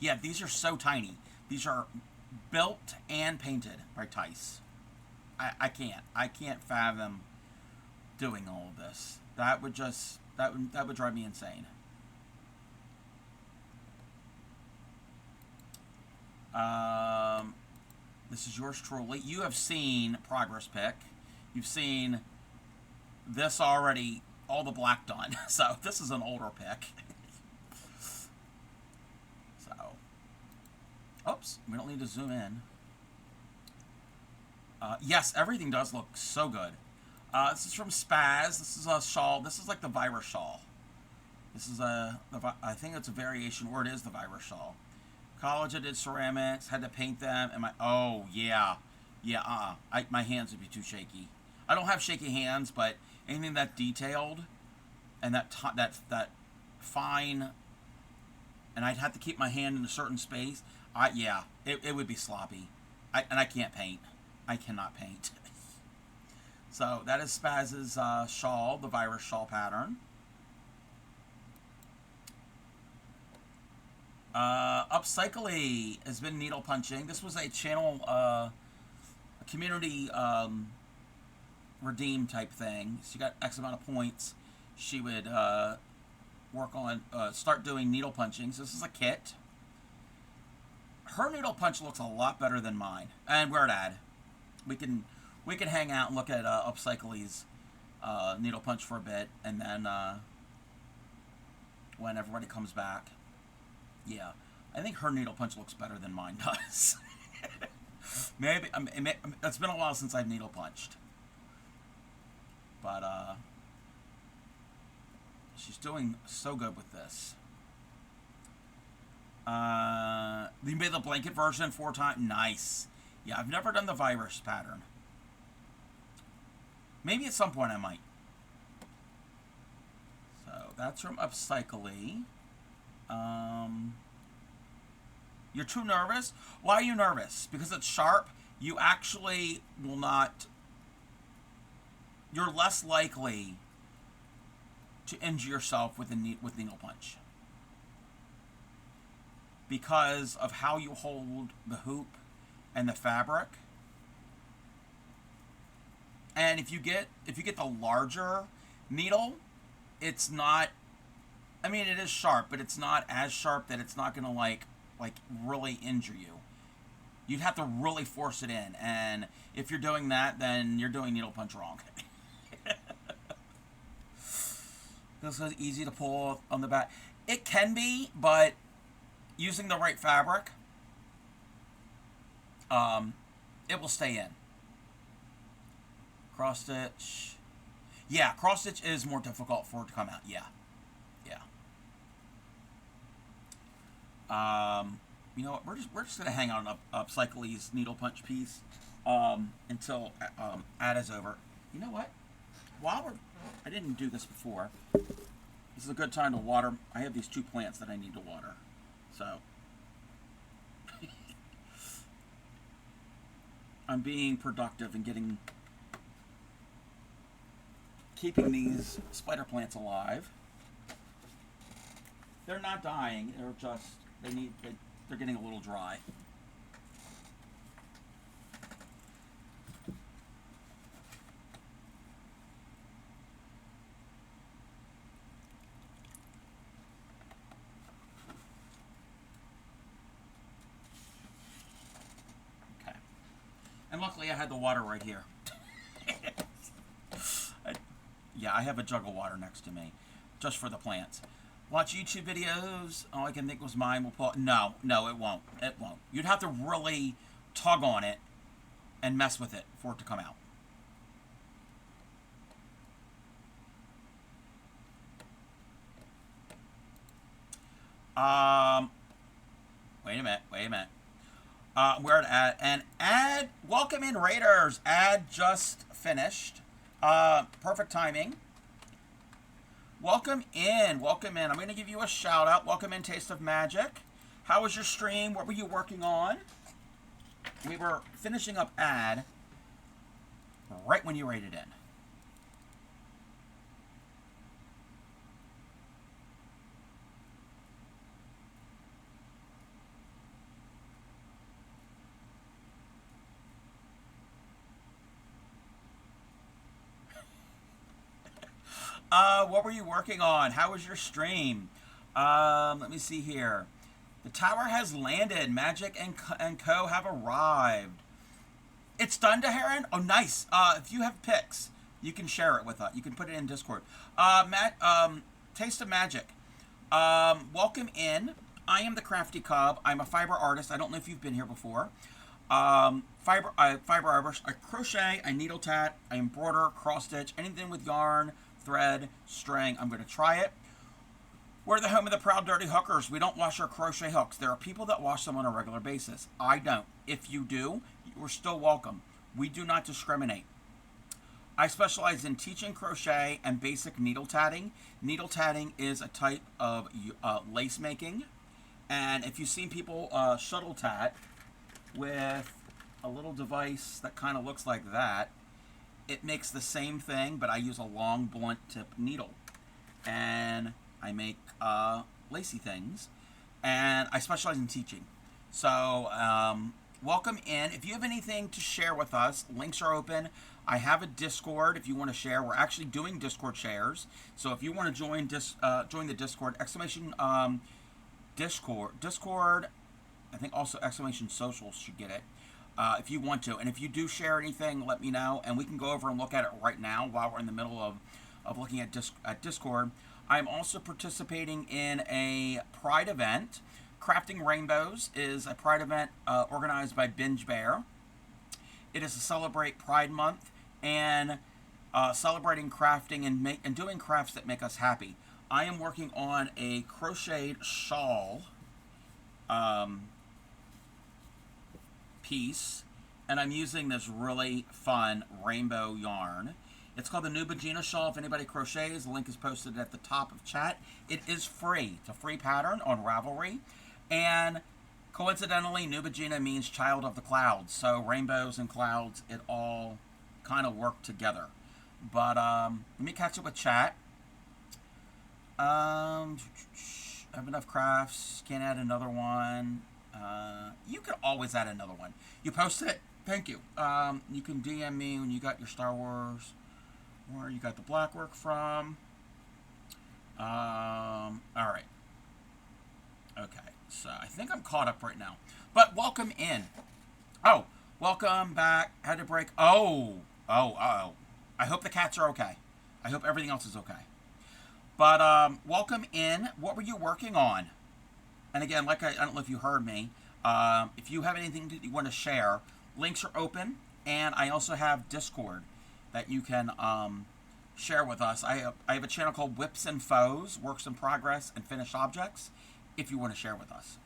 Yeah, these are so tiny. These are built and painted by Tice. I can't fathom doing all of this. That would drive me insane. This is yours truly. You have seen Progress Pick. You've seen this already, all the black done. So this is an older pick. So, oops, we don't need to zoom in. Yes, everything does look so good. This is from Spaz. This is a shawl. This is like the virus shawl. This is I think it's a variation, or it is the virus shawl. College, I did ceramics, had to paint them, and my hands would be too shaky. I don't have shaky hands, but anything that detailed and that fine, and I'd have to keep my hand in a certain space. It would be sloppy. I can't paint. I cannot paint. So that is Spaz's shawl, the virus shawl pattern. Upcycly has been needle punching. This was a channel, a community redeem type thing. She got X amount of points. She would work on, start doing needle punching. So this is a kit. Her needle punch looks a lot better than mine. And we're at ad. We can hang out and look at Upcycly's needle punch for a bit, and then when everybody comes back. Yeah, I think her needle punch looks better than mine does. Maybe it's been a while since I've needle punched, but she's doing so good with this. You made the blanket version 4 times. Nice. Yeah, I've never done the virus pattern. Maybe at some point I might. So that's from Upcycly. You're too nervous? Why are you nervous? Because it's sharp? You actually will not... You're less likely to injure yourself with needle punch. Because of how you hold the hoop and the fabric. And if you get the larger needle, it's not... I mean, it is sharp, but it's not as sharp that it's not going to like really injure you. You'd have to really force it in, and if you're doing that, then you're doing needle punch wrong. This is easy to pull on the back. It can be, but using the right fabric, it will stay in. Cross stitch. Yeah, cross stitch is more difficult for it to come out. Yeah. You know what? We're just gonna hang on Upcycly's needle punch piece until ad is over. You know what? I didn't do this before. This is a good time to water. I have these 2 plants that I need to water. So I'm being productive and keeping these spider plants alive. They're not dying. They're just they're getting a little dry. Okay. And luckily I had the water right here. I have a jug of water next to me, just for the plants. Watch YouTube videos. All I can think was mine will pull. No, it won't. It won't. You'd have to really tug on it and mess with it for it to come out. Wait a minute. We're at ad. And ad, welcome in Raiders. Ad just finished. Perfect timing. Welcome in. I'm going to give you a shout out. Welcome in, Taste of Magic. How was your stream? What were you working on? We were finishing up ad right when you rated in. What were you working on? How was your stream? Let me see here. The tower has landed. Magic and Co have arrived. It's done, Heron. Oh, nice. If you have pics, you can share it with us. You can put it in Discord. Taste of Magic. Welcome in. I am the Crafty Cub. I'm a fiber artist. I don't know if you've been here before. Fiber artist. I crochet. I needle tat. I embroider, cross stitch, anything with yarn, thread, string. I'm going to try it. We're the home of the proud, dirty hookers. We don't wash our crochet hooks. There are people that wash them on a regular basis. I don't. If you do, you're still welcome. We do not discriminate. I specialize in teaching crochet and basic needle tatting. Needle tatting is a type of lace making. And if you've seen people shuttle tat with a little device that kind of looks like that, it makes the same thing, but I use a long blunt tip needle. And I make lacy things. And I specialize in teaching. So welcome in. If you have anything to share with us, links are open. I have a Discord if you want to share. We're actually doing Discord shares. So if you want to join the Discord, Discord, I think also exclamation socials should get it. If you want to. And if you do share anything, let me know. And we can go over and look at it right now while we're in the middle of looking at Discord. I'm also participating in a Pride event. Crafting Rainbows is a Pride event organized by Binge Bear. It is to celebrate Pride Month and celebrating crafting and doing crafts that make us happy. I am working on a crocheted shawl piece, and I'm using this really fun rainbow yarn. It's called the Nubigena shawl. If anybody crochets, the link is posted at the top of chat. It is free. It's a free pattern on Ravelry. And coincidentally, Nubigena means child of the clouds. So rainbows and clouds, it all kind of work together. But let me catch up with chat. I have enough crafts. Can't add another one. You can always add another one. You posted it. Thank you. You can DM me when you got your Star Wars, where you got the black work from. All right. Okay. So I think I'm caught up right now. But welcome in. Oh, welcome back. Had to break. Oh. I hope the cats are okay. I hope everything else is okay. But welcome in. What were you working on? And again, like I don't know if you heard me. If you have anything that you want to share, links are open. And I also have Discord that you can share with us. I have a channel called Whips and Foes, Works in Progress, and Finished Objects, if you want to share with us.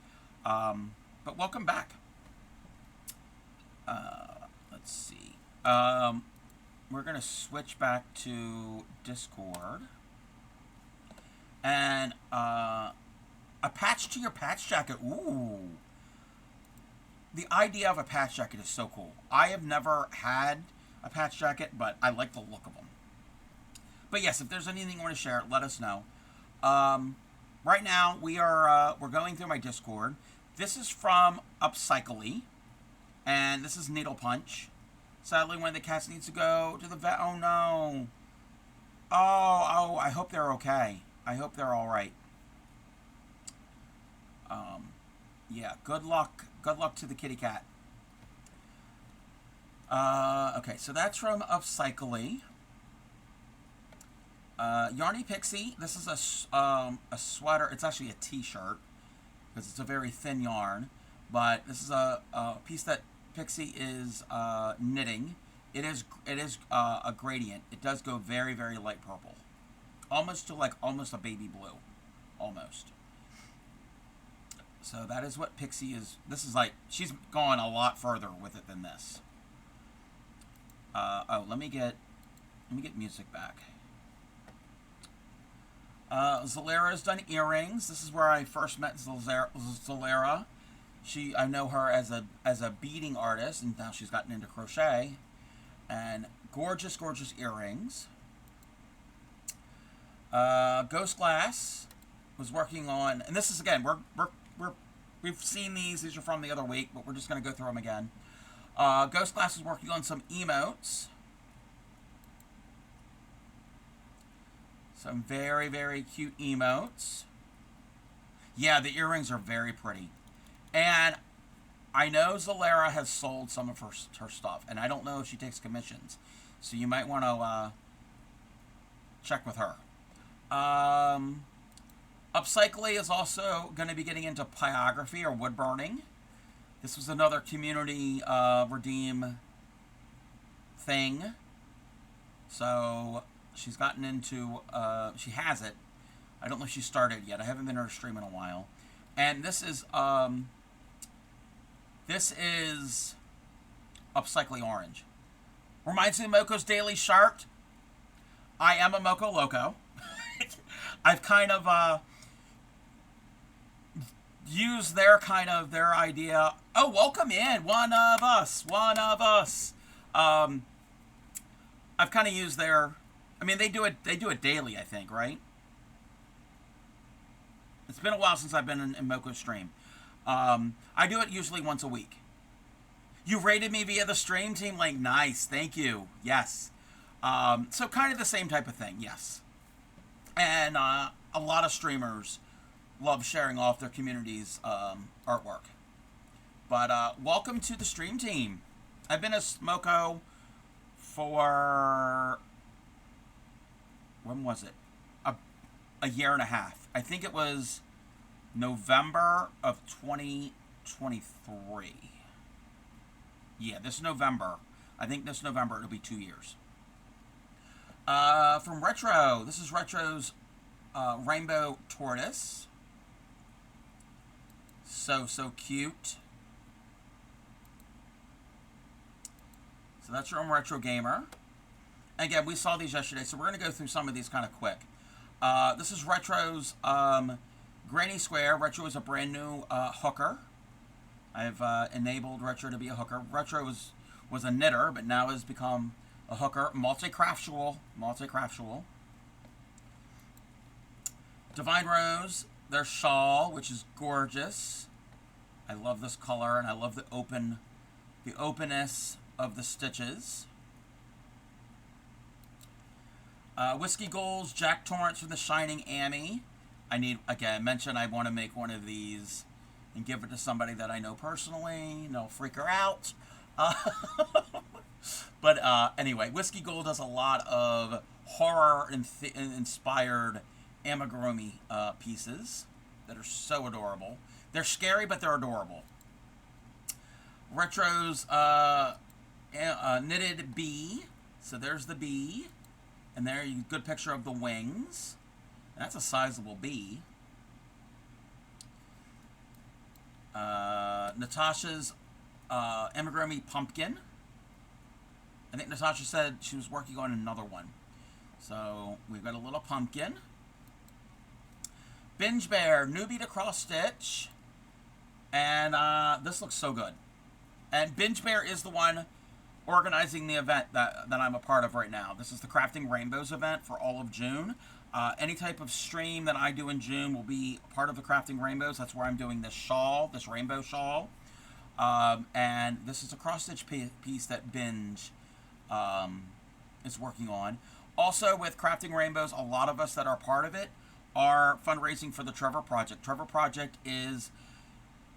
But welcome back. Let's see. We're going to switch back to Discord. And a patch to your patch jacket. Ooh. The idea of a patch jacket is so cool. I have never had a patch jacket, but I like the look of them. But yes, if there's anything you want to share, let us know. Right now, we're going through my Discord. This is from Upcycly, and this is Needle Punch. Sadly, one of the cats needs to go to the vet. Oh, no. Oh, I hope they're okay. I hope they're all right. Yeah, good luck. Good luck to the kitty cat. Okay, so that's from Upcycly. Yarny Pixie. This is a sweater. It's actually a t-shirt because it's a very thin yarn. But this is a piece that Pixie is knitting. It is a gradient. It does go very, very light purple, almost to almost a baby blue, almost. So that is what Pixie is. This is she's gone a lot further with it than this. Let me get music back. Zalera's done earrings. This is where I first met Zalera. I know her as a beading artist, and now she's gotten into crochet. And gorgeous, gorgeous earrings. Ghost Glass was working on, and this is again we've seen these. These are from the other week, but we're just going to go through them again. Ghost Glass is working on some emotes. Some very, very cute emotes. Yeah, the earrings are very pretty. And I know Zalera has sold some of her stuff, and I don't know if she takes commissions. So you might want to check with her. Upcycly is also going to be getting into pyrography or wood burning. This was another community redeem thing. So she's gotten into, she has it. I don't know if she started yet. I haven't been to her stream in a while. And this is Upcycly Orange. Reminds me of Moco's Daily Shirt. I am a Moco Loco. I've kind of used their idea. Oh, welcome in, one of us. I've kind of used their. I mean, they do it daily, I think, right? It's been a while since I've been in Moco's stream. I do it usually once a week. You rated me via the stream team? Like, nice, thank you. Yes. So kind of the same type of thing, yes. And a lot of streamers love sharing off their community's artwork. But welcome to the stream team. I've been a Moco for, when was it? A year and a half. I think it was November of 2023. Yeah, this November. I think this November it'll be 2 years. From Retro. This is Retro's Rainbow Tortoise. So cute. So that's from Retro Gamer. Again, we saw these yesterday, so we're going to go through some of these kind of quick. This is Retro's Granny Square. Retro is a brand new hooker. I've enabled Retro to be a hooker. Retro was a knitter, but now has become a hooker. Multi-craftual. Divine Rose, their Shawl, which is gorgeous. I love this color, and I love the openness of the stitches. Whiskey Gold's Jack Torrance from the Shining Amy. I mentioned I want to make one of these and give it to somebody that I know personally. No, freak her out. But anyway, Whiskey Gold does a lot of horror-inspired amigurumi pieces that are so adorable. They're scary, but they're adorable. Retro's knitted bee. So there's the bee. And there, you good picture of the wings. That's a sizable bee. Natasha's amigurumi pumpkin. I think Natasha said she was working on another one. So we've got a little pumpkin. Binge Bear, newbie to cross stitch. And this looks so good. And Binge Bear is the one organizing the event that I'm a part of right now. This is the Crafting Rainbows event for all of June. Any type of stream that I do in June will be part of the Crafting Rainbows. That's where I'm doing this shawl, this rainbow shawl. And this is a cross-stitch piece that Binge is working on. Also, with Crafting Rainbows, a lot of us that are part of it are fundraising for the Trevor Project. Trevor Project is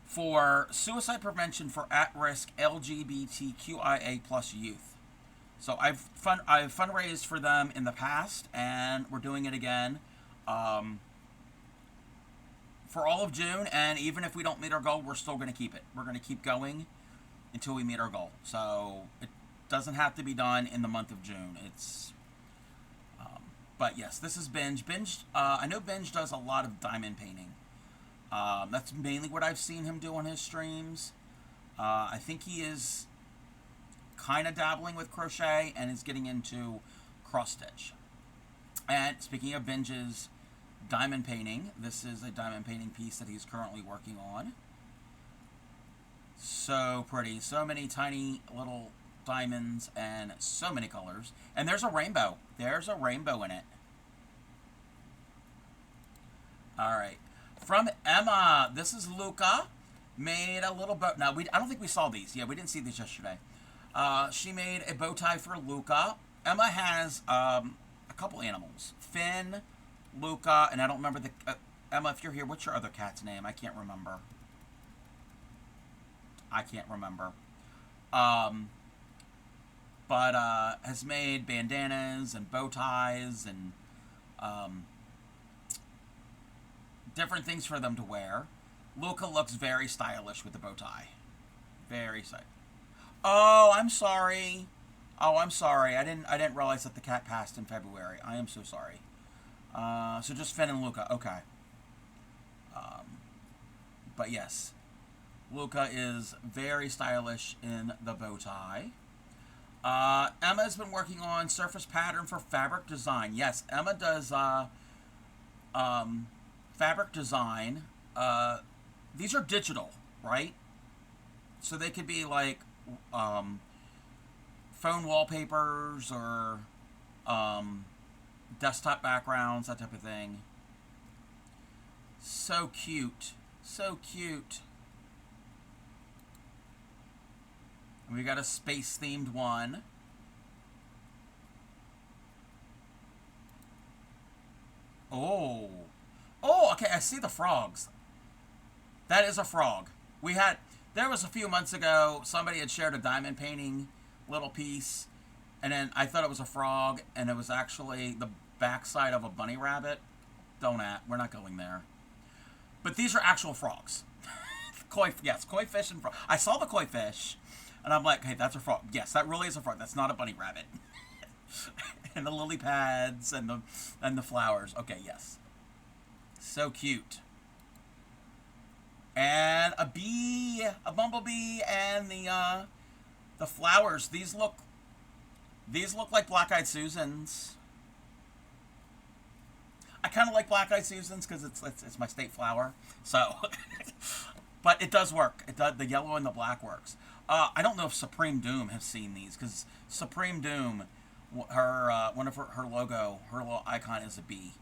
for suicide prevention for at-risk LGBTQIA+ youth. So I've fundraised for them in the past, and we're doing it again for all of June. And even if we don't meet our goal, we're still going to keep it. We're going to keep going until we meet our goal. So it doesn't have to be done in the month of June. But yes, this is Binge. I know Binge does a lot of diamond painting. That's mainly what I've seen him do on his streams. I think he is kind of dabbling with crochet and is getting into cross stitch. And speaking of Binge's diamond painting, this is a diamond painting piece that he's currently working on. So pretty. So many tiny little diamonds and so many colors. And there's a rainbow. There's a rainbow in it. Alright. From Emma, this is Luca. Made a little bow. Now, I don't think we saw these. Yeah, we didn't see these yesterday. She made a bow tie for Luca. Emma has a couple animals. Finn, Luca, and I don't remember the... Emma, if you're here, what's your other cat's name? I can't remember. I can't remember. Um, but has made bandanas and bow ties and different things for them to wear. Luca looks very stylish with the bow tie. Very stylish. Oh, I'm sorry. Oh, I'm sorry. I didn't realize that the cat passed in February. I am so sorry. So just Finn and Luca. Okay. But yes, Luca is very stylish in the bow tie. Emma's been working on surface pattern for fabric design. Yes, Emma does fabric design. These are digital, right? So they could be like phone wallpapers or desktop backgrounds, that type of thing. So cute. So cute. We got a space-themed one. Oh. Oh, okay, I see the frogs. That is a frog. There was a few months ago, somebody had shared a diamond painting little piece, and then I thought it was a frog, and it was actually the backside of a bunny rabbit. We're not going there. But these are actual frogs. Koi fish and frog. I saw the koi fish, and I'm like, hey, that's a frog. Yes, that really is a frog. That's not a bunny rabbit. And the lily pads and the flowers. Okay, yes. So cute. And a bee, a bumblebee, and the flowers. These look like Black-Eyed Susans. I kind of like Black-Eyed Susans because it's my state flower. So, but it does work. The yellow and the black works. I don't know if Supreme Doom has seen these because Supreme Doom, one of her logo, her little icon is a bee.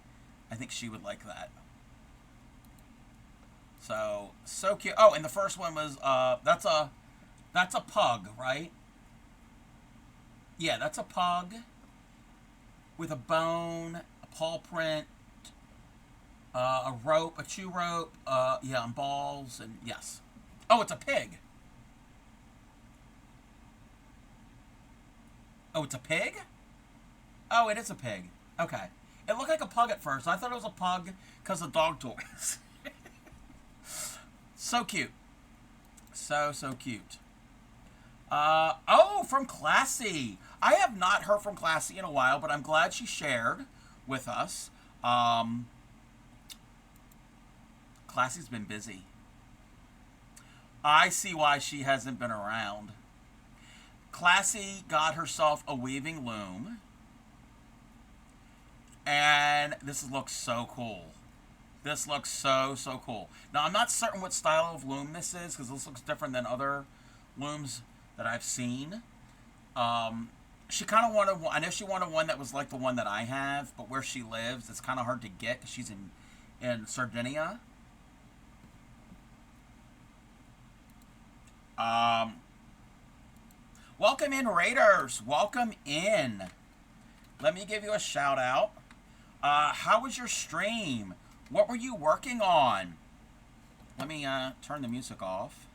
I think she would like that. So cute. Oh, and the first one was that's a pug, right? Yeah, that's a pug with a bone, a paw print, a rope, a chew rope, yeah, and balls, and yes. Oh, it's a pig. Oh, it's a pig? Oh, it is a pig. Okay. It looked like a pug at first. I thought it was a pug because of dog toys. So cute. So cute. Oh, from Classy. I have not heard from Classy in a while, but I'm glad she shared with us. Classy's been busy. I see why she hasn't been around. Classy got herself a weaving loom. And this looks so cool. This looks so cool. Now, I'm not certain what style of loom this is, because this looks different than other looms that I've seen. She kind of wanted one. I know she wanted one that was like the one that I have, but where she lives, it's kind of hard to get, because she's in Sardinia. Welcome in, Raiders. Welcome in. Let me give you a shout out. How was your stream? What were you working on? Let me turn the music off.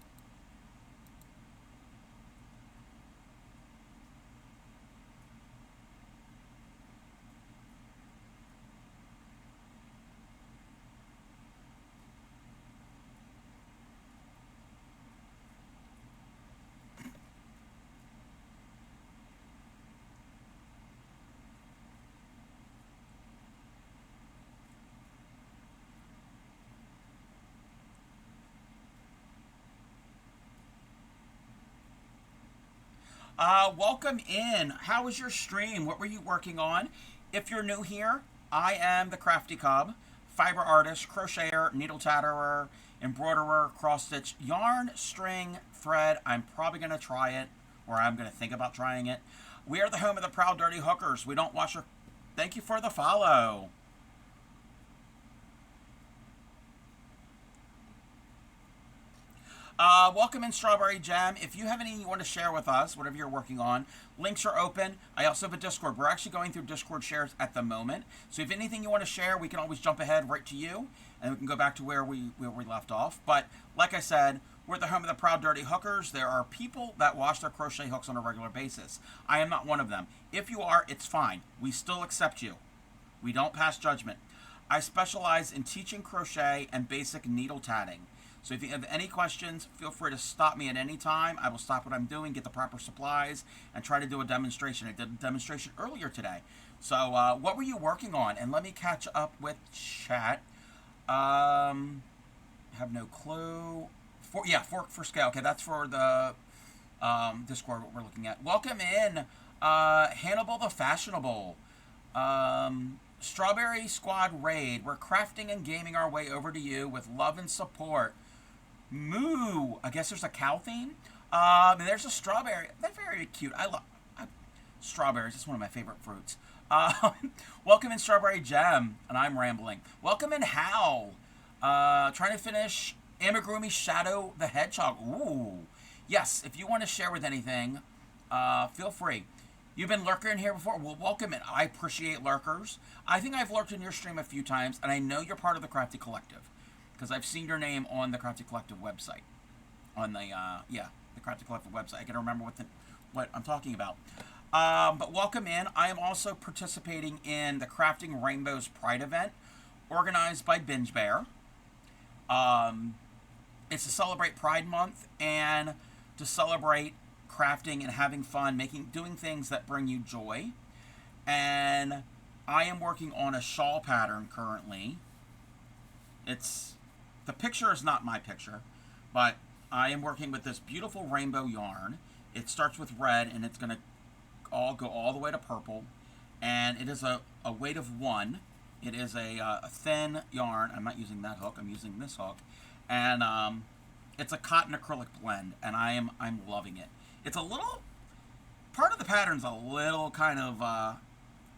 Welcome in. How was your stream? What were you working on? If you're new here, I am the Crafty Cub, fiber artist, crocheter, needle tatterer, embroiderer, cross stitch, yarn, string, thread. I'm probably going to try it, or I'm going to think about trying it. We are the home of the proud dirty hookers. We don't wash our... Thank you for the follow. Welcome in, Strawberry Jam. If you have anything you want to share with us, whatever you're working on, links are open. I also have a Discord. We're actually going through Discord shares at the moment. So if anything you want to share, we can always jump ahead right to you, and we can go back to where we left off. But like I said, we're at the home of the proud, dirty hookers. There are people that wash their crochet hooks on a regular basis. I am not one of them. If you are, it's fine. We still accept you. We don't pass judgment. I specialize in teaching crochet and basic needle tatting. So if you have any questions, feel free to stop me at any time. I will stop what I'm doing, get the proper supplies, and try to do a demonstration. I did a demonstration earlier today. So what were you working on? And let me catch up with chat. Have no clue. Fork for scale. Okay, that's for the Discord, what we're looking at. Welcome in, Hannibal the Fashionable. Strawberry Squad Raid. We're crafting and gaming our way over to you with love and support. Moo. I guess there's a cow theme. And there's a strawberry. They're very cute. I love strawberries. It's one of my favorite fruits. Welcome in, Strawberry Gem. And I'm rambling. Welcome in, Howl. Trying to finish Amigurumi Shadow the Hedgehog. Ooh. Yes, if you want to share with anything, feel free. You've been lurker in here before? Well, welcome in. I appreciate lurkers. I think I've lurked in your stream a few times, and I know you're part of the Crafty Collective, because I've seen your name on the Crafty Collective website. On the, the Crafty Collective website. I can remember what I'm talking about. But welcome in. I am also participating in the Crafting Rainbows Pride event, organized by Binge Bear. It's to celebrate Pride Month, and to celebrate crafting and having fun, doing things that bring you joy. And I am working on a shawl pattern currently. The picture is not my picture, but I am working with this beautiful rainbow yarn. It starts with red, and it's going to go all the way to purple. And it is a weight of 1. It is a thin yarn. I'm not using that hook. I'm using this hook. And it's a cotton acrylic blend, and I'm loving it. It's a little, part of the pattern's a little kind of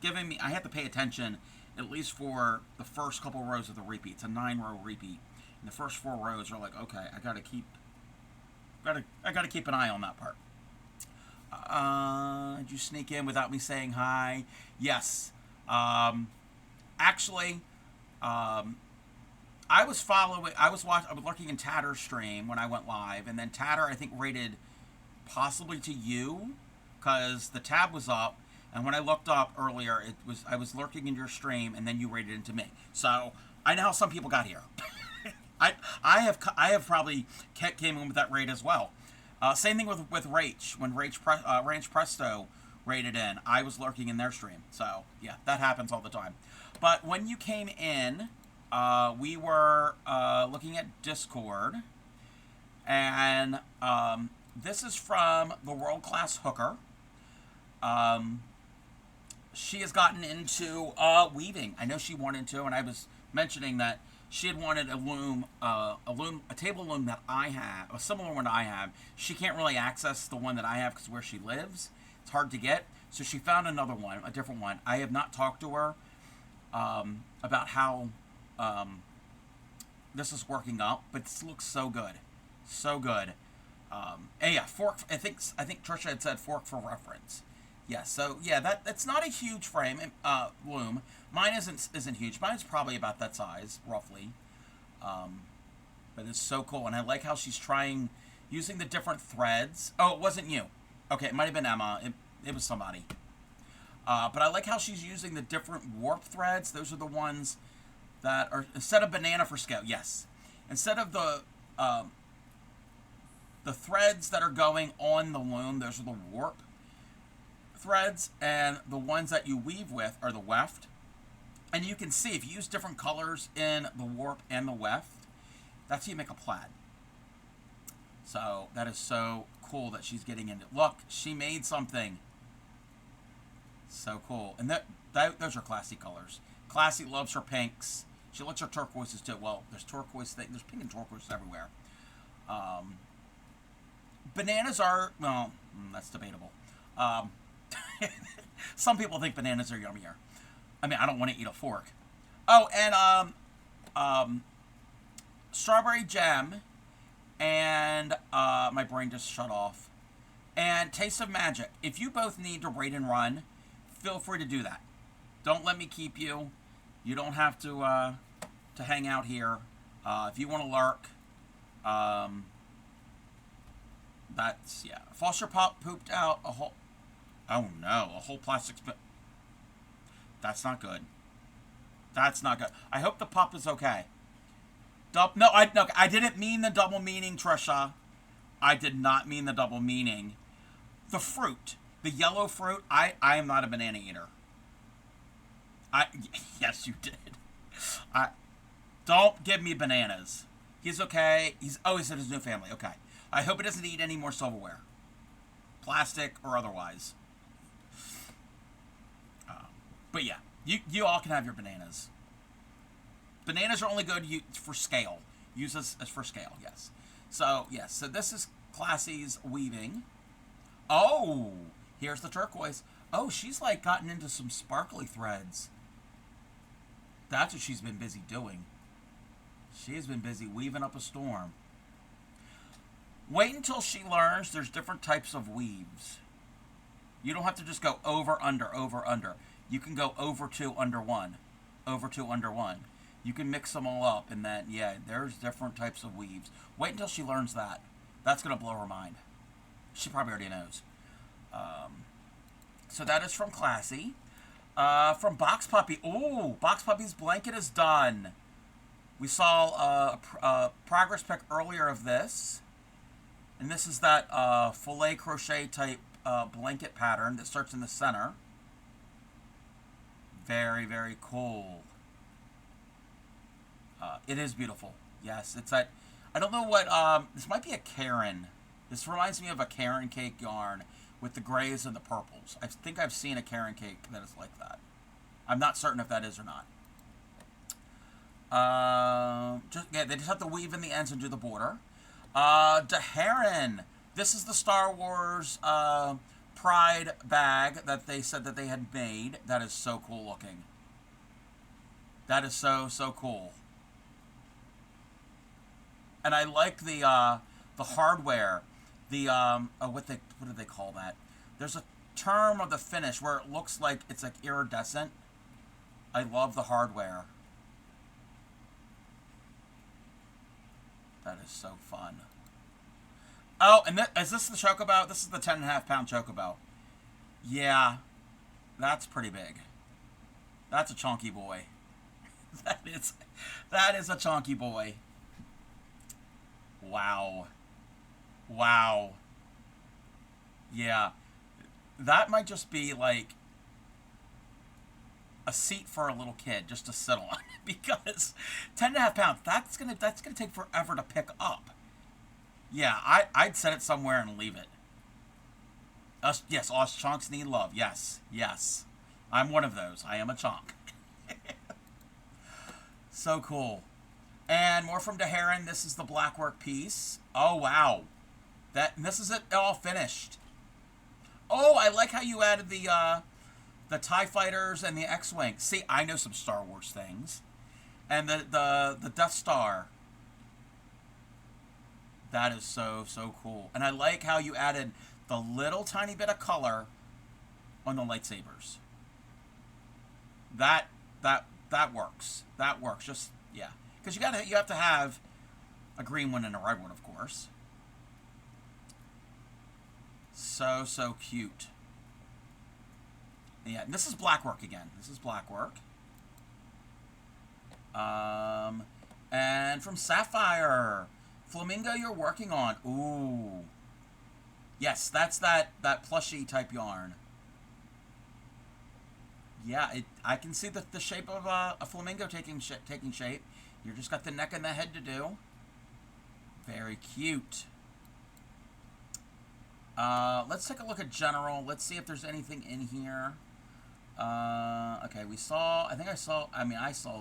giving me, I have to pay attention at least for the first couple rows of the repeat. It's a 9-row repeat. And the first 4 rows are like, okay, I gotta keep an eye on that part. Did you sneak in without me saying hi? Yes. Actually, I was lurking in Tatter's stream when I went live, and then Tatter, I think, rated possibly to you, because the tab was up, and when I looked up earlier, I was lurking in your stream, and then you rated into me. So I know how some people got here. I have probably came in with that raid as well. Same thing with Rach. When Ranch Presto rated in, I was lurking in their stream. So yeah, that happens all the time. But when you came in, we were looking at Discord, and this is from the World Class Hooker. She has gotten into weaving. I know she wanted to, and I was mentioning that she had wanted a table loom that I have, a similar one I have. She can't really access the one that I have because where she lives, it's hard to get. So she found another one, a different one. I have not talked to her about how this is working out, but this looks so good, so good. And yeah, fork. I think Trisha had said fork for reference. Yeah, so yeah, that's not a huge frame loom. Mine isn't huge. Mine's probably about that size, roughly. But it's so cool, and I like how she's using the different threads. Oh, it wasn't you. Okay, it might have been Emma. It was somebody. But I like how she's using the different warp threads. Those are the ones that are, instead of banana for scale, yes. Instead of the threads that are going on the loom, those are the warp threads, and the ones that you weave with are the weft. And you can see, if you use different colors in the warp and the weft, that's how you make a plaid. So that is so cool that she's getting into. Look, she made something. So cool. And those are classy colors. Classy loves her pinks. She likes her turquoises too. Well, there's turquoise thing. There's pink and turquoise everywhere. Bananas are, well, that's debatable. Some people think bananas are yummier. I mean, I don't want to eat a fork. Oh, and Strawberry Jam and my brain just shut off. And Taste of Magic. If you both need to raid and run, feel free to do that. Don't let me keep you. You don't have to hang out here. If you want to lurk, that's, yeah. Foster Pop pooped out a whole, oh no, a whole plastic spoon. That's not good. That's not good. I hope the pup is okay. No, I didn't mean the double meaning, Trisha. I did not mean the double meaning. The fruit, the yellow fruit. I am not a banana eater. Yes, you did. Don't give me bananas. He's okay. He's in his new family. Okay. I hope he doesn't eat any more silverware, plastic or otherwise. But yeah, you all can have your bananas. Bananas are only good for scale. Use this as for scale, yes. So, yes. So this is Classy's weaving. Oh, here's the turquoise. Oh, she's like gotten into some sparkly threads. That's what she's been busy doing. She's been busy weaving up a storm. Wait until she learns there's different types of weaves. You don't have to just go over, under, over, under. You can go over 2, under 1. Over 2, under 1. You can mix them all up, and then, yeah, there's different types of weaves. Wait until she learns that. That's going to blow her mind. She probably already knows. So that is from Classy. From Box Puppy. Ooh, Box Puppy's blanket is done. We saw a progress pic earlier of this. And this is that filet crochet type blanket pattern that starts in the center. Very, very cool. It is beautiful. Yes, it's that. I don't know what. This might be a Karen. This reminds me of a Karen cake yarn with the grays and the purples. I think I've seen a Karen cake that is like that. I'm not certain if that is or not. They just have to weave in the ends and do the border. Deheron. This is the Star Wars Pride bag that they said that they had made. That is so cool looking. That is so cool. And I like the hardware. The what do they call that? There's a term of the finish where it looks like it's like iridescent. I love the hardware. That is so fun. Oh, and is this the Chocobo? This is the 10.5-pound Chocobo. Yeah, that's pretty big. That's a chunky boy. That is a chunky boy. Wow. Wow. Yeah. That might just be like a seat for a little kid just to sit on, because 10.5 pounds, that's gonna take forever to pick up. Yeah, I'd set it somewhere and leave it. Us chunks need love. Yes. I'm one of those. I am a chunk. So cool. And more from Deheron. This is the blackwork piece. Oh wow. This is it all finished. Oh, I like how you added the TIE Fighters and the X-Wing. See, I know some Star Wars things. And the Death Star. That is so cool. And I like how you added the little tiny bit of color on the lightsabers. That works. That works. Just, yeah. Because you have to have a green one and a red one, of course. So cute. Yeah, and this is blackwork again. This is blackwork. And from Sapphire, Flamingo you're working on. Ooh. Yes, that's that plushy type yarn. Yeah, I can see the shape of a flamingo taking shape. You just got the neck and the head to do. Very cute. Let's take a look at general. Let's see if there's anything in here. Okay, I saw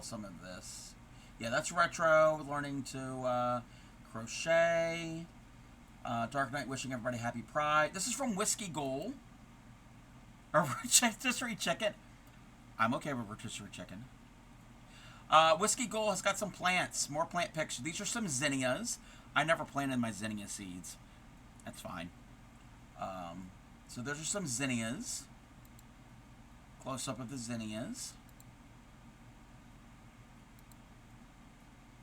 some of this. Yeah, that's retro, learning to crochet. Dark Knight wishing everybody happy Pride. This is from Whiskey Goal. Or rotisserie chicken. I'm okay with rotisserie chicken. Whiskey Goal has got some plants, more plant pictures. These are some zinnias. I never planted my zinnia seeds. That's fine. So those are some zinnias. Close up of the zinnias.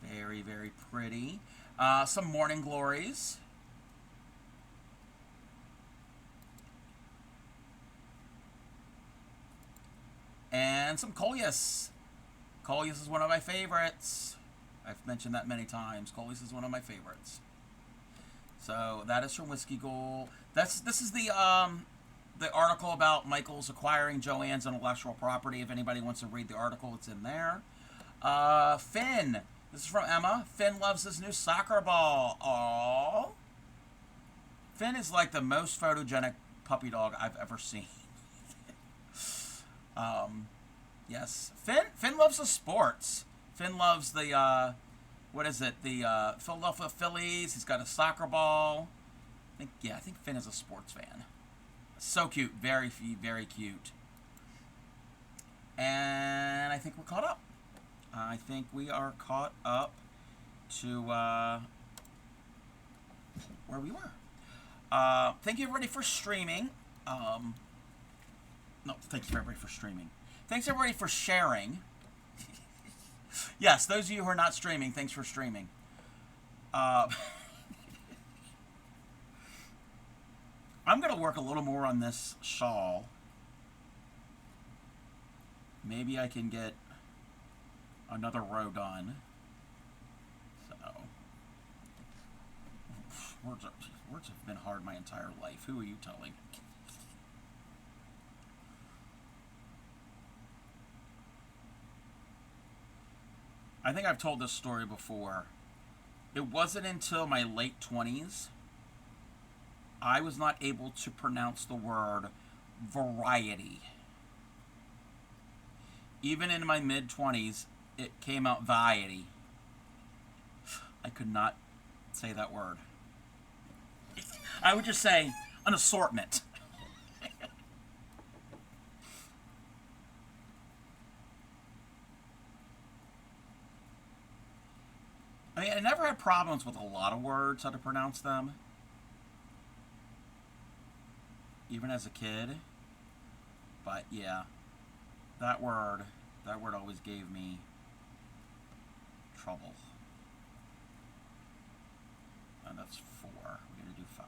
Very, very pretty. Some morning glories. And some coleus. Coleus is one of my favorites. I've mentioned that many times. Coleus is one of my favorites. So that is from Whiskey Gold. This is the article about Michael's acquiring Joanne's intellectual property. If anybody wants to read the article, it's in there. Finn. This is from Emma. Finn loves his new soccer ball. Aww. Finn is like the most photogenic puppy dog I've ever seen. Yes. Finn loves the sports. Finn loves the, what is it? The Philadelphia Phillies. He's got a soccer ball. I think Finn is a sports fan. So cute. Very, very cute. And I think we're caught up. I think we are caught up to where we were. Thank you everybody for streaming. No, thanks everybody for streaming. Thanks everybody for sharing. Yes, those of you who are not streaming, thanks for streaming. I'm going to work a little more on this shawl. Maybe I can get another row done. So, words have been hard my entire life. Who are you telling? I think I've told this story before. It wasn't until my late 20s I was not able to pronounce the word variety. Even in my mid-20s, it came out variety. I could not say that word. I would just say an assortment. I mean, I never had problems with a lot of words, how to pronounce them. Even as a kid. But yeah, that word always gave me trouble. And that's 4. We're going to do 5.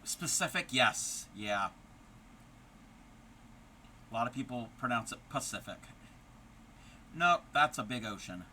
Specific, yes. Yeah. A lot of people pronounce it Pacific. Nope, that's a big ocean.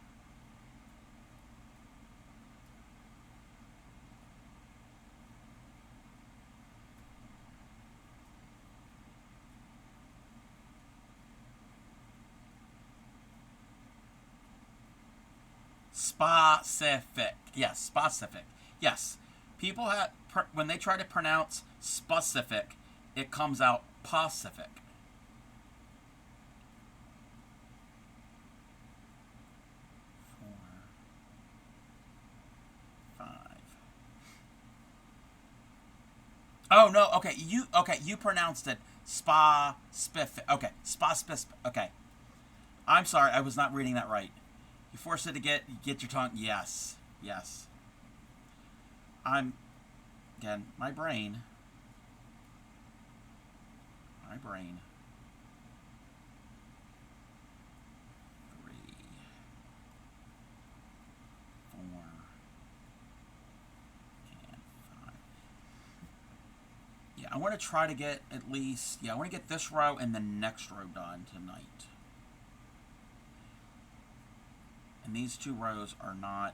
Specific. Yes, specific. Yes. People have, when they try to pronounce specific, it comes out Pacific. Oh no, okay, you pronounced it specific. Okay, specific. Okay. I'm sorry, I was not reading that right. You force it to get your tongue. Yes. Yes. Again, my brain. 3, 4, and 5. Yeah, I want to try to get at least, I want to get this row and the next row done tonight. And these 2 rows are not,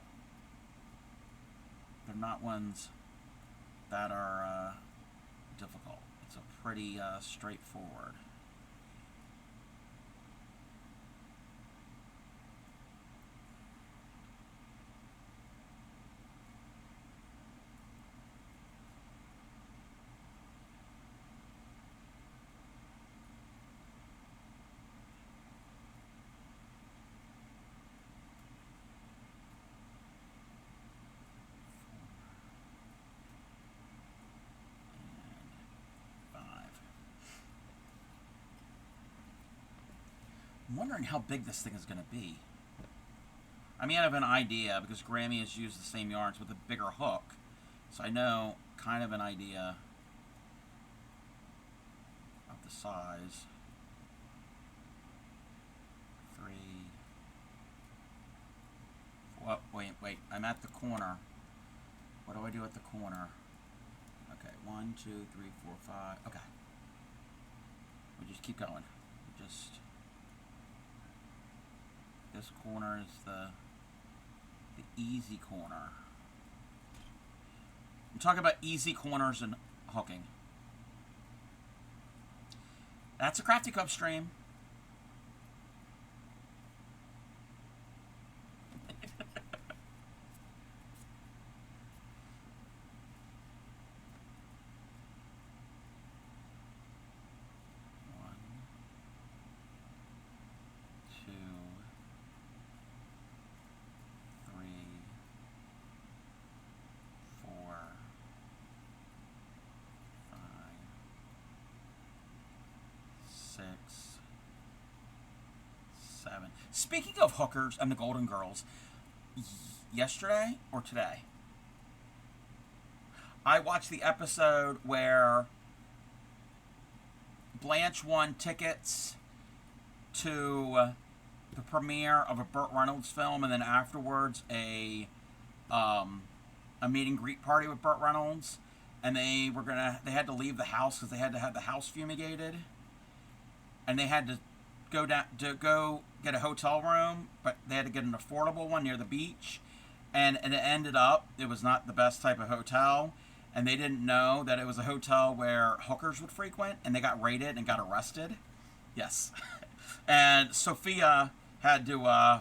they're not ones that are difficult. It's a pretty straightforward. wondering how big this thing is going to be. I mean, I have an idea because Grammy has used the same yarns with a bigger hook. So I know kind of an idea of the size. 3. What? Wait. I'm at the corner. What do I do at the corner? Okay, 1, 2, 3, 4, 5. Okay. We just keep going. This corner is the easy corner. I'm talking about easy corners and hooking. That's a Crafty Cup stream. Speaking of hookers and the Golden Girls, yesterday or today, I watched the episode where Blanche won tickets to the premiere of a Burt Reynolds film, and then afterwards a meet and greet party with Burt Reynolds, and they had to leave the house because they had to have the house fumigated, and they had to go get a hotel room, but they had to get an affordable one near the beach, and it ended up it was not the best type of hotel, and they didn't know that it was a hotel where hookers would frequent, and they got raided and got arrested. Yes. And Sophia had to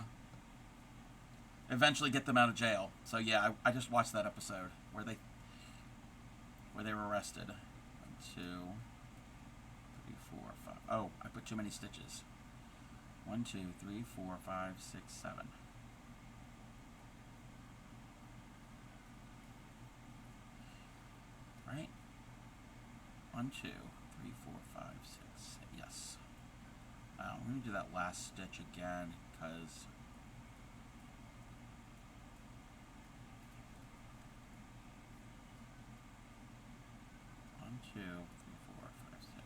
eventually get them out of jail. So yeah, I just watched that episode where they were arrested. 1, 2, 3, 4, 5. Oh, I put too many stitches. 1, 2, 3, 4, 5, 6, 7. Right? 1, 2, 3, 4, 5, 6. Yes. I'm going to do that last stitch again because one, two, 3, 4, 5, 6, 7.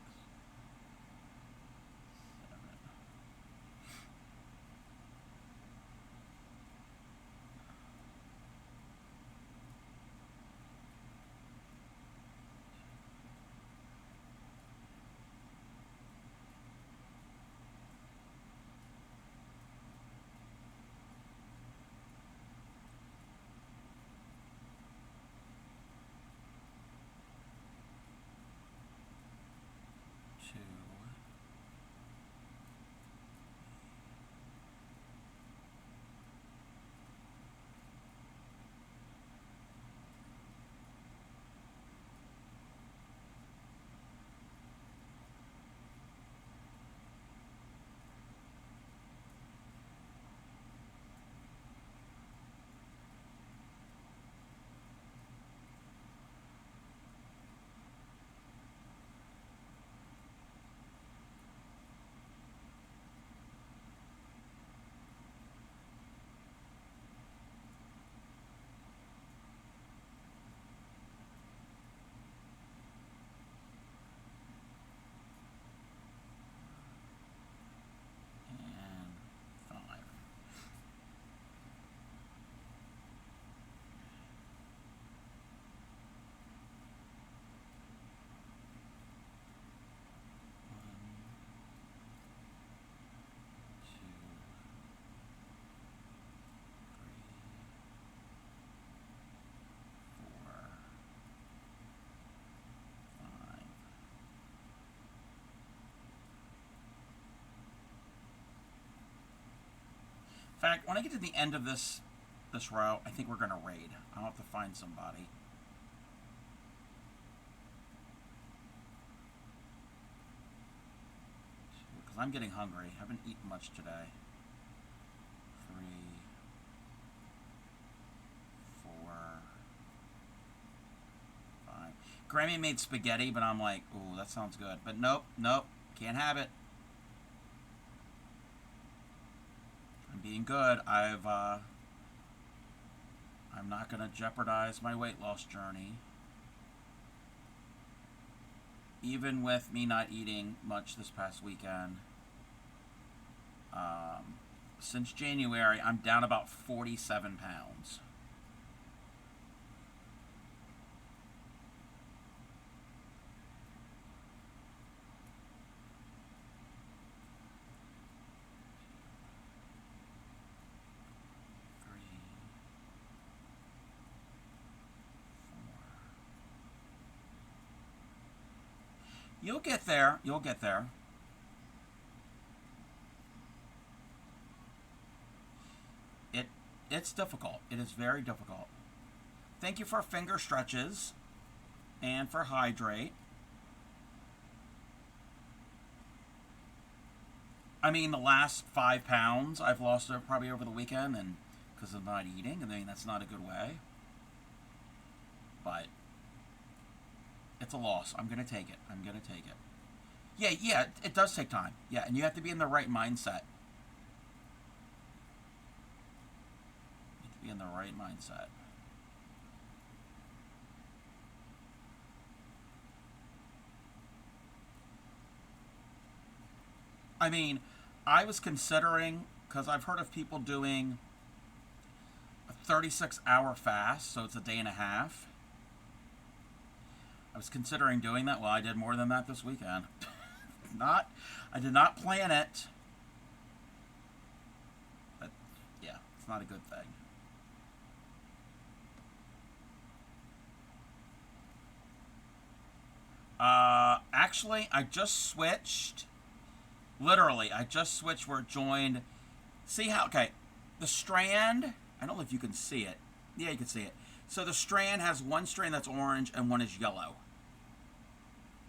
2. In fact, when I get to the end of this row, I think we're going to raid. I'll have to find somebody. Because I'm getting hungry. I haven't eaten much today. 3, 4, 5. Grammy made spaghetti, but I'm like, ooh, that sounds good. But nope, can't have it. being good. I'm not going to jeopardize my weight loss journey. Even with me not eating much this past weekend. Since January, I'm down about 47 pounds. You'll get there. You'll get there. It's difficult. It is very difficult. Thank you for finger stretches and for hydrate. I mean, the last 5 pounds I've lost probably over the weekend, and because of not eating. I mean, that's not a good way. But it's a loss. I'm gonna take it. I'm gonna take it. Yeah, it does take time. Yeah, and you have to be in the right mindset. You have to be in the right mindset. I mean, I was considering, because I've heard of people doing a 36-hour fast, so it's a day and a half. I was considering doing that. Well, I did more than that this weekend. I did not plan it. But, yeah, it's not a good thing. Actually, I just switched. Literally, I just switched where it joined. See how, okay, the strand, I don't know if you can see it. Yeah, you can see it. So the strand has one strand that's orange and one is yellow.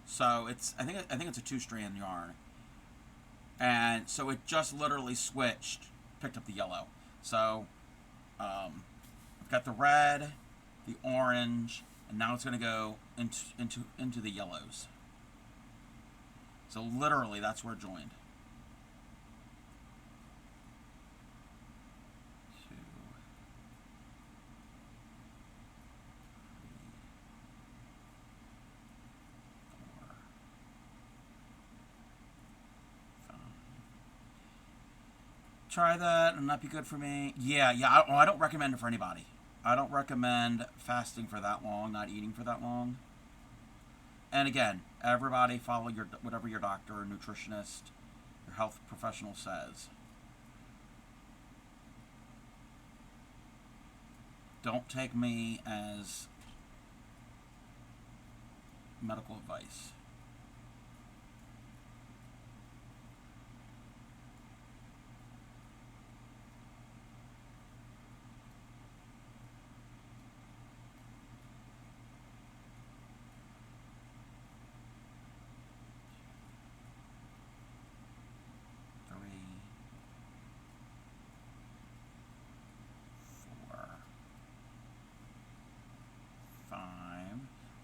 So I think it's a 2-strand yarn. And so it just literally switched, picked up the yellow. So I've got the red, the orange, and now it's going to go into the yellows. So literally, that's where it joined. 2, 3, 4, 5. Try that and not be good for me. Yeah. I don't recommend it for anybody. I don't recommend fasting for that long, not eating for that long. And again, everybody follow whatever your doctor or nutritionist, your health professional says. Don't take me as medical advice.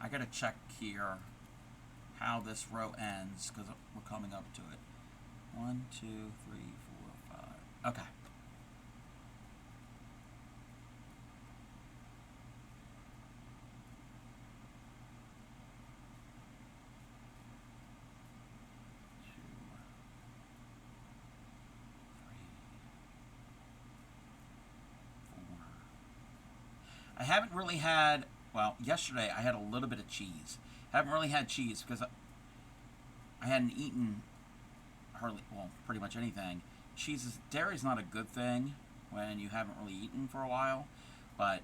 I gotta check here how this row ends because we're coming up to it. 1, 2, 3, 4, 5. Okay. I haven't really had, well, yesterday I had a little bit of cheese. Haven't really had cheese because I hadn't eaten hardly, well, pretty much anything. Dairy's not a good thing when you haven't really eaten for a while, but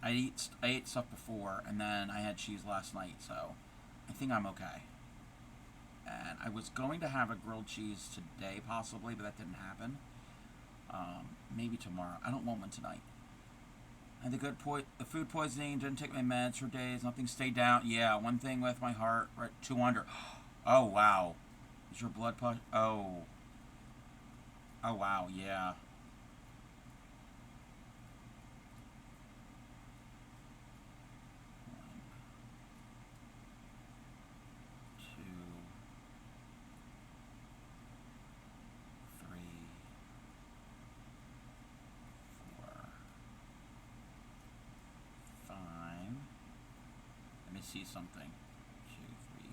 I ate stuff before, and then I had cheese last night, so I think I'm okay. And I was going to have a grilled cheese today, possibly, but that didn't happen. Maybe tomorrow. I don't want one tonight. And the food poisoning, didn't take my meds for days, nothing stayed down. Yeah, one thing with my heart, right, 200. Oh, wow. Is your blood pressure? Oh. Oh, wow, yeah. 1, 2, 3, see something. 2, 3,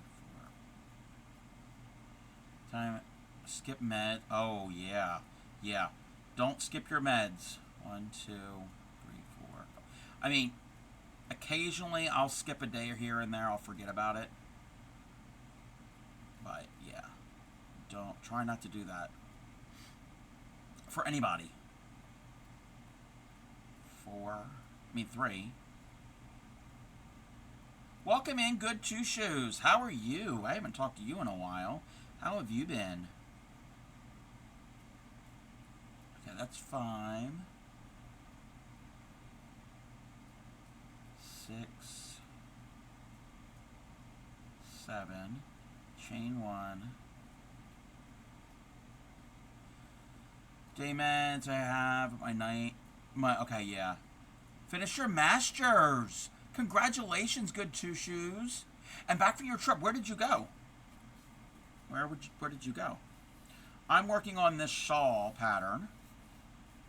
4. Time. Skip med. Oh, yeah. Yeah. Don't skip your meds. 1, 2, 3, 4. I mean, occasionally I'll skip a day or here and there. I'll forget about it. But, yeah. Try not to do that. For anybody. 3. Welcome in, Good Two Shoes. How are you? I haven't talked to you in a while. How have you been? Okay, that's 5. 6. 7. Chain 1. Day meds, I have my night. Okay, yeah. Finish your masters. Congratulations, Good Two Shoes. And back from your trip, where did you go? Where did you go? I'm working on this shawl pattern.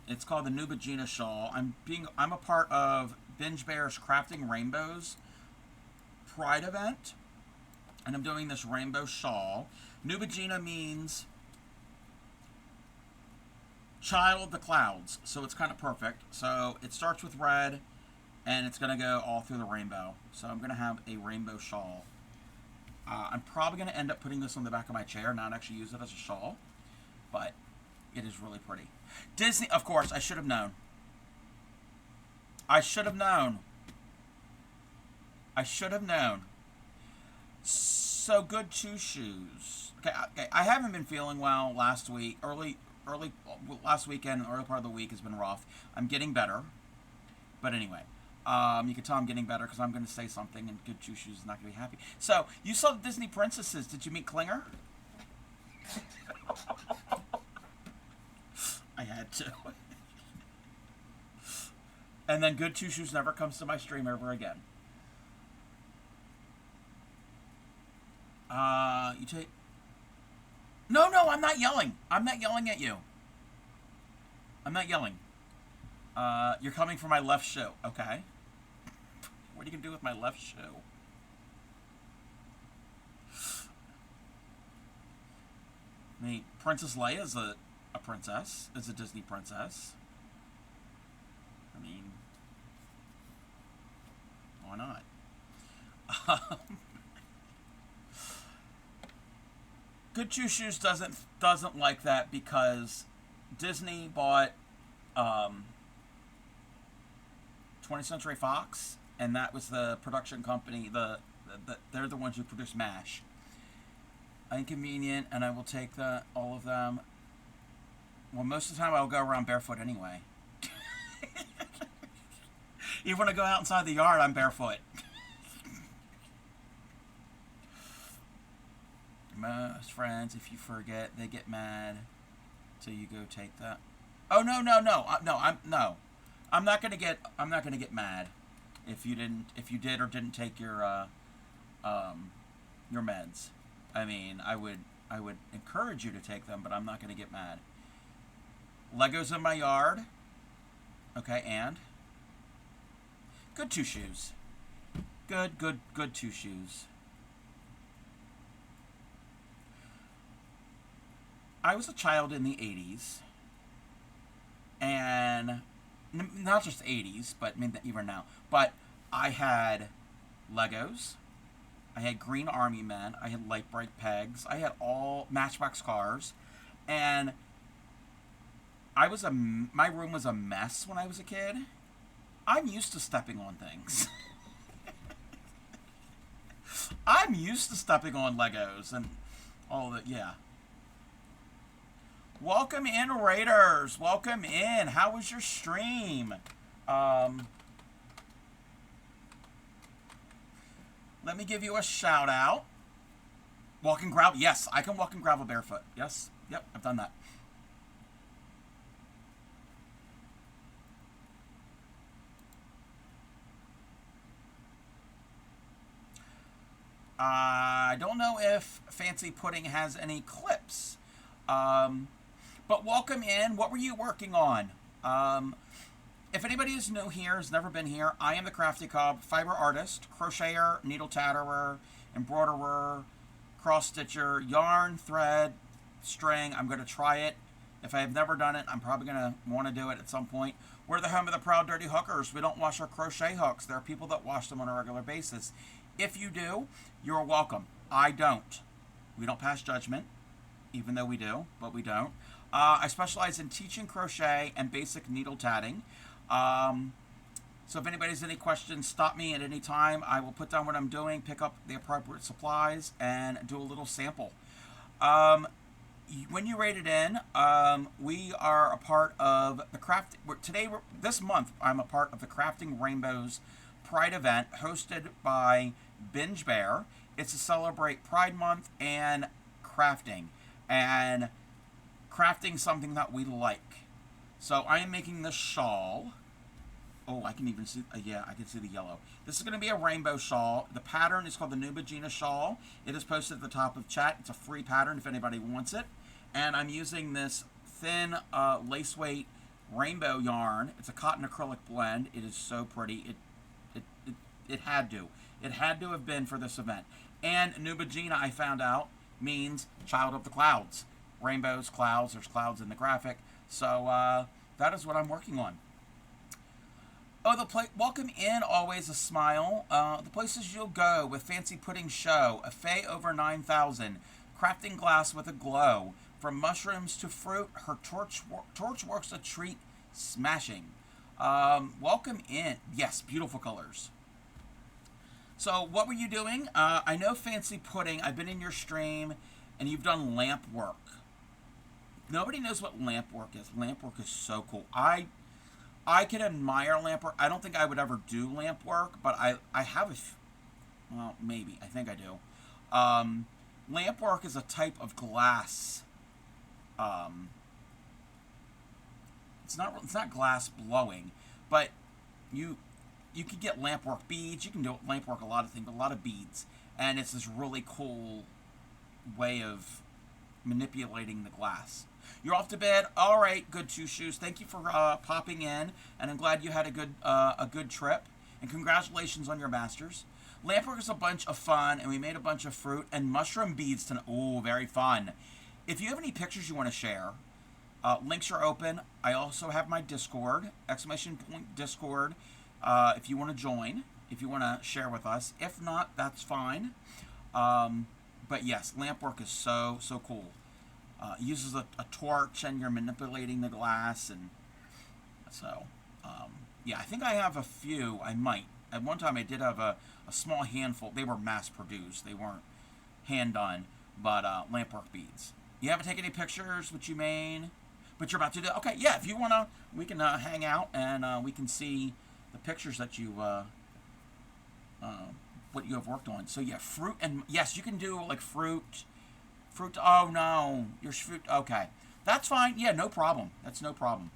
It's called the Nubigena shawl. I'm a part of Binge Bear's Crafting Rainbows Pride event, and I'm doing this rainbow shawl. Nubigena means child of the clouds, so it's kind of perfect. So it starts with red, and it's going to go all through the rainbow. So I'm going to have a rainbow shawl. I'm probably going to end up putting this on the back of my chair, not actually use it as a shawl, but it is really pretty. Disney, of course, I should have known. I should have known. I should have known. So, Good Two Shoes. Okay, I haven't been feeling well last week. Last weekend, early part of the week has been rough. I'm getting better. But anyway, you can tell I'm getting better because I'm going to say something and Good Two Shoes is not going to be happy. So, you saw the Disney princesses. Did you meet Klinger? I had to. And then Good Two Shoes never comes to my stream ever again. You take... No, I'm not yelling. I'm not yelling at you. I'm not yelling. You're coming for my left shoe. Okay. What are you going to do with my left shoe? I mean, Princess Leia is a princess. Is a Disney princess. I mean, why not? Good Two Shoes doesn't like that because Disney bought 20th Century Fox, and that was the production company. They're the ones who produce MASH. Inconvenient, and I will take all of them. Well, most of the time I'll go around barefoot anyway. Even when I go out inside the yard, I'm barefoot. Most friends, if you forget, they get mad. So you go take that. Oh no! I'm not gonna get mad if you did or didn't take your meds. I mean, I would encourage you to take them, but I'm not gonna get mad. Legos in my yard. Okay, and Good Two Shoes. Good Two Shoes. I was a child in the 80s, and not just 80s, but maybe even now. But I had Legos, I had Green Army Men, I had Light Bright Pegs, I had all Matchbox cars, and my room was a mess when I was a kid. I'm used to stepping on things. I'm used to stepping on Legos and all that, yeah. Welcome in, Raiders. Welcome in. How was your stream? Let me give you a shout out. Walk in gravel. Yes, I can walk in gravel barefoot. Yes. Yep, I've done that. I don't know if Fancy Pudding has any clips. But welcome in. What were you working on? If anybody is new here, has never been here, I am the Crafty Cub, fiber artist, crocheter, needle tatterer, embroiderer, cross stitcher, yarn, thread, string. I'm going to try it. If I have never done it, I'm probably going to want to do it at some point. We're the home of the proud, dirty hookers. We don't wash our crochet hooks. There are people that wash them on a regular basis. If you do, you're welcome. I don't. We don't pass judgment, even though we do, but we don't. I specialize in teaching crochet and basic needle tatting. So if anybody has any questions, stop me at any time. I will put down what I'm doing, pick up the appropriate supplies, and do a little sample. When you rate it in, we are a part of the craft. This month, I'm a part of the Crafting Rainbows Pride event hosted by Binge Bear. It's to celebrate Pride Month and crafting, and crafting something that we like. So I am making this shawl. Oh, I can even see, yeah, I can see the yellow. This is going to be a rainbow shawl. The pattern is called the Nubigena shawl. It is posted at the top of chat. It's a free pattern if anybody wants it. And I'm using this thin lace weight rainbow yarn. It's a cotton acrylic blend. It is so pretty. It had to. It had to have been for this event. And Nubigena, I found out, means child of the clouds. Rainbows, clouds, there's clouds in the graphic. So that is what I'm working on. Oh, welcome in, always a smile. The places you'll go with Fancy Pudding Show, a Faye over 9,000, crafting glass with a glow, from mushrooms to fruit, her torch works a treat, smashing. Welcome in. Yes, beautiful colors. So what were you doing? I know Fancy Pudding, I've been in your stream, and you've done lamp work. Nobody knows what lamp work is. Lamp work is so cool. I can admire lamp work. I don't think I would ever do lamp work, but I have well, maybe. I think I do. Lamp work is a type of glass. It's not glass blowing, but you can get lamp work beads. You can do lamp work a lot of things, but a lot of beads, and it's this really cool way of manipulating the glass. You're off to bed. All right, good two shoes. Thank you for popping in, and I'm glad you had a good trip. And congratulations on your masters. Lampwork is a bunch of fun, and we made a bunch of fruit and mushroom beads tonight. Oh, very fun. If you have any pictures you want to share, links are open. I also have my Discord, !Discord, if you want to join, if you want to share with us. If not, that's fine. But yes, lampwork is so cool. Uses a torch, and you're manipulating the glass, and so yeah, I think I have a few. I might. At one time I did have a small handful. They were mass produced. They weren't hand done, but lampwork beads. You haven't taken any pictures, which you made, but you're about to do. Okay, yeah, if you wanna, we can hang out, and we can see the pictures that you what you have worked on. So yeah, fruit, and yes, you can do like fruit. Oh no, your fruit. Okay, that's fine. Yeah, no problem. That's no problem.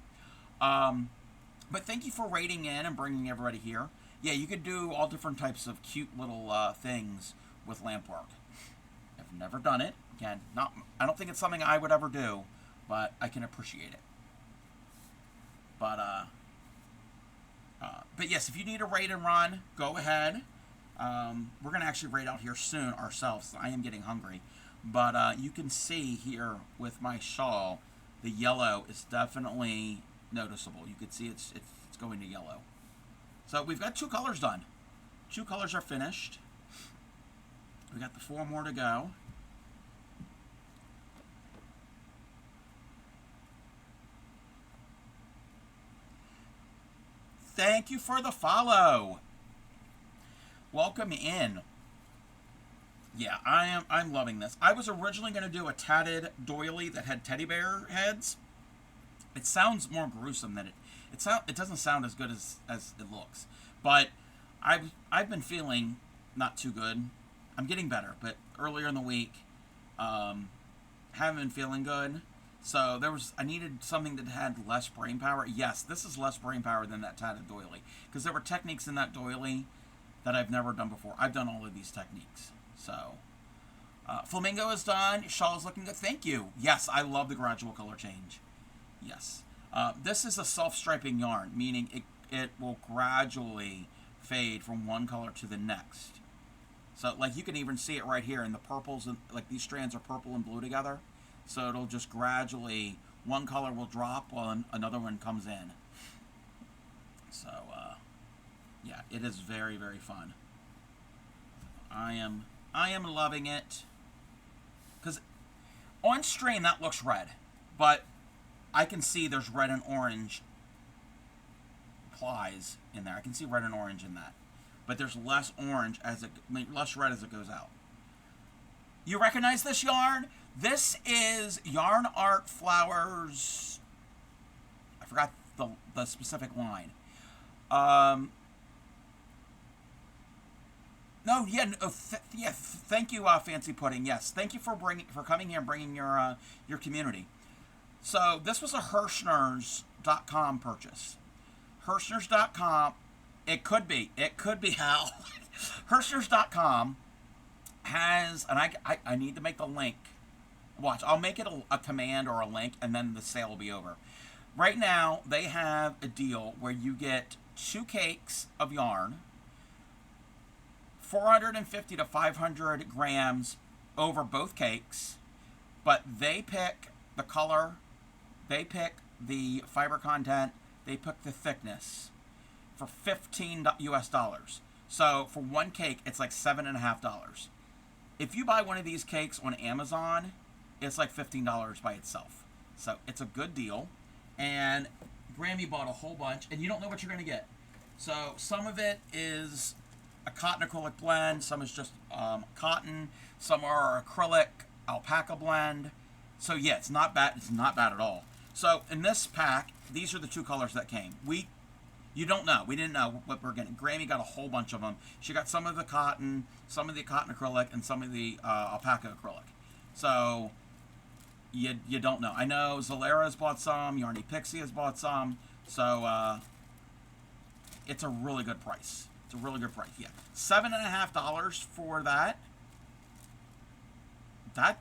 But thank you for raiding in and bringing everybody here. Yeah, you could do all different types of cute little things with lampwork. I've never done it. Again, I don't think it's something I would ever do, but I can appreciate it. But yes, if you need a raid and run, go ahead. We're gonna actually raid out here soon ourselves. I am getting hungry. But you can see here with my shawl, the yellow is definitely noticeable. You can see it's going to yellow. So we've got 2 colors done. 2 colors are finished. We got the 4 more to go. Thank you for the follow. Welcome in. Yeah, I'm loving this. I was originally going to do a tatted doily that had teddy bear heads. It sounds more gruesome than it doesn't sound as good as it looks. But I've been feeling not too good. I'm getting better, but earlier in the week, haven't been feeling good. So I needed something that had less brain power. Yes, this is less brain power than that tatted doily, because there were techniques in that doily that I've never done before. I've done all of these techniques. So, flamingo is done. Shawl is looking good. Thank you. Yes, I love the gradual color change. Yes. This is a self-striping yarn, meaning it will gradually fade from one color to the next. So, like, you can even see it right here in the purples, and like these strands are purple and blue together. So it'll just gradually, one color will drop while another one comes in. So, yeah, it is very, very fun. I am loving it. Because on strain, that looks red. But I can see there's red and orange plies in there. I can see red and orange in that. But there's less orange less red as it goes out. You recognize this yarn? This is Yarn Art Flowers. I forgot the specific line. No, yeah, yeah. Thank you, Fancy Pudding. Yes, thank you for coming here and bringing your community. So this was a Hirschners.com purchase. Hirschners.com. It could be Hal. Hirschners.com has, and I need to make the link. Watch, I'll make it a command or a link, and then the sale will be over. Right now, they have a deal where you get 2 cakes of yarn, 450 to 500 grams over both cakes, but they pick the color, they pick the fiber content, they pick the thickness for $15 US. So for one cake, it's like $7.50. If you buy one of these cakes on Amazon, it's like $15 by itself. So it's a good deal. And Grammy bought a whole bunch, and you don't know what you're going to get. So some of it is a cotton acrylic blend, some is just cotton, some are acrylic alpaca blend. So yeah, it's not bad. It's not bad at all. So in this pack, these are the 2 colors that came. You don't know. We didn't know what we're getting. Grammy got a whole bunch of them. She got some of the cotton acrylic, and some of the alpaca acrylic. So you don't know. I know Zalera's bought some. Yarny Pixie has bought some. So it's a really good price. It's a really good price. Yeah, $7.50 for that.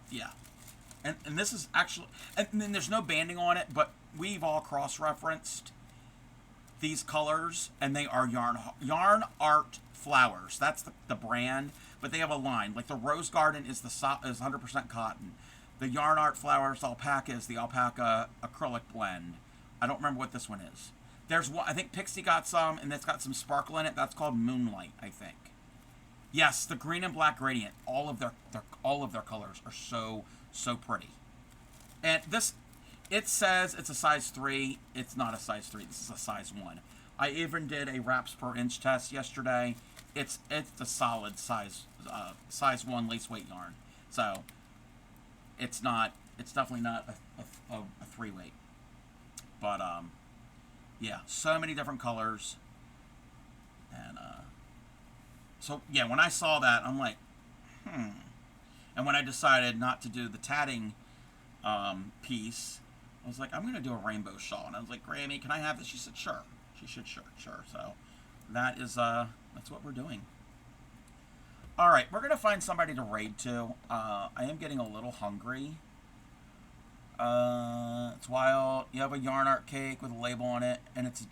Yeah. And this is actually, and then there's no banding on it, but we've all cross-referenced these colors, and they are Yarn Art Flowers. That's the brand, but they have a line. Like the Rose Garden is 100% cotton. The Yarn Art Flowers alpaca is the alpaca acrylic blend. I don't remember what this one is. There's one, I think Pixie got some, and it's got some sparkle in it. That's called Moonlight, I think. Yes, the green and black gradient. All of their colors are so pretty. And this, it says it's a size 3. It's not a size 3. This is a size 1. I even did a wraps per inch test yesterday. It's a solid size 1 lace weight yarn. So it's definitely not a 3 weight. But yeah, so many different colors. And so yeah, when I saw that, I'm like, And when I decided not to do the tatting piece, I was like, I'm going to do a rainbow shawl. And I was like, Grammy, can I have this? She said, sure. She said, sure. So that is, that's what we're doing. All right, we're going to find somebody to raid to. I am getting a little hungry. It's wild. You have a yarn art cake with a label on it, and it's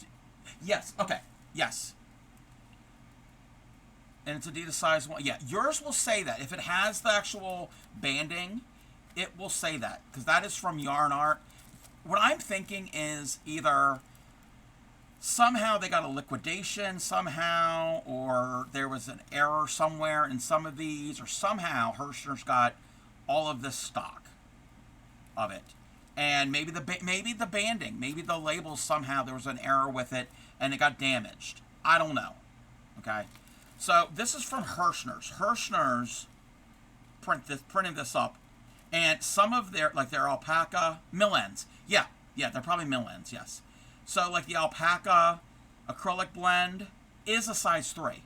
yes, okay, yes. And it's Adidas size 1. Yeah, yours will say that. If it has the actual banding, it will say that, because that is from Yarn Art. What I'm thinking is either somehow they got a liquidation somehow, or there was an error somewhere in some of these, or somehow Hirschner's got all of this stock of it. And maybe the banding, maybe the labels, somehow there was an error with it and it got damaged. I don't know. Okay. So this is from Hirschner's. Hirschner's printed this up, and some of their alpaca mill ends. Yeah, they're probably mill ends. Yes. So like the alpaca acrylic blend is a size 3.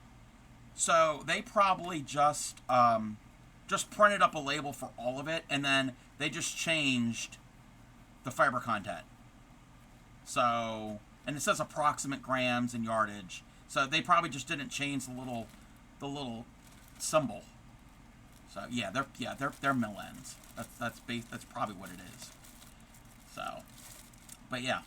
So they probably just printed up a label for all of it, and then they just changed the fiber content. So, and it says approximate grams and yardage. So they probably just didn't change the little symbol. So yeah, they're mill ends. That's probably what it is. So, but yeah,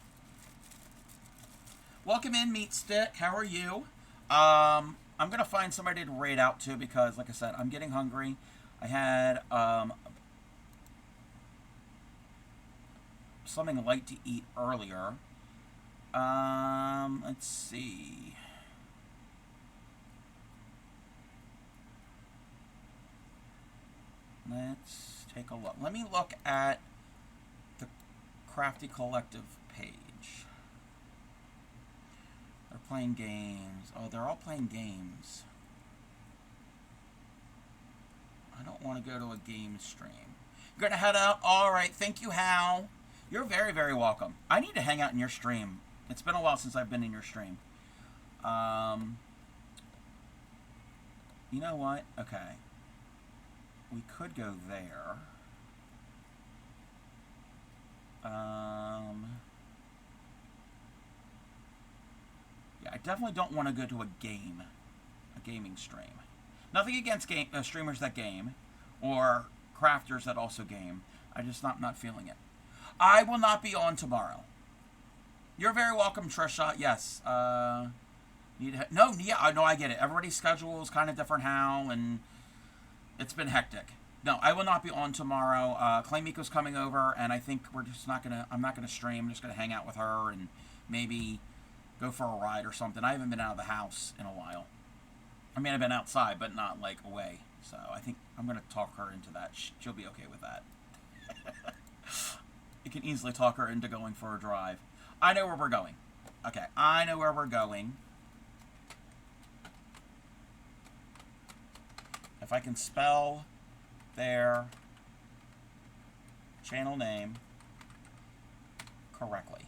Welcome in, Meat Stick. How are you? I'm gonna find somebody to raid out to because, like I said, I'm getting hungry. I had something light to eat earlier. Let's see. Let's take a look. Let me look at the Crafty Collective page. They're playing games. Oh, they're all playing games. I don't want to go to a game stream. You're gonna head out? Alright, thank you, Hal. You're very, very welcome. I need to hang out in your stream. It's been a while since I've been in your stream. You know what? Okay. We could go there. Yeah, I definitely don't want to go to a gaming stream. Nothing against streamers that game, or crafters that also game. I'm just not feeling it. I will not be on tomorrow. You're very welcome, Trisha. Yes. I get it. Everybody's schedule is kind of different, Hal, and it's been hectic. No, I will not be on tomorrow. Clay Miko's coming over, and I think I'm not gonna stream. I'm just gonna hang out with her and maybe go for a ride or something. I haven't been out of the house in a while. I mean, I've been outside, but not like away. So I think I'm gonna talk her into that. She'll be okay with that. You can easily talk her into going for a drive. I know where we're going. Okay, I know where we're going. If I can spell their channel name correctly.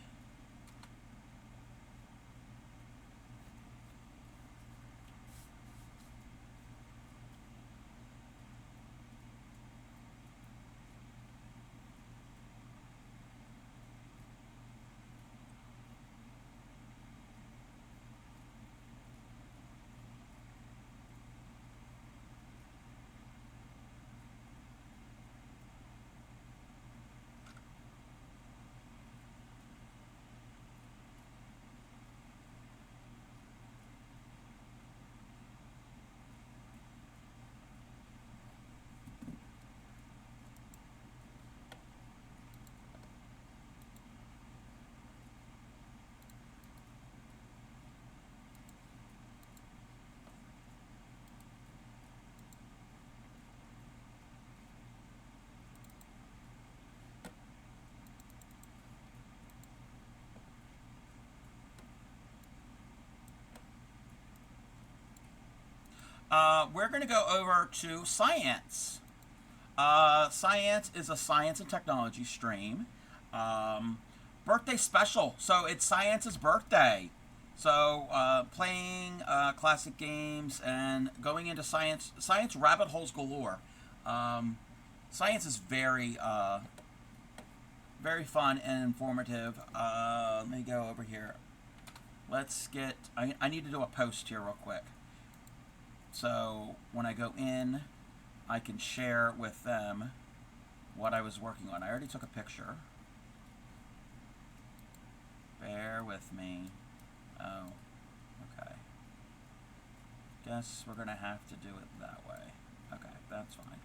We're going to go over to science. Science is a science and technology stream. Birthday special. So it's Science's birthday. So playing classic games and going into science rabbit holes galore. Science is very very fun and informative. Let me go over here. Let's get... I need to do a post here real quick. So when I go in, I can share with them what I was working on. I already took a picture. Bear with me. Oh, okay. Guess we're going to have to do it that way. Okay, that's fine.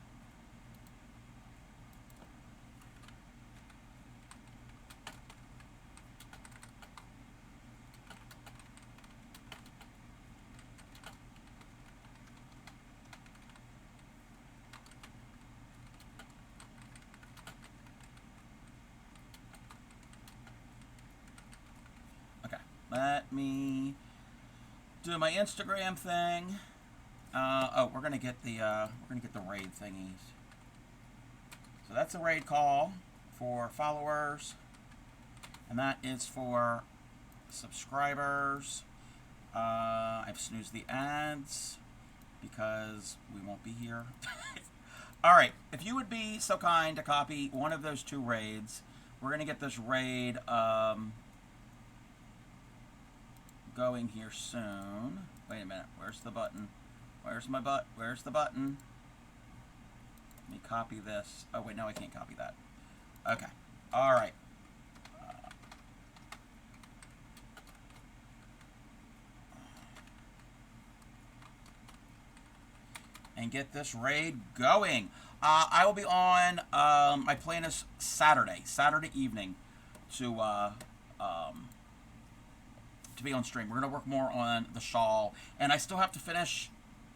Let me do my Instagram thing. We're gonna get the raid thingies. So that's a raid call for followers, and that is for subscribers. I've snoozed the ads because we won't be here. All right, if you would be so kind to copy one of those two raids, we're gonna get this raid. Going here soon. Wait a minute. Where's the button? Where's my butt? Where's the button? Let me copy this. Oh, wait. No, I can't copy that. Okay. All right. and get this raid going. I will be on, my plan is Saturday evening to be on stream. We're going to work more on the shawl, and I still have to finish.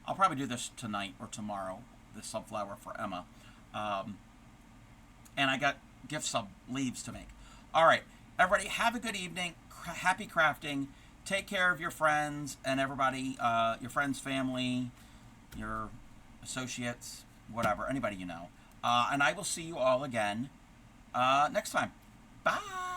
I'll probably do this tonight or tomorrow, this sunflower for Emma. And I got gift sub leaves to make. All right, everybody, have a good evening. Happy crafting. Take care of your friends and everybody, your friends, family, your associates, whatever, anybody you know. And I will see you all again next time. Bye.